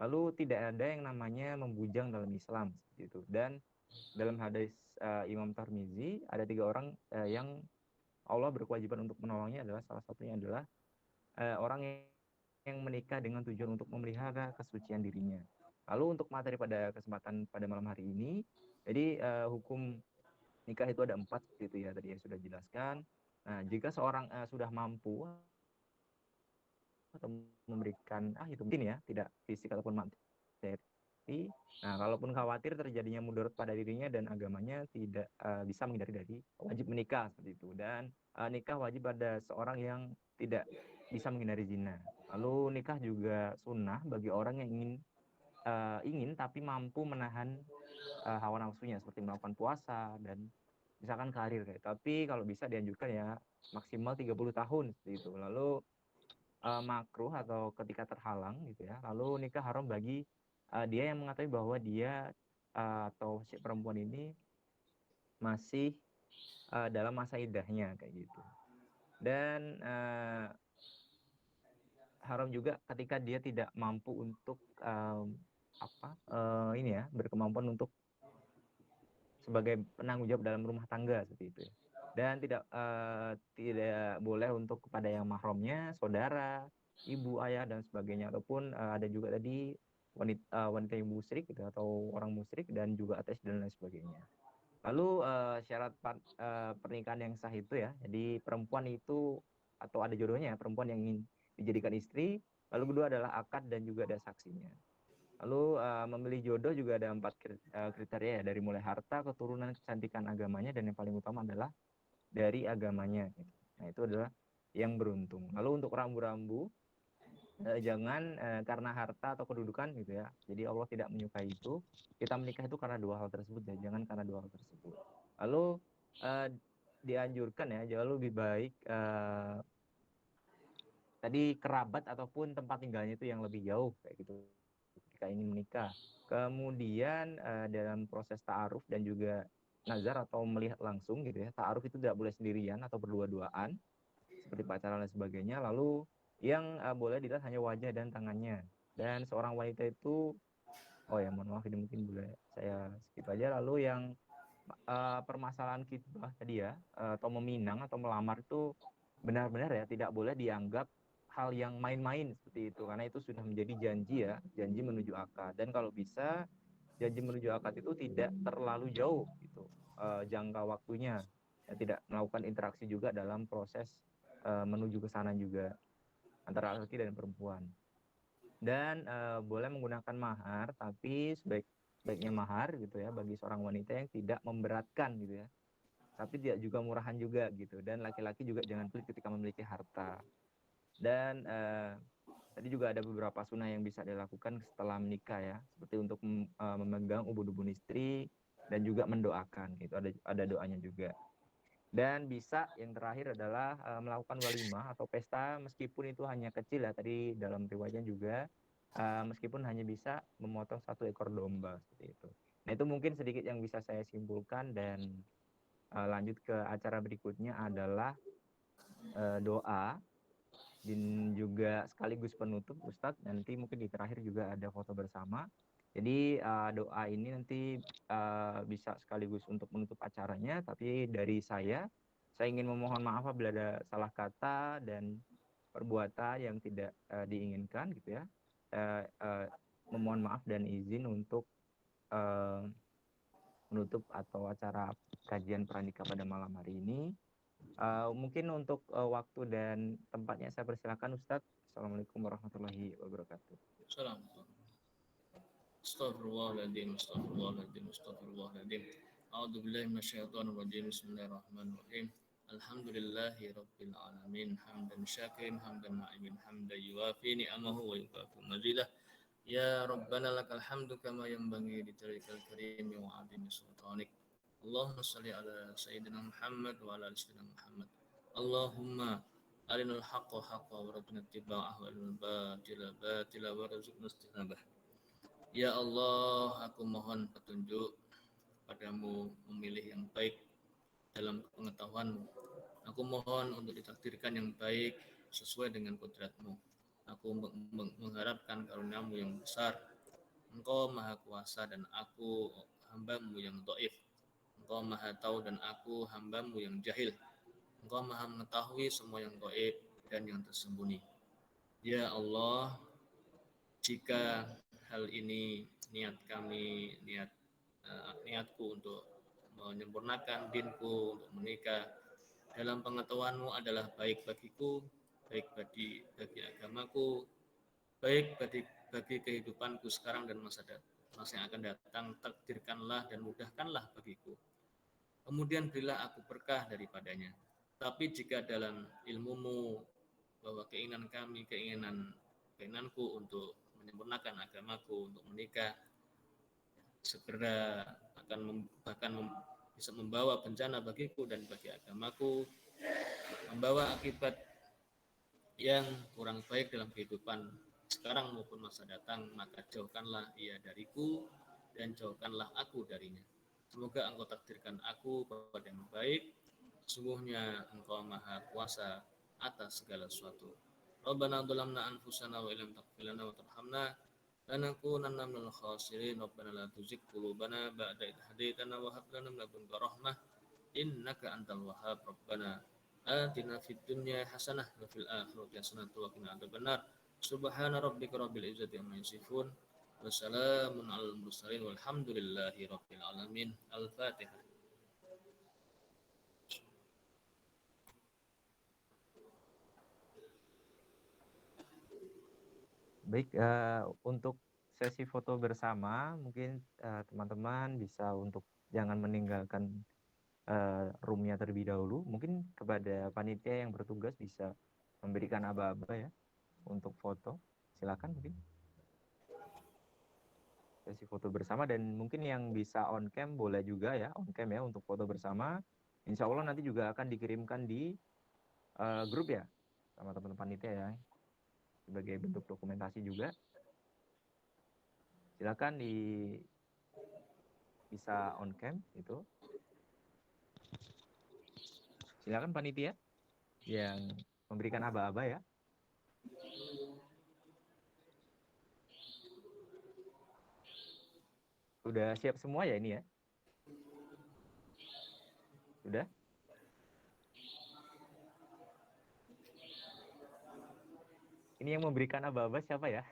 Lalu tidak ada yang namanya membujang dalam Islam gitu. Dan dalam hadis Imam Tirmizi ada 3 orang yang Allah berkewajiban untuk menolongnya, adalah salah satunya adalah orang yang menikah dengan tujuan untuk memelihara kesucian dirinya. Lalu untuk materi pada kesempatan pada malam hari ini, jadi hukum nikah itu ada 4 seperti itu ya tadi ya sudah jelaskan. Nah, jika seorang sudah mampu atau memberikan itu mungkin ya tidak fisik ataupun materi. Nah, kalaupun khawatir terjadinya mudarat pada dirinya dan agamanya, tidak bisa menghindari dari wajib menikah seperti itu. Dan nikah wajib pada seorang yang tidak bisa menghindari zina. Lalu nikah juga sunnah bagi orang yang ingin tapi mampu menahan hawa nafsunya seperti melakukan puasa dan misalkan karir kayak. Tapi kalau bisa dianjurkan ya maksimal 30 tahun seperti itu. Lalu makruh atau ketika terhalang gitu ya. Lalu nikah haram bagi dia yang mengetahui bahwa dia atau si perempuan ini masih dalam masa iddahnya kayak gitu. Dan haram juga ketika dia tidak mampu untuk ini ya berkemampuan untuk sebagai penanggung jawab dalam rumah tangga seperti itu ya. Dan tidak boleh untuk kepada yang mahramnya, saudara, ibu, ayah dan sebagainya, ataupun ada juga tadi wanita yang musyrik gitu atau orang musyrik dan juga ateis dan lain sebagainya. Lalu syarat pernikahan yang sah itu ya, jadi perempuan itu atau ada jodohnya, perempuan yang ingin dijadikan istri. Lalu kedua adalah akad dan juga ada saksinya. Lalu memilih jodoh juga ada 4 kriteria ya, dari mulai harta, keturunan, kecantikan, agamanya, dan yang paling utama adalah dari agamanya. Nah itu adalah yang beruntung. Lalu untuk rambu-rambu jangan karena harta atau kedudukan gitu ya. Jadi Allah tidak menyukai itu. Kita menikah itu karena 2 hal tersebut ya, jangan karena 2 hal tersebut. Lalu dianjurkan ya, jauh lebih baik tadi kerabat ataupun tempat tinggalnya itu yang lebih jauh kayak gitu ketika ingin menikah. Kemudian dalam proses ta'aruf dan juga nazar atau melihat langsung gitu ya. Ta'aruf itu tidak boleh sendirian atau berdua-duaan seperti pacaran dan sebagainya. Lalu yang boleh dilihat hanya wajah dan tangannya. Dan seorang wanita itu mohon maaf ini mungkin boleh saya skip aja. Lalu yang permasalahan khitbah tadi ya atau meminang atau melamar itu benar-benar ya tidak boleh dianggap hal yang main-main seperti itu, karena itu sudah menjadi janji ya, janji menuju akad. Dan kalau bisa janji menuju akad itu tidak terlalu jauh gitu jangka waktunya ya, tidak melakukan interaksi juga dalam proses menuju ke sana juga. antara laki dan perempuan. Dan boleh menggunakan mahar, tapi sebaiknya mahar gitu ya bagi seorang wanita yang tidak memberatkan gitu ya. Tapi tidak juga murahan juga gitu. Dan laki-laki juga jangan pelit ketika memiliki harta. Dan tadi juga ada beberapa sunnah yang bisa dilakukan setelah menikah ya, seperti untuk memegang ubun-ubun istri dan juga mendoakan. Itu ada doanya juga. Dan bisa yang terakhir adalah melakukan walimah atau pesta meskipun itu hanya kecil ya, tadi dalam riwayatnya juga meskipun hanya bisa memotong 1 ekor domba seperti itu. Nah, itu mungkin sedikit yang bisa saya simpulkan, dan lanjut ke acara berikutnya adalah doa dan juga sekaligus penutup Ustadz. Nanti mungkin di terakhir juga ada foto bersama. Jadi doa ini nanti bisa sekaligus untuk menutup acaranya, tapi dari saya ingin memohon maaf apabila ada salah kata dan perbuatan yang tidak diinginkan gitu ya. Memohon maaf dan izin untuk menutup atau acara kajian pranikah pada malam hari ini. Mungkin untuk waktu dan tempatnya saya persilakan Ustadz. Assalamualaikum warahmatullahi wabarakatuh. Assalamualaikum. Astaghfirullahaladzim, astaghfirullahaladzim, astaghfirullahaladzim. A'udzubillahi minasyaitonirrajim. Bismillahirrahmanirrahim. Alhamdulillahi rabbil alamin, hamdan syakirin, hamdan na'imin, hamdan yuwafi ni'amahu wa yukafi mazidah. Ya Rabbana lakal hamdu kama yanbaghi li dzikral karim wa 'azimi sultanik. Allahumma shalli ala sayyidina Muhammad wa ala ali sayyidina Muhammad. Allahumma arinal haqqa haqqa warzuqna ittiba'ah wa arinal batila batila warzuqna ijtinabah. Ya Allah, aku mohon petunjuk padamu memilih yang baik dalam pengetahuanmu. Aku mohon untuk ditakdirkan yang baik sesuai dengan kodratmu. Aku mengharapkan karuniamu yang besar. Engkau maha kuasa dan aku hambamu yang dhaif. Engkau maha tahu dan aku hambamu yang jahil. Engkau maha mengetahui semua yang gaib dan yang tersembunyi. Ya Allah, jika hal ini niatku untuk menyempurnakan dinku, untuk menikah dalam pengetahuanmu adalah baik bagiku, baik bagi agamaku, baik bagi kehidupanku sekarang dan masa yang akan datang. Takdirkanlah dan mudahkanlah bagiku. Kemudian berilah aku berkah daripadanya. Tapi jika dalam ilmumu bahwa keinginanku untuk menyempurnakan agamaku, untuk menikah segera bahkan bisa membawa bencana bagiku dan bagi agamaku, membawa akibat yang kurang baik dalam kehidupan sekarang maupun masa datang, maka jauhkanlah ia dariku dan jauhkanlah aku darinya. Semoga engkau takdirkan aku pada yang baik. Sesungguhnya engkau maha kuasa atas segala sesuatu. Rabbana dhalamna anfusana wa illam taghfir lana wa tarhamna lanakunanna minal khasirin. Rabbana la tuzigh qulubana ba'da idh hadaytana wa hab lana min ladunka rahmah innaka antal wahhab. Rabbana atina fid dunya hasanah wa fil akhirati hasanah wa qina adzabannar. Subhana rabbika rabbil izzati amma yasifun wa salamun alal mursalin walhamdulillahi rabbil alamin. Al-Fatihah. Baik, untuk sesi foto bersama mungkin teman-teman bisa untuk jangan meninggalkan roomnya terlebih dahulu. Mungkin kepada panitia yang bertugas bisa memberikan aba-aba ya untuk foto. Silakan mungkin sesi foto bersama, dan mungkin yang bisa on cam boleh juga ya on cam ya untuk foto bersama. Insya Allah nanti juga akan dikirimkan di grup ya sama teman-teman panitia ya sebagai bentuk dokumentasi juga. Silakan bisa on cam itu. Silakan panitia yang memberikan aba-aba ya. Sudah siap semua ya ini ya? Sudah? Ini yang memberikan aba-aba siapa ya?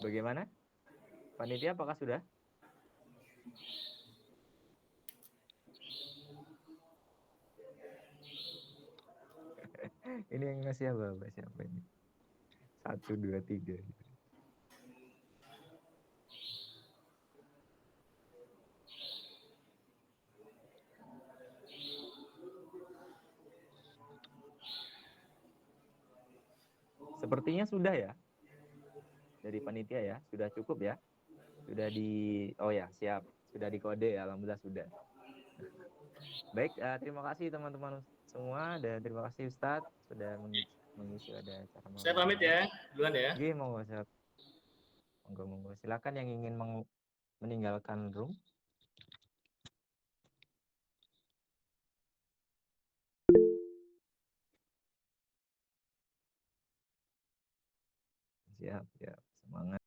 Bagaimana? Panitia apakah sudah? Ini yang ngasih apa? Siapa ini? 1, 2, 3. Sepertinya sudah ya. Dari panitia ya, sudah cukup ya. Sudah oh ya, siap. Sudah dikode ya, alhamdulillah sudah. Baik, terima kasih teman-teman semua dan terima kasih Ustadz sudah mengisi pada acara malam. Saya pamit ya, duluan ya. Oke, monggo. Silakan yang ingin meninggalkan room. Siap, semangat.